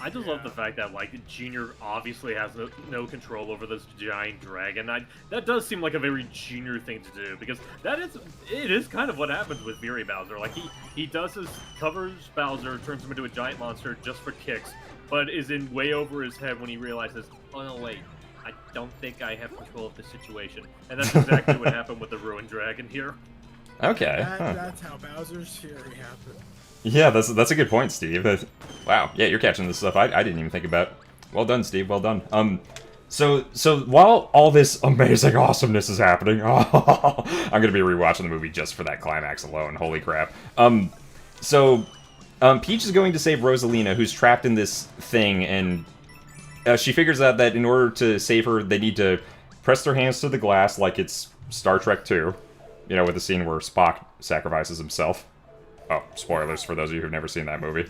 I just love the fact that, like, Junior obviously has no control over this giant dragon. That does seem like a very Junior thing to do, because it is kind of what happens with Fury Bowser. Like, he covers Bowser, turns him into a giant monster just for kicks, but is in way over his head when he realizes, oh no, wait, I don't think I have control of the situation. And that's exactly what happened with the Ruined Dragon here. Okay. That's how Bowser's Fury happened. Yeah, that's a good point, Steve. Wow, yeah, you're catching this stuff I didn't even think about. Well done, Steve. Well done. So while all this amazing awesomeness is happening, I'm gonna be rewatching the movie just for that climax alone. Holy crap. Peach is going to save Rosalina, who's trapped in this thing, and she figures out that in order to save her, they need to press their hands to the glass like it's Star Trek 2. You know, with the scene where Spock sacrifices himself. Oh, spoilers for those of you who've never seen that movie.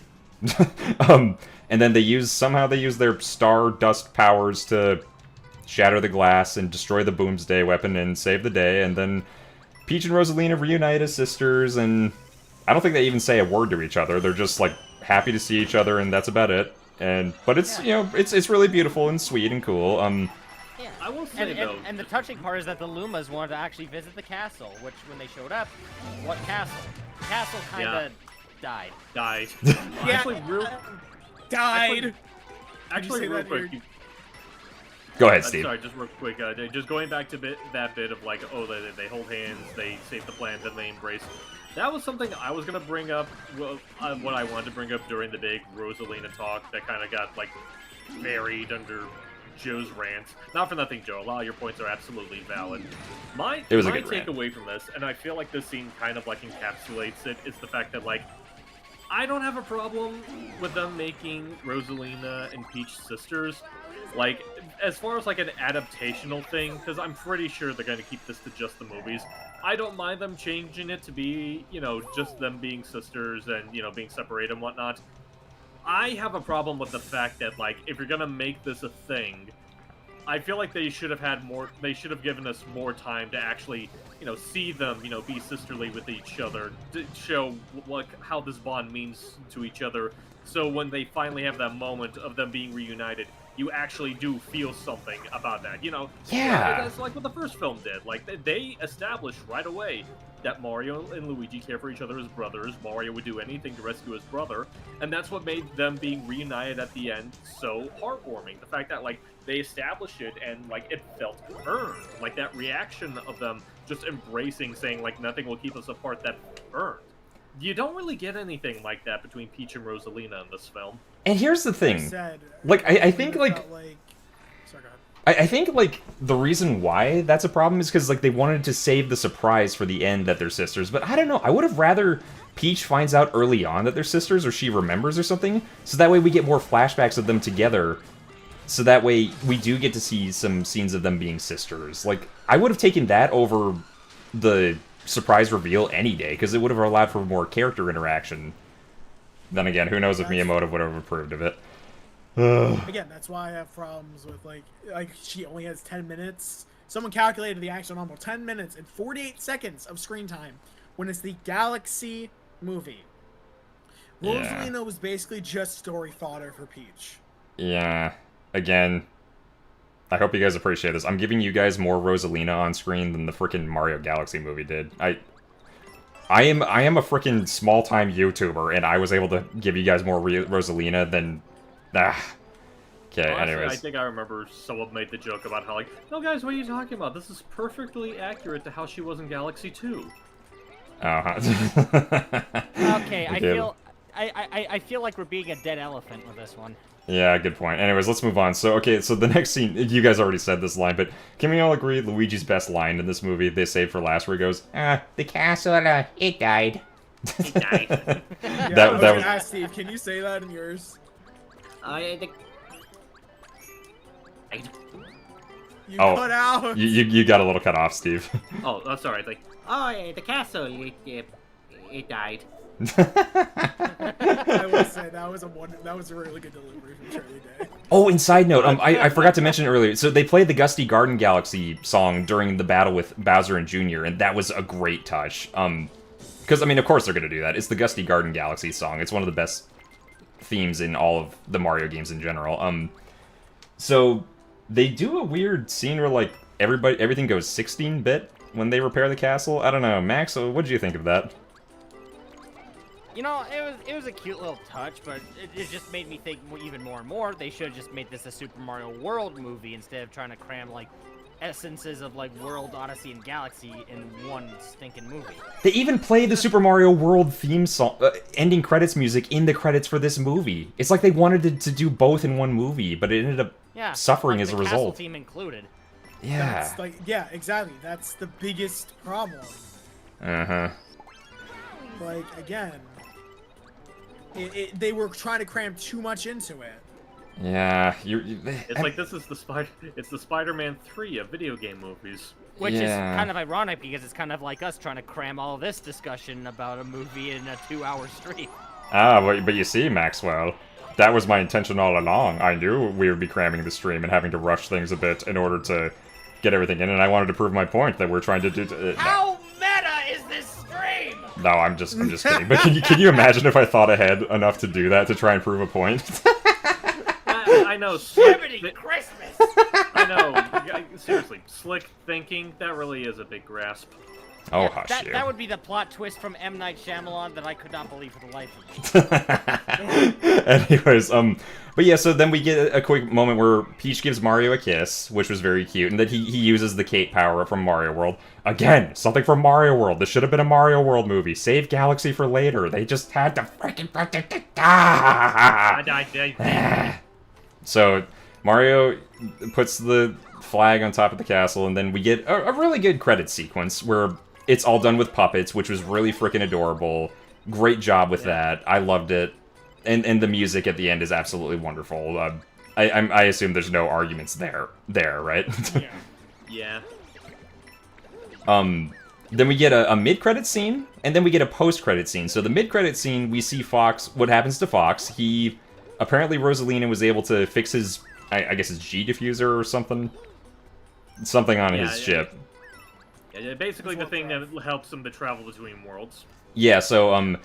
And then somehow they use their star dust powers to shatter the glass and destroy the Boomsday weapon and save the day, and then Peach and Rosalina reunite as sisters, and I don't think they even say a word to each other. They're just, like, happy to see each other, and that's about it. But it's, you know, it's really beautiful and sweet and cool. Yeah. I will say, though... And the touching part is that the Lumas wanted to actually visit the castle, which, when they showed up, what castle? The castle kinda died. Died. Yeah, Actually, Actually, real quick... Go ahead, Steve. Sorry, just real quick. Just going back to that bit of, like, oh, they hold hands, they save the planet, then they embrace. That was something I was going to bring up, what I wanted to bring up during the big Rosalina talk that kind of got, like, buried under Joe's rant. Not for nothing, Joe. A lot of your points are absolutely valid. My takeaway from this, and I feel like this scene kind of, like, encapsulates it, is the fact that, like, I don't have a problem with them making Rosalina and Peach sisters. Like, as far as, like, an adaptational thing, because I'm pretty sure they're going to keep this to just the movies, I don't mind them changing it to be, you know, just them being sisters and, you know, being separated and whatnot. I have a problem with the fact that, like, if you're going to make this a thing, I feel like they should have given us more time to actually, you know, see them, you know, be sisterly with each other, to show, like, how this bond means to each other, so when they finally have that moment of them being reunited, you actually do feel something about that, you know? Yeah. That's like what the first film did. Like, they established right away that Mario and Luigi care for each other as brothers. Mario would do anything to rescue his brother, and that's what made them being reunited at the end so heartwarming. The fact that, like, they established it and, like, it felt earned. Like, that reaction of them just embracing, saying, like, nothing will keep us apart, that earned. You don't really get anything like that between Peach and Rosalina in this film. And here's the thing, like, I think, like, sorry, go ahead. I think, like, the reason why that's a problem is because, like, they wanted to save the surprise for the end that they're sisters, but I don't know, I would have rather Peach finds out early on that they're sisters, or she remembers or something, so that way we get more flashbacks of them together, so that way we do get to see some scenes of them being sisters. Like, I would have taken that over the surprise reveal any day, because it would have allowed for more character interaction. Then again, who knows if Miyamoto would have approved of it. Again, that's why I have problems with, like she only has 10 minutes. Someone calculated the actual number, 10 minutes and 48 seconds of screen time when it's the Galaxy movie. Yeah. Rosalina was basically just story fodder for Peach. Yeah. Again, I hope you guys appreciate this. I'm giving you guys more Rosalina on screen than the freaking Mario Galaxy movie did. I am a freaking small-time YouTuber, and I was able to give you guys more Rosalina than... Okay, Honestly, anyways. I think I remember someone made the joke about how, like, no guys, what are you talking about? This is perfectly accurate to how she was in Galaxy 2. Okay, Okay. I feel like we're being a dead elephant with this one. Yeah, good point. Anyways, let's move on. So, okay, so the next scene, you guys already said this line, but can we all agree Luigi's best line in this movie, they saved for last, where he goes, The castle, it died. It died. Yeah, That I was was- gonna ask Steve, can you say that in yours? You Oh, cut out. you got a little cut off, Steve. Oh, that's sorry. Like, The castle, it died. I will say that was a really good delivery from Charlie Day. Oh, and side note, I forgot to mention earlier, so they played the Gusty Garden Galaxy song during the battle with Bowser and Jr., and that was a great touch. Because, I mean, of course they're going to do that. It's the Gusty Garden Galaxy song. It's one of the best themes in all of the Mario games in general. So they do a weird scene where like everything goes 16-bit when they repair the castle. I don't know, Max. What did you think of that? You know, it was a cute little touch, but it just made me think even more and more. They should have just made this a Super Mario World movie instead of trying to cram like essences of like World, Odyssey, and Galaxy in one stinking movie. They even play the Super Mario World theme song, ending credits music in the credits for this movie. It's like they wanted to do both in one movie, but it ended up suffering as a result. Castle theme included. Yeah. That's like, yeah, exactly. That's the biggest problem. Uh-huh. Like, again, they were trying to cram too much into it. Yeah, it's like this is it's the Spider-Man 3 of video game movies. Which is kind of ironic because it's kind of like us trying to cram all this discussion about a movie in a 2-hour stream. Ah, but you see, Maxwell, that was my intention all along. I knew we would be cramming the stream and having to rush things a bit in order to get everything in, and I wanted to prove my point that we're trying to do. How meta is this stream? No, I'm just kidding. But can you imagine if I thought ahead enough to do that to try and prove a point? I know. Christmas. I know. Seriously, slick thinking. That really is a big grasp. Oh, Yeah, hush you. That would be the plot twist from M. Night Shyamalan that I could not believe for the life of me. Anyways, but yeah, so then we get a quick moment where Peach gives Mario a kiss, which was very cute, and that he uses the cape power-up from Mario World. Again, something from Mario World. This should have been a Mario World movie. Save Galaxy for later. They just had to freaking... So, Mario puts the flag on top of the castle, and then we get a really good credit sequence where it's all done with puppets, which was really freaking adorable. Great job with that. I loved it. And the music at the end is absolutely wonderful. I assume there's no arguments there, right? Yeah. Then we get a mid-credit scene, and then we get a post-credit scene. So the mid-credit scene, we see Fox, what happens to Fox. Apparently Rosalina was able to fix his, I guess his G diffuser or something. Something on his ship. Yeah, basically the thing that helps him to travel between worlds. Yeah, so,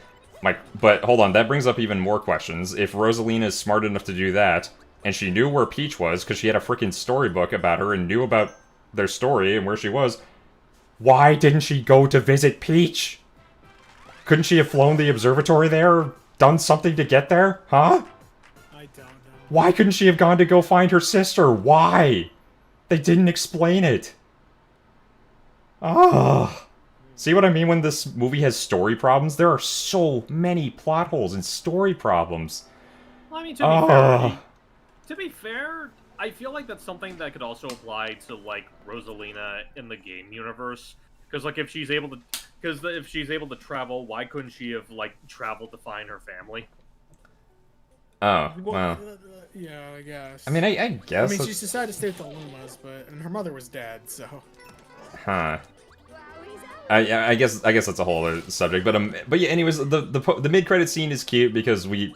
but hold on, that brings up even more questions. If Rosalina is smart enough to do that, and she knew where Peach was, because she had a freaking storybook about her and knew about their story and where she was, why didn't she go to visit Peach? Couldn't she have flown the observatory there, or done something to get there? Huh? I don't know. Why couldn't she have gone to go find her sister? Why? They didn't explain it. Ah. See what I mean when this movie has story problems? There are so many plot holes and story problems. Well, I mean, to be fair, I feel like that's something that could also apply to, like, Rosalina in the game universe. Because, like, if she's able to travel, why couldn't she have, like, traveled to find her family? Oh, well. Yeah, I guess. I mean, I guess. I mean, she decided to stay with the Lumas, and her mother was dead, so. Huh. I guess that's a whole other subject, but yeah. Anyways, the mid-credit scene is cute because we,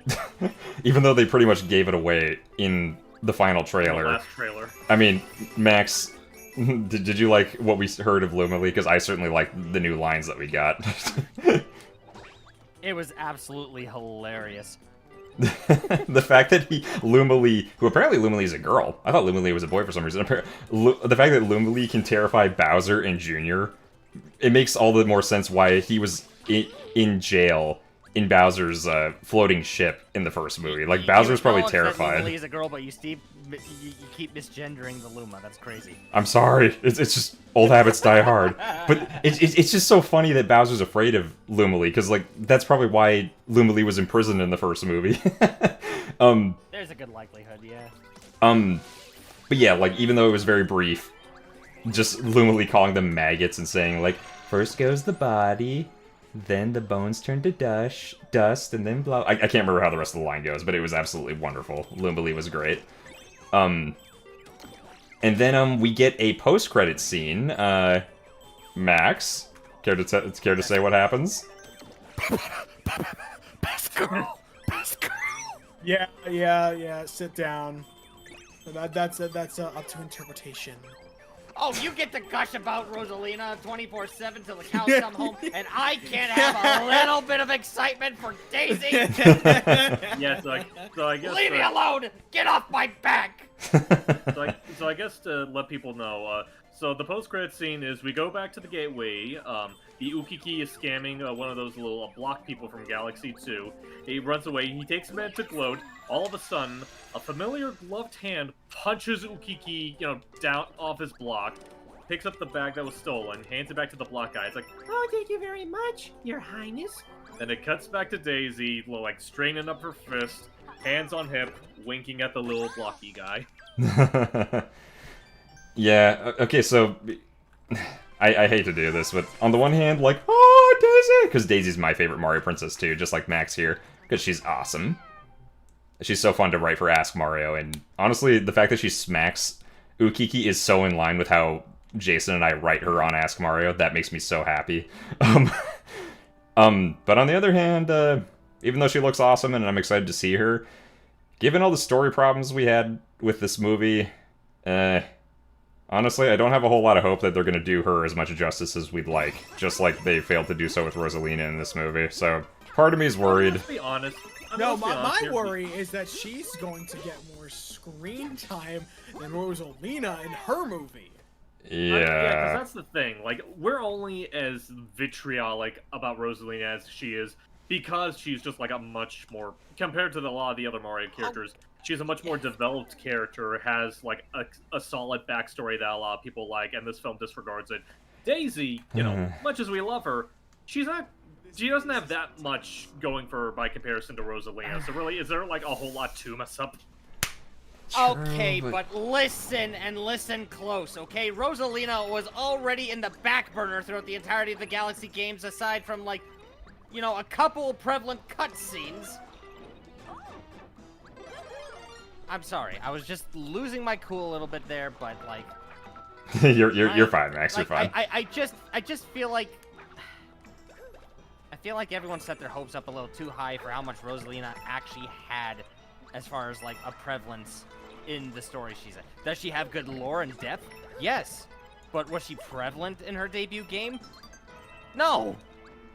even though they pretty much gave it away in the final trailer. The last trailer. I mean, Max, did you like what we heard of Lumily? Because I certainly liked the new lines that we got. It was absolutely hilarious. The fact that Lumily, who apparently Lumily is a girl. I thought Lumily was a boy for some reason. The fact that Lumily can terrify Bowser and Jr., it makes all the more sense why he was in jail in Bowser's floating ship in the first movie. Like, Bowser's probably terrified. Lumily is a girl, but you keep misgendering the Luma. That's crazy. I'm sorry. It's just old habits die hard. But it's just so funny that Bowser's afraid of Lumily, because, like, that's probably why Lumily was imprisoned in the first movie. There's a good likelihood, yeah. But yeah, like, even though it was very brief, just Lumily calling them maggots and saying, like, first goes the body, then the bones turn to dust, and then blah. I can't remember how the rest of the line goes, but it was absolutely wonderful. Lumily was great. And then we get a post-credit scene. Max, care to say what happens? Best girl. Yeah. Sit down. That's up to interpretation. Oh, you get to gush about Rosalina 24/7 till the cows come home, and I can't have a little bit of excitement for Daisy? Yeah, so I guess... Leave me alone! Get off my back! So I guess to let people know, so the post-credit scene is we go back to the gateway. The Ukiki is scamming one of those little block people from Galaxy 2. He runs away. He takes a minute to gloat. All of a sudden, a familiar gloved hand punches Ukiki, down off his block. Picks up the bag that was stolen, hands it back to the block guy. It's like, Oh, thank you very much, Your Highness. then it cuts back to Daisy, like straightening up her fist, hands on hip, winking at the little blocky guy. Yeah, okay, so I hate to do this, but on the one hand, like, oh, Daisy! Because Daisy's my favorite Mario princess, too, just like Max here, because she's awesome. She's so fun to write for Ask Mario, and honestly, the fact that she smacks Ukiki is so in line with how Jason and I write her on Ask Mario. That makes me so happy. But on the other hand, even though she looks awesome and I'm excited to see her, given all the story problems we had with this movie, honestly, I don't have a whole lot of hope that they're going to do her as much justice as we'd like, just like they failed to do so with Rosalina in this movie. So part of me is worried. Let's be honest. No, my worry is that she's going to get more screen time than Rosalina in her movie. Yeah. Yeah, because that's the thing. Like, we're only as vitriolic about Rosalina as she is because she's just like a much more, compared to a lot of the other Mario characters, she's a much more developed character, has like a solid backstory that a lot of people like, and this film disregards it. Daisy, much as we love her, she doesn't have that much going for her by comparison to Rosalina. So really, is there like a whole lot to mess up? Okay, but listen and listen close, okay? Rosalina was already in the back burner throughout the entirety of the Galaxy games, aside from, like, a couple prevalent cutscenes. I'm sorry, I was just losing my cool a little bit there, but, like... you're fine, Max, like, you're fine. I just feel like... I feel like everyone set their hopes up a little too high for how much Rosalina actually had as far as, like, a prevalence in the story she's in. Does she have good lore and depth? Yes. But was she prevalent in her debut game? No.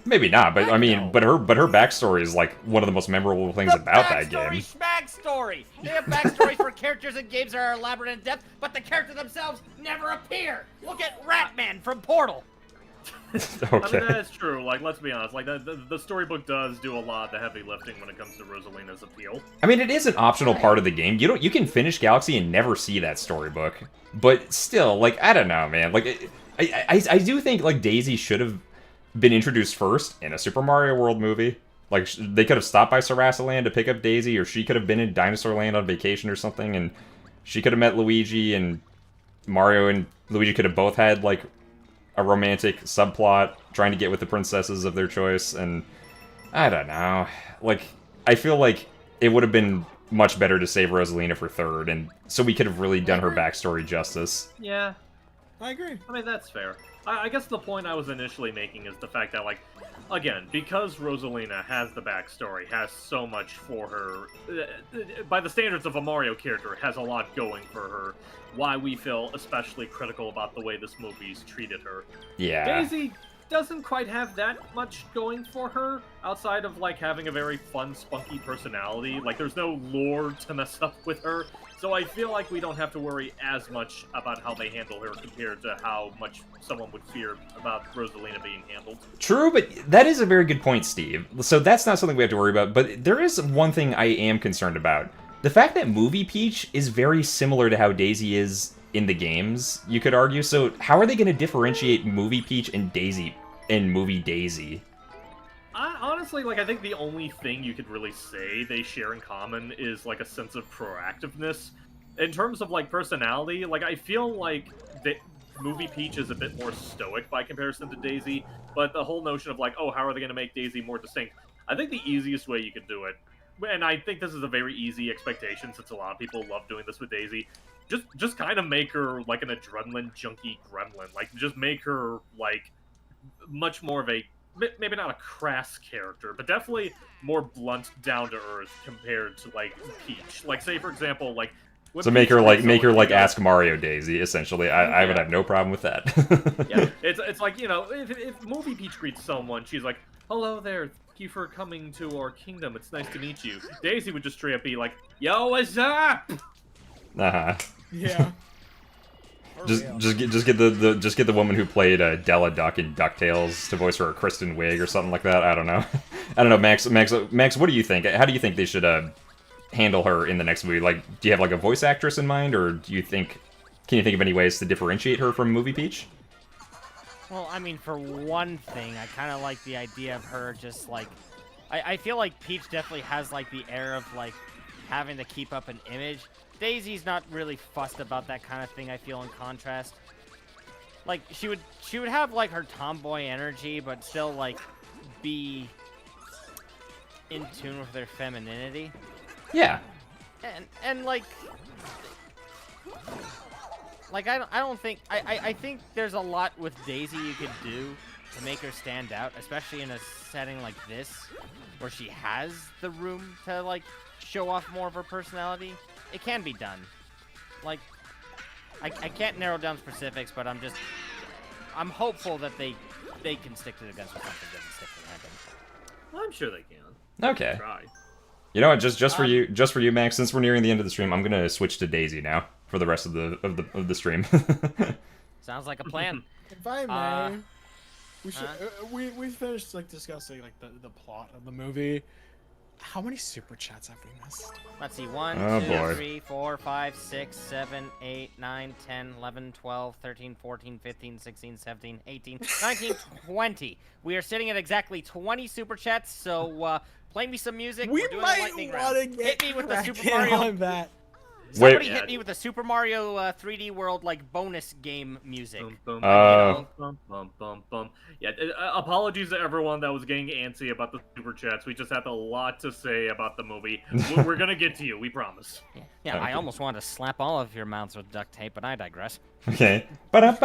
Maybe not, but I mean, know. but her backstory is like one of the most memorable things about that game. Backstory. They have backstories for characters in games that are elaborate in depth, but the characters themselves never appear. Look at Ratman from Portal. Okay. I mean, that is true. Like, let's be honest. Like, the storybook does do a lot of the heavy lifting when it comes to Rosalina's appeal. I mean, it is an optional part of the game. You can finish Galaxy and never see that storybook, but still, like, I don't know, man. Like, I do think like Daisy should have been introduced first in a Super Mario World movie. Like, they could have stopped by Sarasa Land to pick up Daisy, or she could have been in Dinosaur Land on vacation or something, and she could have met Luigi, and Mario and Luigi could have both had like a romantic subplot trying to get with the princesses of their choice, and I don't know. Like, I feel like it would have been much better to save Rosalina for third, and so we could have really done her backstory justice. Yeah. I agree. I mean, that's fair. I guess the point I was initially making is the fact that, like, again, because Rosalina has the backstory, has so much for her, by the standards of a Mario character, has a lot going for her, why we feel especially critical about the way this movie's treated her. Yeah. Daisy doesn't quite have that much going for her, outside of, like, having a very fun, spunky personality. Like, there's no lore to mess up with her, so I feel like we don't have to worry as much about how they handle her compared to how much someone would fear about Rosalina being handled. True, but that is a very good point, Steve. So that's not something we have to worry about, but there is one thing I am concerned about. The fact that Movie Peach is very similar to how Daisy is in the games, you could argue. So how are they going to differentiate Movie Peach and Daisy in Movie Daisy? Honestly, like, I think the only thing you could really say they share in common is, like, a sense of proactiveness. In terms of, like, personality, like, I feel like the Movie Peach is a bit more stoic by comparison to Daisy, but the whole notion of, like, oh, how are they going to make Daisy more distinct? I think the easiest way you could do it, and I think this is a very easy expectation since a lot of people love doing this with Daisy, just kind of make her, like, an adrenaline junkie gremlin. Like, just make her, like, much more of a, maybe not a crass character, but definitely more blunt, down-to-earth compared to, like, Peach. Like, say, for example, like, So make her like Ask Mario Daisy, essentially. I would have no problem with that. Yeah, it's like, you know, if Movie Peach greets someone, she's like, "Hello there, thank you for coming to our kingdom. It's nice to meet you." Daisy would just straight up be like, "Yo, what's up?" Uh-huh. Yeah. Just get the woman who played Della Duck in DuckTales to voice her, Kristen Wiig or something like that. I don't know. I don't know, Max. What do you think? How do you think they should handle her in the next movie? Like, do you have like a voice actress in mind, or can you think of any ways to differentiate her from Movie Peach? Well, I mean, for one thing, I kind of like the idea of her just like, I feel like Peach definitely has like the air of like having to keep up an image. Daisy's not really fussed about that kind of thing, I feel, in contrast. Like, she would have, like, her tomboy energy, but still, like, be in tune with her femininity. Yeah. And like, I don't think, I think there's a lot with Daisy you could do to make her stand out, especially in a setting like this, where she has the room to, like, show off more of her personality. It can be done. Like, I can't narrow down specifics, but I'm hopeful that they can stick to the guns with something that doesn't stick to the handle. I'm sure they can. Okay. Try. You know what? Just for you, Max. Since we're nearing the end of the stream, I'm gonna switch to Daisy now for the rest of the stream. Sounds like a plan. If I may, we should we finished like discussing like the plot of the movie. How many super chats have we missed? Let's see. 1, Oh, 2, boy. 3, 4, 5, 6, 7, 8, 9, 10, 11, 12, 13, 14, 15, 16, 17, 18, 19, 20. We are sitting at exactly 20 super chats, so play me some music. We We're doing a might lightning want round. to get Hit me with the Super cracking Mario. on that. Somebody Wait. hit me with the Super Mario 3D World like bonus game music. Bum, Oh. bum, bum, bum. Yeah, apologies to everyone that was getting antsy about the super chats. We just had a lot to say about the movie. We're gonna get to you, we promise. Yeah, I Okay. almost wanted to slap all of your mouths with duct tape, but I digress. Okay. Yeah,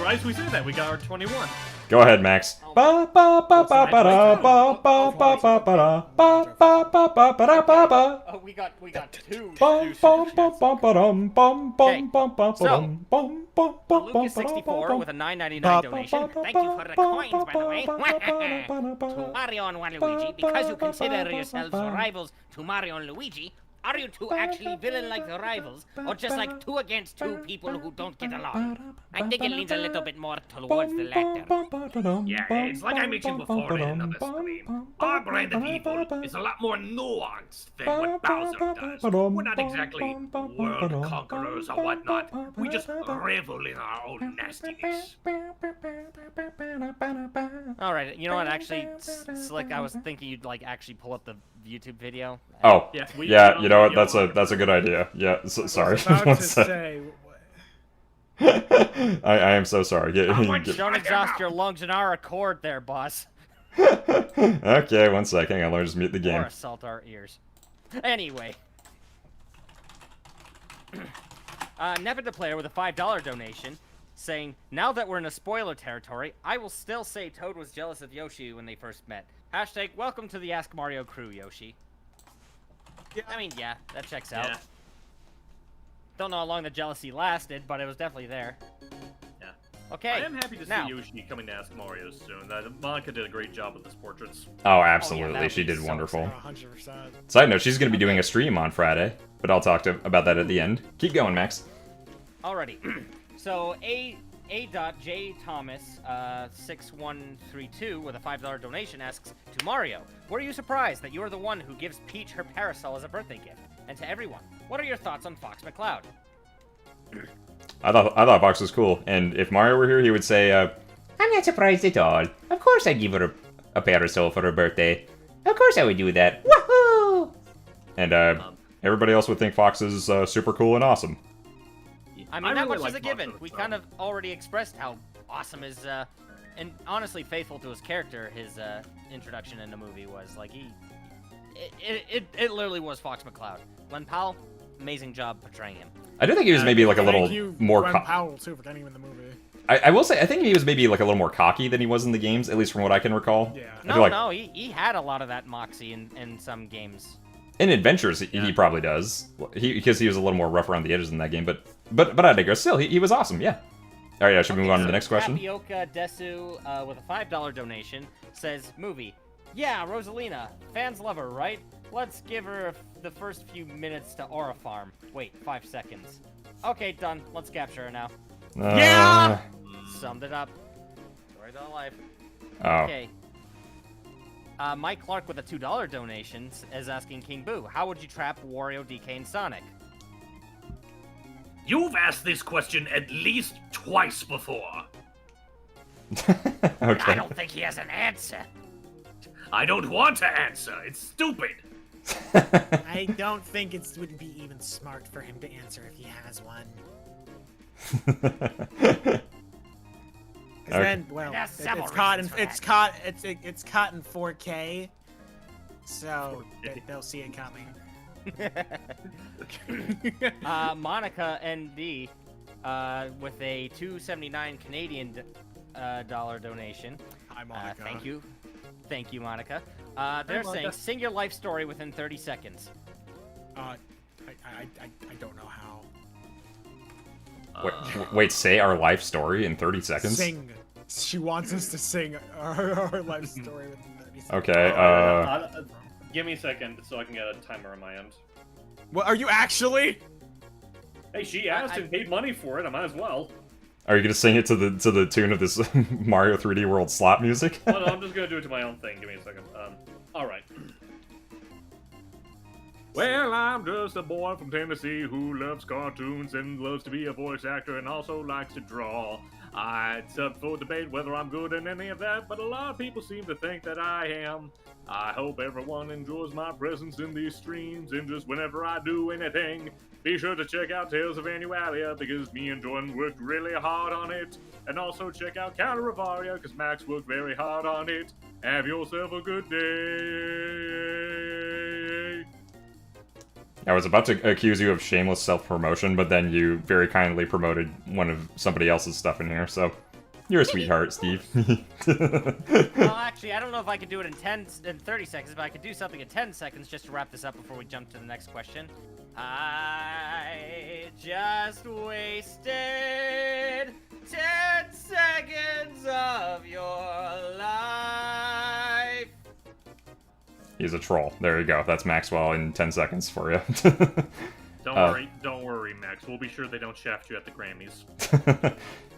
right as we say that, we got our 21. Go ahead, Max. Oh, we got two. Lucas64 with a $9.99 donation. Thank you for the coins, by the way. To Mario and Waluigi, because you consider yourselves rivals to Mario and Luigi, are you two actually villain-like rivals, or just like two against two people who don't get along? I think it leans a little bit more towards the latter. Yeah, it's like I mentioned before in another stream. Our brand of evil is a lot more nuanced than what Bowser does. We're not exactly world conquerors or whatnot. We just revel in our own nastiness. Alright, you know what, actually, Slick, I was thinking you'd like actually pull up the YouTube video. Oh, Yeah, yeah. You know what? That's a good idea. Yeah. Sorry. About One to sec. say, I am so sorry. Don't exhaust your lungs in our accord there, boss. Okay, one sec. Hang on. Let me just mute the game. Or assault our ears. Anyway. Never the Player with a $5 donation saying, now that we're in a spoiler territory, I will still say Toad was jealous of Yoshi when they first met. Hashtag welcome to the Ask Mario crew, Yoshi. Yeah. I mean, yeah, that checks out. Yeah. Don't know how long the jealousy lasted, but it was definitely there. Yeah. Okay. I am happy to now. see Yoshi coming to Ask Mario soon. Monica did a great job with his portraits. Oh, absolutely. that'd she be did so wonderful. 100%. Side note: she's going to be doing a stream on Friday, but I'll talk about that at the end. Keep going, Max. Alrighty. So A.J. Thomas 6132 with a $5 donation asks, to Mario, were you surprised that you are the one who gives Peach her parasol as a birthday gift? And to everyone, what are your thoughts on Fox McCloud? I thought Fox was cool, and if Mario were here, he would say, "I'm not surprised at all. Of course, I'd give her a parasol for her birthday. Of course, I would do that. Woohoo!" And everybody else would think Fox is super cool and awesome. I mean, that really much is like a given. Fox We McCloud. kind of already expressed how awesome his, and honestly faithful to his character, his introduction in the movie was. Like, it literally was Fox McCloud. Glenn Powell, amazing job portraying him. I do think he was maybe like a Thank little you, more. Glenn Powell too for getting him in the movie. I will say, I think he was maybe like a little more cocky than he was in the games, at least from what I can recall. Yeah. I feel like, He had a lot of that moxie in some games. In Adventures, he probably does. Because he was a little more rough around the edges in that game. But I digress. Still, he was awesome. Yeah. All right. Yeah. Should we move on to the next question? Tapioca Desu with a $5 donation says, "Movie. Yeah, Rosalina. Fans love her, right? Let's give her the first few minutes to Aura Farm. Wait, 5 seconds. Okay, done. Let's capture her now. Yeah! Summed it up. Story of life. Oh. Okay. Mike Clark with a $2 donation is asking King Boo, how would you trap Wario, DK, and Sonic? You've asked this question at least twice before. Okay. I don't think he has an answer. I don't want to answer. It's stupid. I don't think it would be even smart for him to answer if he has one. Because then, well, it's caught in 4K, so they'll see it coming. Monica ND with a $2.79 Canadian dollar donation. Hi, Monica. Thank you, Monica. They're saying, sing your life story within 30 seconds. I don't know how. Wait, say our life story in 30 seconds? Sing. She wants us to sing our life story within 30 seconds. Okay, Give me a second so I can get a timer on my end. What, are you actually? Hey, she asked and paid money for it. I might as well. Are you gonna sing it to the tune of this Mario 3D World slot music? Oh, no, I'm just gonna do it to my own thing. Give me a second. All right. Well, I'm just a boy from Tennessee who loves cartoons and loves to be a voice actor and also likes to draw. It's up for debate whether I'm good in any of that, but a lot of people seem to think that I am. I hope everyone enjoys my presence in these streams, and just whenever I do anything, be sure to check out Tales of Annualia, because me and Jordan worked really hard on it. And also check out Counter of Aria, because Max worked very hard on it. Have yourself a good day. I was about to accuse you of shameless self-promotion, but then you very kindly promoted one of somebody else's stuff in here, so you're a sweetheart, Steve. Well, actually, I don't know if I could do it in 30 seconds, but I could do something in 10 seconds just to wrap this up before we jump to the next question. I just wasted 10 seconds of your life. He's a troll. There you go. That's Maxwell in 10 seconds for you. Don't worry, Max. We'll be sure they don't shaft you at the Grammys.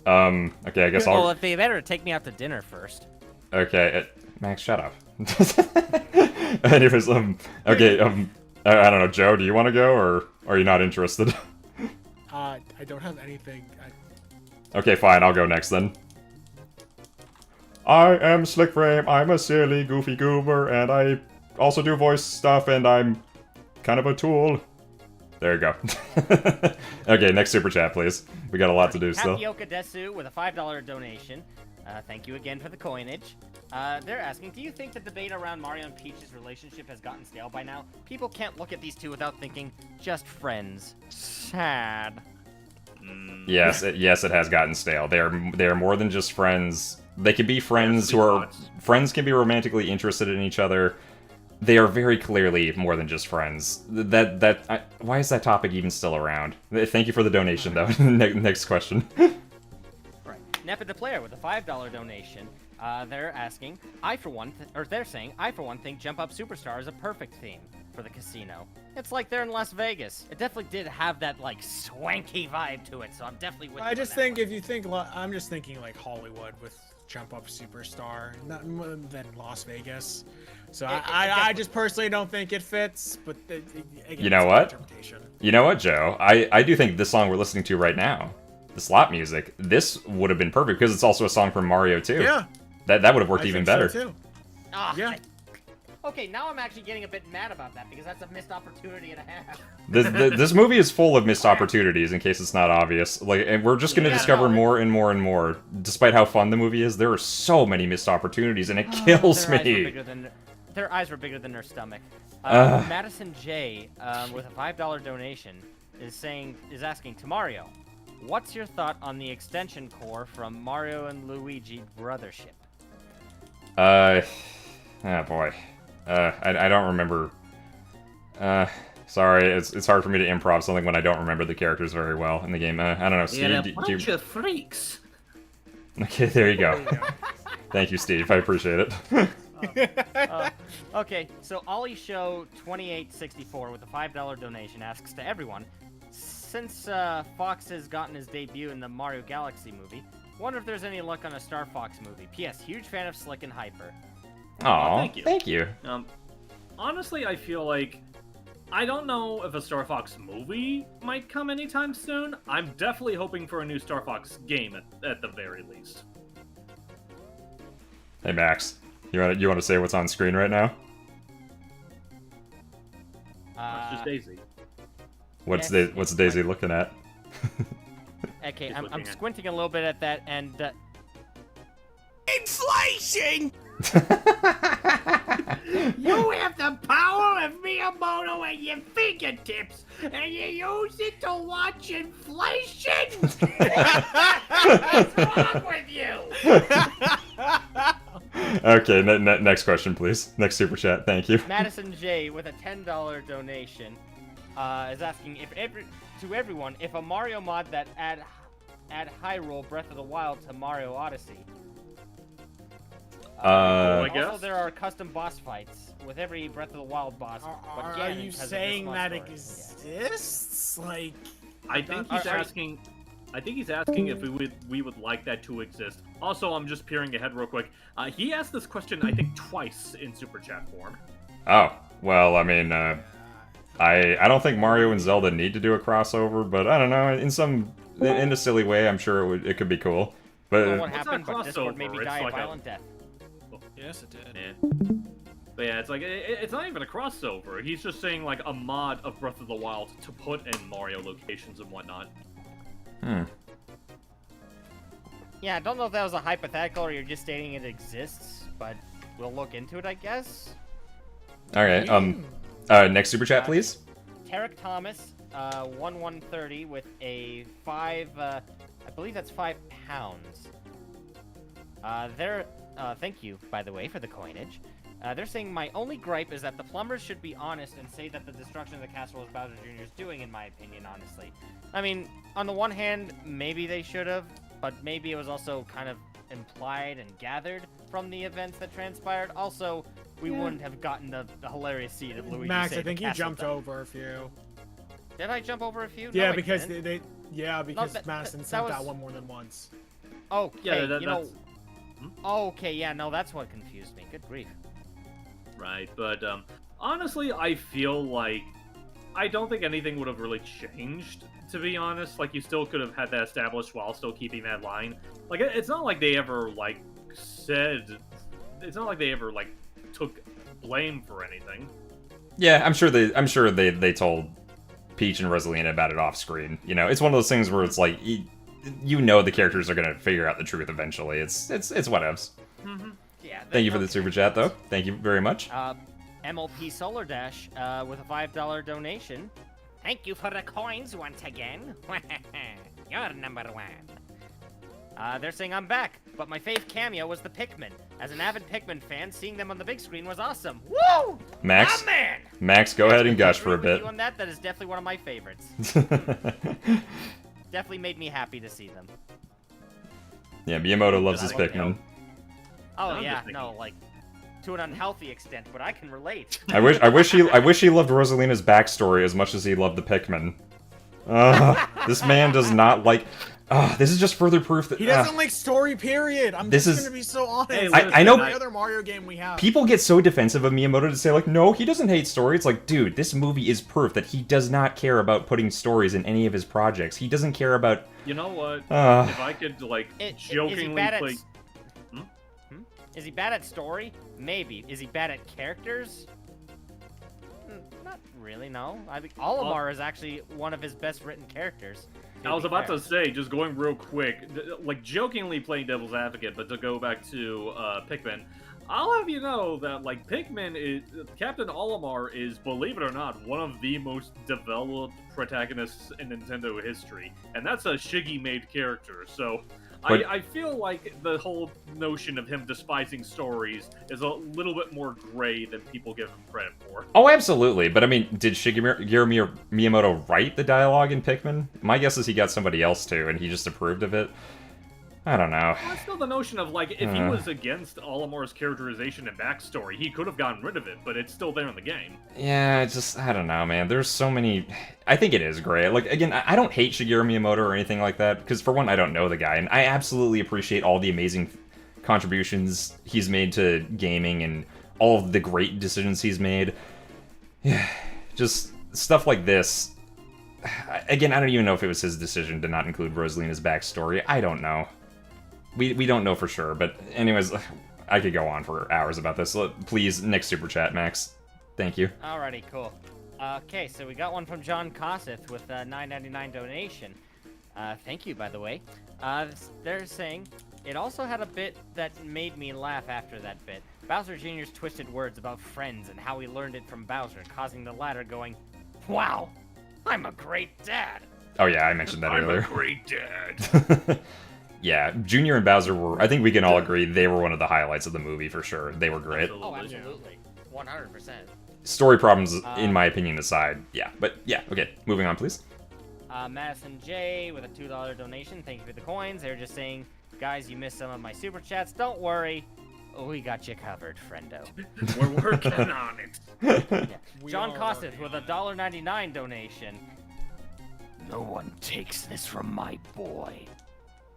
Okay, I guess I'll... Well, if they better take me out to dinner first. Okay, Max, shut up. Anyways, okay, I don't know, Joe, do you want to go, or are you not interested? I don't have anything. Okay, fine, I'll go next then. I am Slickframe, I'm a silly, goofy goober, and I also do voice stuff, and I'm kind of a tool. There you go. Okay, next super chat, please. We got a lot to do still. Tapioca Desu with a $5 donation. Thank you again for the coinage. They're asking, do you think the debate around Mario and Peach's relationship has gotten stale by now? People can't look at these two without thinking, just friends. Sad. Yes, it has gotten stale. They're more than just friends. They can be friends who are... Friends can be romantically interested in each other. They are very clearly more than just friends. Why is that topic even still around? Thank you for the donation, though. Next question. Right. Nepa the Player with a $5 donation. They're asking, they're saying, I for one think Jump Up Superstar is a perfect theme for the casino. It's like they're in Las Vegas. It definitely did have that like swanky vibe to it, so I'm definitely with you. I just think if you think, I'm just thinking like Hollywood with Jump Up Superstar, not more than Las Vegas. So I just personally don't think it fits. But again, you know what? You know what, Joe? I do think this song we're listening to right now, the slot music, this would have been perfect because it's also a song from Mario 2. Yeah. That would have worked even better. So too. Yeah. Okay, now I'm actually getting a bit mad about that because that's a missed opportunity and a half. This movie is full of missed opportunities, in case it's not obvious. And we're just gonna discover more and more and more. Despite how fun the movie is, there are so many missed opportunities, and it kills me. Their eyes were bigger than their stomach. Madison J, with a $5 donation, is asking to Mario, what's your thought on the extension core from Mario and Luigi Brothership? Oh boy. I don't remember. Sorry, it's hard for me to improv something when I don't remember the characters very well in the game. I don't know, Steve. You're a do bunch you... of freaks. Okay, there you go. Thank you, Steve. I appreciate it. Okay, so Ollie Show 2864 with a $5 donation asks to everyone, since Fox has gotten his debut in the Mario Galaxy movie, wonder if there's any luck on a Star Fox movie. P.S. Huge fan of Slick and Hyper. Aw, thank you. Thank you. Honestly, I feel like I don't know if a Star Fox movie might come anytime soon. I'm definitely hoping for a new Star Fox game at the very least. Hey, Max. You want to say what's on screen right now? It's just Daisy. What's Yes. What's Daisy looking at? Okay, He's I'm looking at- squinting a little bit at that, and Inflation! You have the power of Miyamoto at your fingertips, and you use it to watch inflation? What's wrong with you? Okay, next question, please. Next super chat. Thank you. Madison J with a $10 donation is asking to everyone if a Mario mod that add Hyrule Breath of the Wild to Mario Odyssey. I guess. Also, there are custom boss fights with every Breath of the Wild boss. but Are Ganon you has a saying Dismas that story. exists? Like, I think he's Are- asking. I think he's asking if we would like that to exist. Also, I'm just peering ahead real quick. He asked this question, I think, twice in super chat form. Oh, well, I mean, I don't think Mario and Zelda need to do a crossover, but I don't know. In a silly way, I'm sure it could be cool. Well, But what It's happened? not But Discord made crossover, me it's die a like a- violent death. yes, it did. Yeah. But yeah, it's like it's not even a crossover. He's just saying like a mod of Breath of the Wild to put in Mario locations and whatnot. Yeah, I don't know if that was a hypothetical or you're just stating it exists, but we'll look into it, I guess. okay, next super chat, please. Tarek Thomas, 1130 with a 5, I believe that's 5 pounds. Thank you, by the way, for the coinage. They're saying my only gripe is that the plumbers should be honest and say that the destruction of the castle was Bowser Jr.'s doing, in my opinion, honestly. I mean, on the one hand, maybe they should have, but maybe it was also kind of implied and gathered from the events that transpired. Also, we wouldn't have gotten the hilarious scene of Luigi Max, saying I think the you castle jumped died. over a few. Did I jump over a few? Yeah, No, I because didn't. because that- Madison that sent was- that one more than once. Okay, Yeah, you know... that's Okay, yeah, no, that's what confused me. Good grief. right. But honestly, I feel like I don't think anything would have really changed. To be honest, like you still could have had that established while still keeping that line. Like it's not like they ever like said. It's not like they ever like took blame for anything. Yeah, I'm sure they told Peach and Rosalina about it off screen. You know, it's one of those things where it's like you know the characters are gonna figure out the truth eventually. It's whatevs. Yeah. Thank you for the super chat though. Thank you very much. MLP Solar Dash with a $5 donation. Thank you for the coins once again. You're number one. They're saying I'm back, but my fave cameo was the Pikmin. As an avid Pikmin fan, seeing them on the big screen was awesome. Woo! Max, My man! Max, go ahead and I gush agree for a with bit. you on that. That is definitely one of my favorites. Definitely made me happy to see them. Yeah, Miyamoto loves his I don't know. Pikmin. Oh I'm yeah, just thinking- no, like to an unhealthy extent, but I can relate. I wish he loved Rosalina's backstory as much as he loved the Pikmin. This man does not like. This is just further proof that He doesn't like story, period. I'm This just is- gonna be so honest. Hey, I know- Every other Mario game we have. people get so defensive of Miyamoto to say like, no, he doesn't hate story. It's like, dude, this movie is proof that he does not care about putting stories in any of his projects. He doesn't care about. You know what? Uh, If I could like Is he jokingly bad at play. s- Is he bad at story? Maybe. Is he bad at characters? Not really, no. I think Olimar is actually one of his best written characters. I was about to say, just going real quick, like jokingly playing devil's advocate, but to go back to Pikmin, I'll have you know that like Pikmin is Captain Olimar is, believe it or not, one of the most developed protagonists in Nintendo history, and that's a Shiggy-made character. So I feel like the whole notion of him despising stories is a little bit more gray than people give him credit for. Oh, absolutely. But I mean, did Shigeru Miyamoto write the dialogue in Pikmin? My guess is he got somebody else to, and he just approved of it. I don't know. Well, still the notion of, like, if he was against Olamore's characterization and backstory, he could have gotten rid of it, but it's still there in the game. Yeah, I don't know, man. There's so many... I think it is great. Like, again, I don't hate Shigeru Miyamoto or anything like that, because for one, I don't know the guy, and I absolutely appreciate all the amazing contributions he's made to gaming and all of the great decisions he's made. Yeah, just stuff like this. Again, I don't even know if it was his decision to not include Rosalina's backstory. I don't know. We don't know for sure, but anyways, I could go on for hours about this. Please, next super chat, Max. Thank you. Alrighty, cool. Okay, so we got one from John Koseth with a $9.99 donation. Thank you, by the way. They're saying, it also had a bit that made me laugh after that bit. Bowser Jr.'s twisted words about friends and how he learned it from Bowser, causing the latter going, "Wow, I'm a great dad." Oh yeah, I mentioned that earlier. I'm a great dad. Yeah, Junior and Bowser were, I think we can all agree, they were one of the highlights of the movie for sure. They were great. Oh, absolutely. 100%. Story problems, in my opinion, aside. Yeah, but yeah, okay. Moving on, please. Madison J with a $2 donation. Thank you for the coins. They're just saying, guys, you missed some of my super chats. Don't worry. We got you covered, friendo. We're working on it. Yeah. John Koseth with a $1.99 donation. No one takes this from my boy.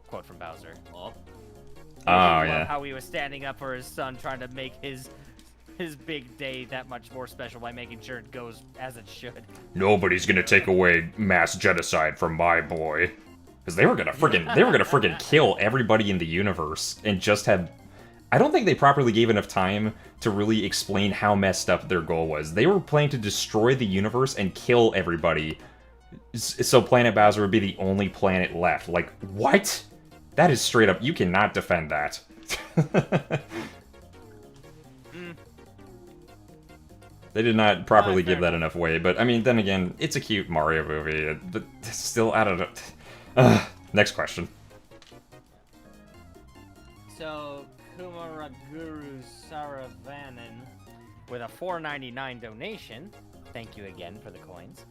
Quote from Bowser. Oh, I love yeah. how he was standing up for his son, trying to make his big day that much more special by making sure it goes as it should. Nobody's gonna take away mass genocide from my boy. Because they were gonna friggin' kill everybody in the universe and just have... I don't think they properly gave enough time to really explain how messed up their goal was. They were planning to destroy the universe and kill everybody, so Planet Bowser would be the only planet left. Like, what? That is straight up... You cannot defend that. They did not properly give that enough weight, but I mean, then again, it's a cute Mario movie, but still, I don't know. Next question. So, Kumaraguru Saravanan with a $4.99 donation. Thank you again for the coins.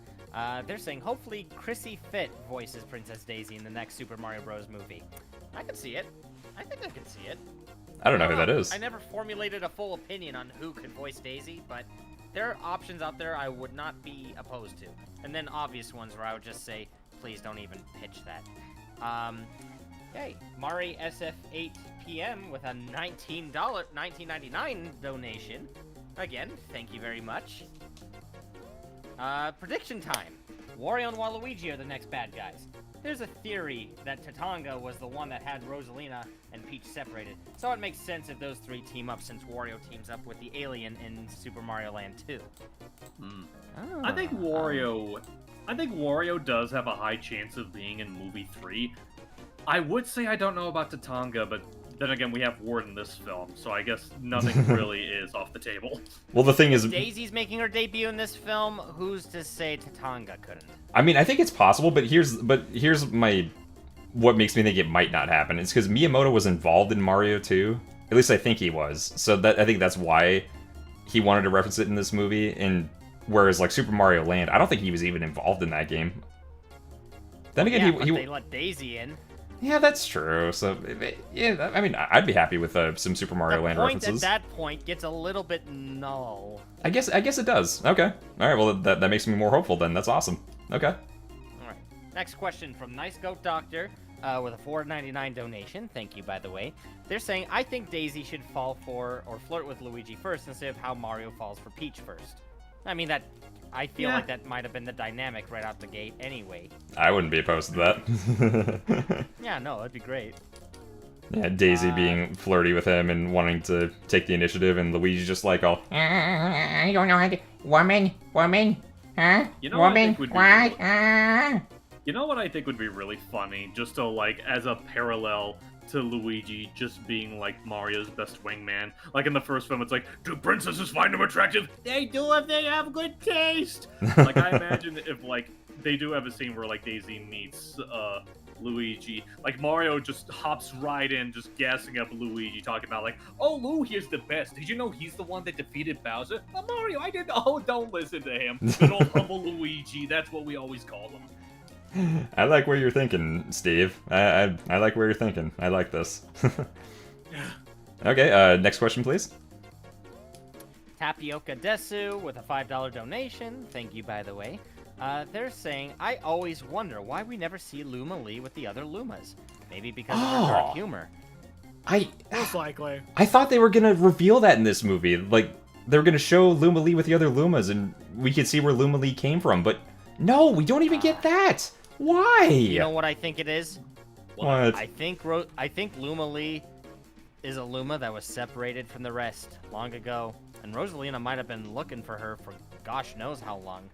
They're saying, hopefully Chrissy Fit voices Princess Daisy in the next Super Mario Bros. Movie. I can see it. I think I can see it. I don't know who that is. I never formulated a full opinion on who could voice Daisy, but there are options out there I would not be opposed to. And then obvious ones where I would just say, please don't even pitch that. Hey, Mari SF8PM with a $19.99 donation. Again, thank you very much. Prediction time. Wario and Waluigi are the next bad guys. There's a theory that Tatanga was the one that had Rosalina and Peach separated, so it makes sense if those three team up since Wario teams up with the alien in Super Mario Land 2. I think Wario does have a high chance of being in movie 3. I would say I don't know about Tatanga, but then again, we have Ward in this film, so I guess nothing really is off the table. Well, the thing is... Daisy's making her debut in this film. Who's to say Tatanga couldn't? I mean, I think it's possible, but here's my... What makes me think it might not happen. It's because Miyamoto was involved in Mario 2. At least I think he was. So I think that's why he wanted to reference it in this movie. And whereas, like, Super Mario Land, I don't think he was even involved in that game. Then again, they let Daisy in. Yeah, that's true. So, yeah, I mean, I'd be happy with some Super Mario Land references. At that point gets a little bit null. I guess it does. Okay. All right. Well, that makes me more hopeful then. That's awesome. Okay. All right. Next question from Nice Goat Doctor with a $4.99 donation. Thank you, by the way. They're saying, I think Daisy should fall for or flirt with Luigi first instead of how Mario falls for Peach first. I mean, I feel like that might have been the dynamic right out the gate anyway. I wouldn't be opposed to that. Yeah, no, it'd be great. Yeah, Daisy being flirty with him and wanting to take the initiative, and Luigi just like all... I don't know how to... Woman, huh? You know woman, what what? You know what I think would be really funny? Just to, like, as a parallel to Luigi just being, like, Mario's best wingman. Like, in the first film, it's like, do princesses find him attractive? They do if they have good taste! Like, I imagine if, like, they do have a scene where, like, Daisy meets, Luigi. Like, Mario just hops right in, just gassing up Luigi, talking about, like, oh, Luigi is the best. Did you know he's the one that defeated Bowser? Oh, Mario, I didn't. Oh, don't listen to him. Good old humble Luigi. That's what we always call him. I like where you're thinking, Steve. I like where you're thinking. I like this. Okay, next question, please. Tapioca Desu with a $5 donation. Thank you, by the way. They're saying, I always wonder why we never see Luma Lee with the other Lumas. Maybe because of her dark humor. Most likely. I thought they were gonna reveal that in this movie. Like, they were gonna show Luma Lee with the other Lumas, and we could see where Luma Lee came from. But no, we don't even get that. Why? You know what I think it is? What? I think Luma Lee is a Luma that was separated from the rest long ago, and Rosalina might have been looking for her for gosh knows how long.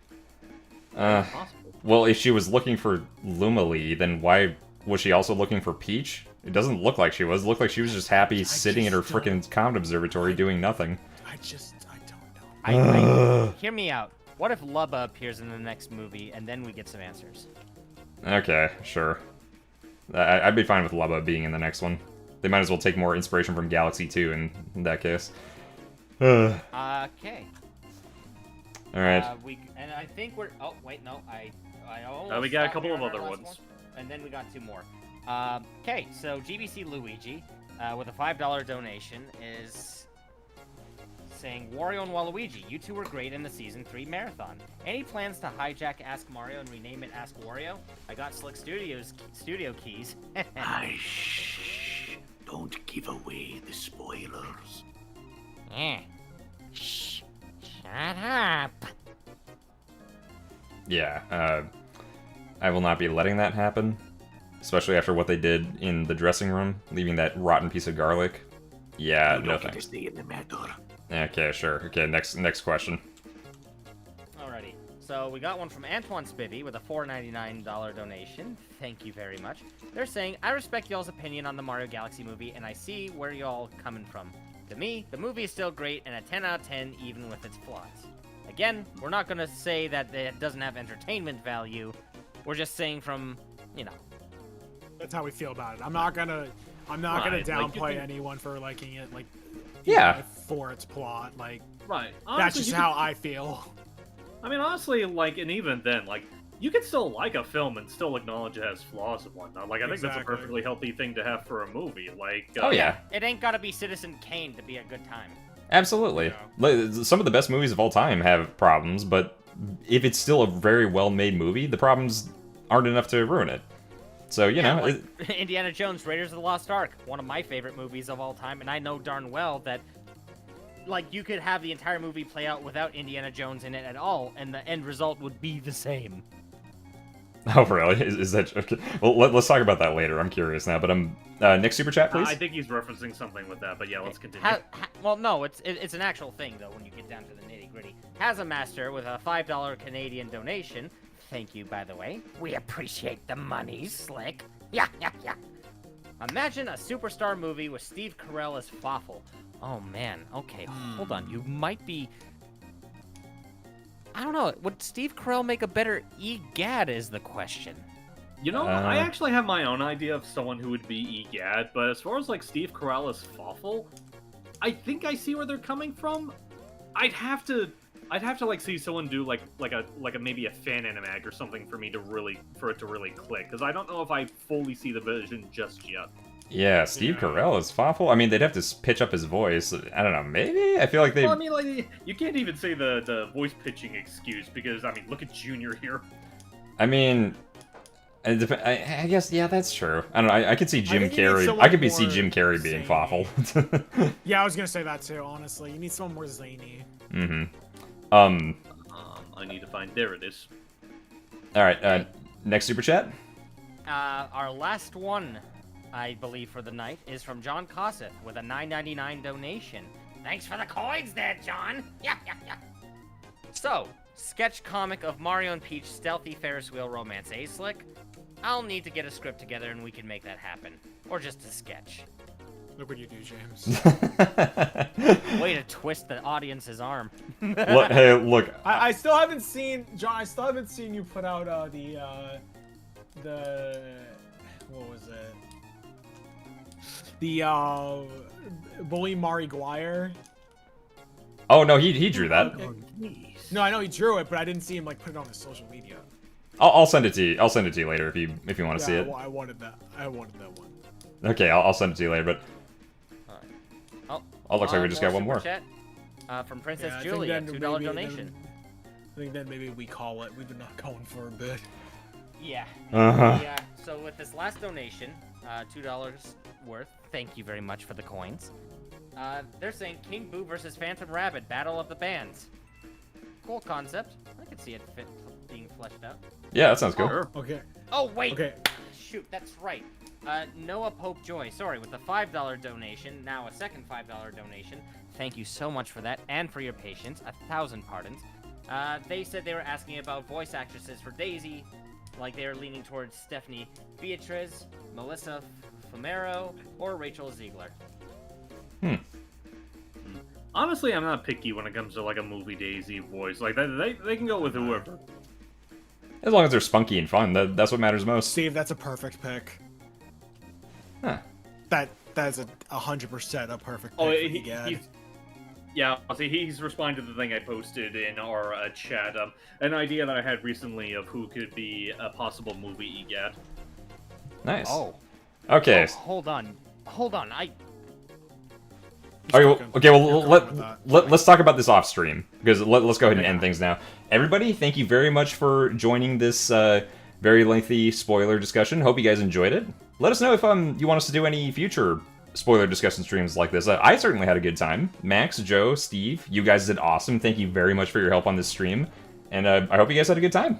Well, if she was looking for Luma Lee, then why was she also looking for Peach? It doesn't look like she was. It looked like she was just happy sitting in her freaking comet observatory doing nothing. I don't know. Hear me out. What if Lubba appears in the next movie, and then we get some answers? Okay, sure. I'd be fine with Lubba being in the next one. They might as well take more inspiration from Galaxy 2 in that case. Okay. Alright. And I think we're. Oh wait, no, I almost. We got a thought couple we of were on other our last ones. one, and then we got two more. Okay, so GBC Luigi, with a $5 donation, is saying Wario and Waluigi, you two were great in the season 3 marathon. Any plans to hijack Ask Mario and rename it Ask Wario? I got Slick Studios studio keys. Shh. Don't give away the spoilers. Shh. Shut up. Yeah, I will not be letting that happen. Especially after what they did in the dressing room, leaving that rotten piece of garlic. Yeah, no thanks. Stay in the matter. Okay, sure. Okay, next question. Alrighty. So we got one from Antoine Spivey with a $4.99 donation. Thank you very much. They're saying, I respect y'all's opinion on the Mario Galaxy movie, and I see where y'all coming from. To me, the movie is still great and a 10 out of 10 even with its flaws. Again, we're not going to say that it doesn't have entertainment value. We're just saying from, you know. That's how we feel about it. I'm not gonna downplay anyone for liking it, like, Yeah, for its plot. Like, Right. that's Honestly, just you how I feel. I mean, honestly, like, and even then, like, you can still like a film and still acknowledge it has flaws and whatnot. Like, I think that's a Exactly. perfectly healthy thing to have for a movie. Like, oh yeah, It ain't gotta be Citizen Kane to be a good time. absolutely. Like, some of the best movies of all time have problems, but if it's still a very well-made movie, the problems aren't enough to ruin it. So, you know, like Indiana Jones, Raiders of the Lost Ark, one of my favorite movies of all time, and I know darn well that, like, you could have the entire movie play out without Indiana Jones in it at all, and the end result would be the same. oh really? Is that okay? Well, let's talk about that later. I'm curious now. But next super chat, please. I think he's referencing something with that, but yeah, let's continue. Well, no, it's an actual thing though. When you get down to the nitty gritty, has a master with a $5 Canadian donation. Thank you, by the way. We appreciate the money, Slick. Yeah. Imagine a superstar movie with Steve Carell as Fawful. Oh man. Okay, hold on. You might be. I don't know. Would Steve Carell make a better EGAD? Is the question. You know, I actually have my own idea of someone who would be EGAD, but as far as like Steve Carell as Fawful, I think I see where they're coming from. I'd have to like see someone do like a maybe a fan animag or something for it to really click, because I don't know if I fully see the vision just yet. Yeah, Steve Carell is Fawful. I mean, they'd have to pitch up his voice. I don't know, maybe? I feel like they... Well, I mean, like, you can't even say the voice pitching excuse, because, I mean, look at Junior here. I mean... I guess, yeah, that's true. I don't know, I could see Jim think you need Carrey... someone I could see more Jim Carrey being zany. Fawful. Yeah, I was gonna say that too, honestly. You need someone more zany. Mm-hmm. I need to find... There it is. Alright, next super chat? Our last one, I believe, for the night is from John Cosseth with a $9.99 donation. Thanks for the coins there, John. Yeah. So, sketch comic of Mario and Peach stealthy Ferris wheel romance, eh, Slick? I'll need to get a script together and we can make that happen. Or just a sketch. Look what you do, James. Way to twist the audience's arm. Hey, look... I still haven't seen, John, you put out the what was it? The bully Mari Guire. Oh no, he drew that. No, I know he drew it, but I didn't see him like put it on his social media. I'll send it to you. I'll send it to you later if you want to see it. I wanted that. I wanted that one. Okay, I'll send it to you later. But Oh, looks like we just got one more. Super chat, from Princess Yeah, I think Julie, a then $2 maybe donation. I think then maybe we call it. We've been not going for a bit. Yeah. Uh-huh. Yeah. So with this last donation, $2 worth. Thank you very much for the coins. They're saying King Boo versus Phantom Rabbit, Battle of the Bands. Cool concept. I could see it being fleshed out. Yeah, that sounds cool. Okay. Oh wait. Okay. Shoot, that's right. Noah Pope Joy, sorry, with the $5 donation, now a second $5 donation. Thank you so much for that, and for your patience. 1,000 pardons. They said they were asking about voice actresses for Daisy, like they were leaning towards Stephanie Beatriz, Melissa Fumero, or Rachel Ziegler. Honestly, I'm not picky when it comes to like a movie Daisy voice. Like they can go with whoever. As long as they're spunky and fun, that's what matters most. Steve, that's a perfect pick. Huh. That's a 100% a perfect pick. Oh, for Egad. he's responding to the thing I posted in our chat. An idea that I had recently of who could be a possible movie Egad. Nice. Oh. Okay. Oh, hold on. Okay, well, let's talk about this off stream, because let's go ahead and end things now. Everybody, thank you very much for joining this very lengthy spoiler discussion. Hope you guys enjoyed it. Let us know if you want us to do any future spoiler discussion streams like this. I certainly had a good time. Max, Joe, Steve, you guys did awesome. Thank you very much for your help on this stream, and I hope you guys had a good time.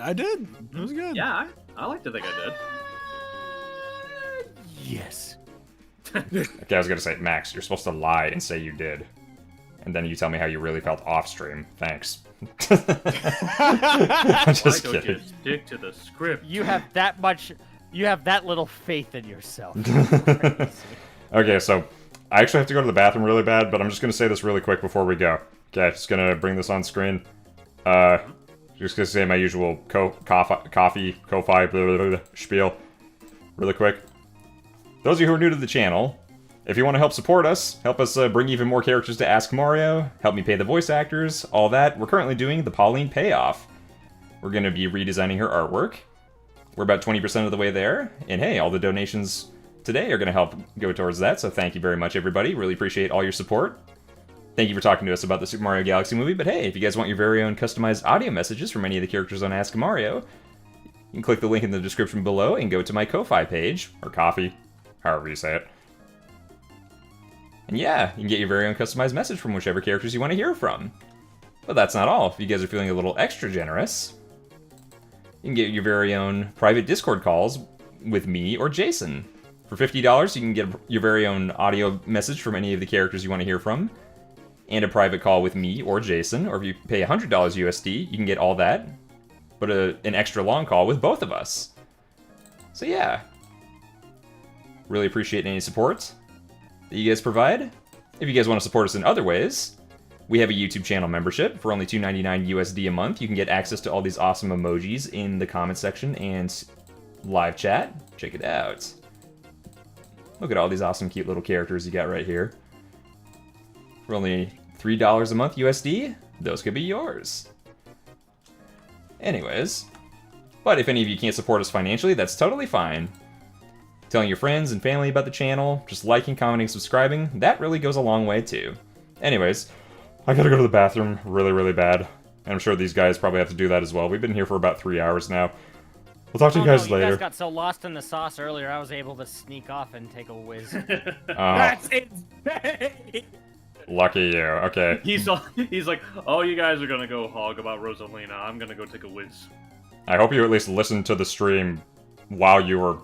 I did. It was good. Yeah, I like to think I did. Yes. Okay, I was gonna say, Max, you're supposed to lie and say you did. And then you tell me how you really felt off stream. Thanks. I'm just Why don't you kidding. stick to the script? You have that little faith in yourself. Okay, so I actually have to go to the bathroom really bad, but I'm just gonna say this really quick before we go. Okay, just gonna bring this on screen. Just gonna say my usual Ko-Fi spiel really quick. Those of you who are new to the channel, if you want to help support us, help us bring even more characters to Ask Mario, help me pay the voice actors, all that, we're currently doing the Pauline Payoff. We're going to be redesigning her artwork. We're about 20% of the way there, and hey, all the donations today are going to help go towards that, so thank you very much, everybody. Really appreciate all your support. Thank you for talking to us about the Super Mario Galaxy movie, but hey, if you guys want your very own customized audio messages from any of the characters on Ask Mario, you can click the link in the description below and go to my Ko-Fi page, or Coffee, however you say it. And yeah, you can get your very own customized message from whichever characters you want to hear from. But that's not all. If you guys are feeling a little extra generous, you can get your very own private Discord calls with me or Jason. For $50, you can get your very own audio message from any of the characters you want to hear from, and a private call with me or Jason. Or if you pay $100 USD, you can get all that, but an extra long call with both of us. So yeah. Really appreciate any support that you guys provide. If you guys want to support us in other ways, we have a YouTube channel membership. For only $2.99 USD a month, you can get access to all these awesome emojis in the comment section and live chat. Check it out. Look at all these awesome cute little characters you got right here. For only $3 a month USD, those could be yours. Anyways, but if any of you can't support us financially, that's totally fine. Telling your friends and family about the channel, just liking, commenting, subscribing, that really goes a long way too. Anyways, I gotta go to the bathroom really, really bad. And I'm sure these guys probably have to do that as well. We've been here for about 3 hours now. We'll talk to you guys later. You guys got so lost in the sauce earlier, I was able to sneak off and take a whiz. That's insane! Lucky you, okay. He's like, oh, you guys are gonna go hog about Rosalina. I'm gonna go take a whiz. I hope you at least listened to the stream while you were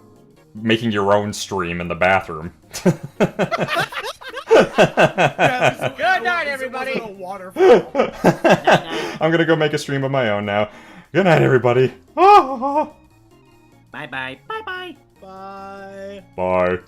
making your own stream in the bathroom. Good night, everybody. Waterfall. I'm gonna go make a stream of my own now. Good night, everybody. Bye bye. Bye bye. Bye. Bye.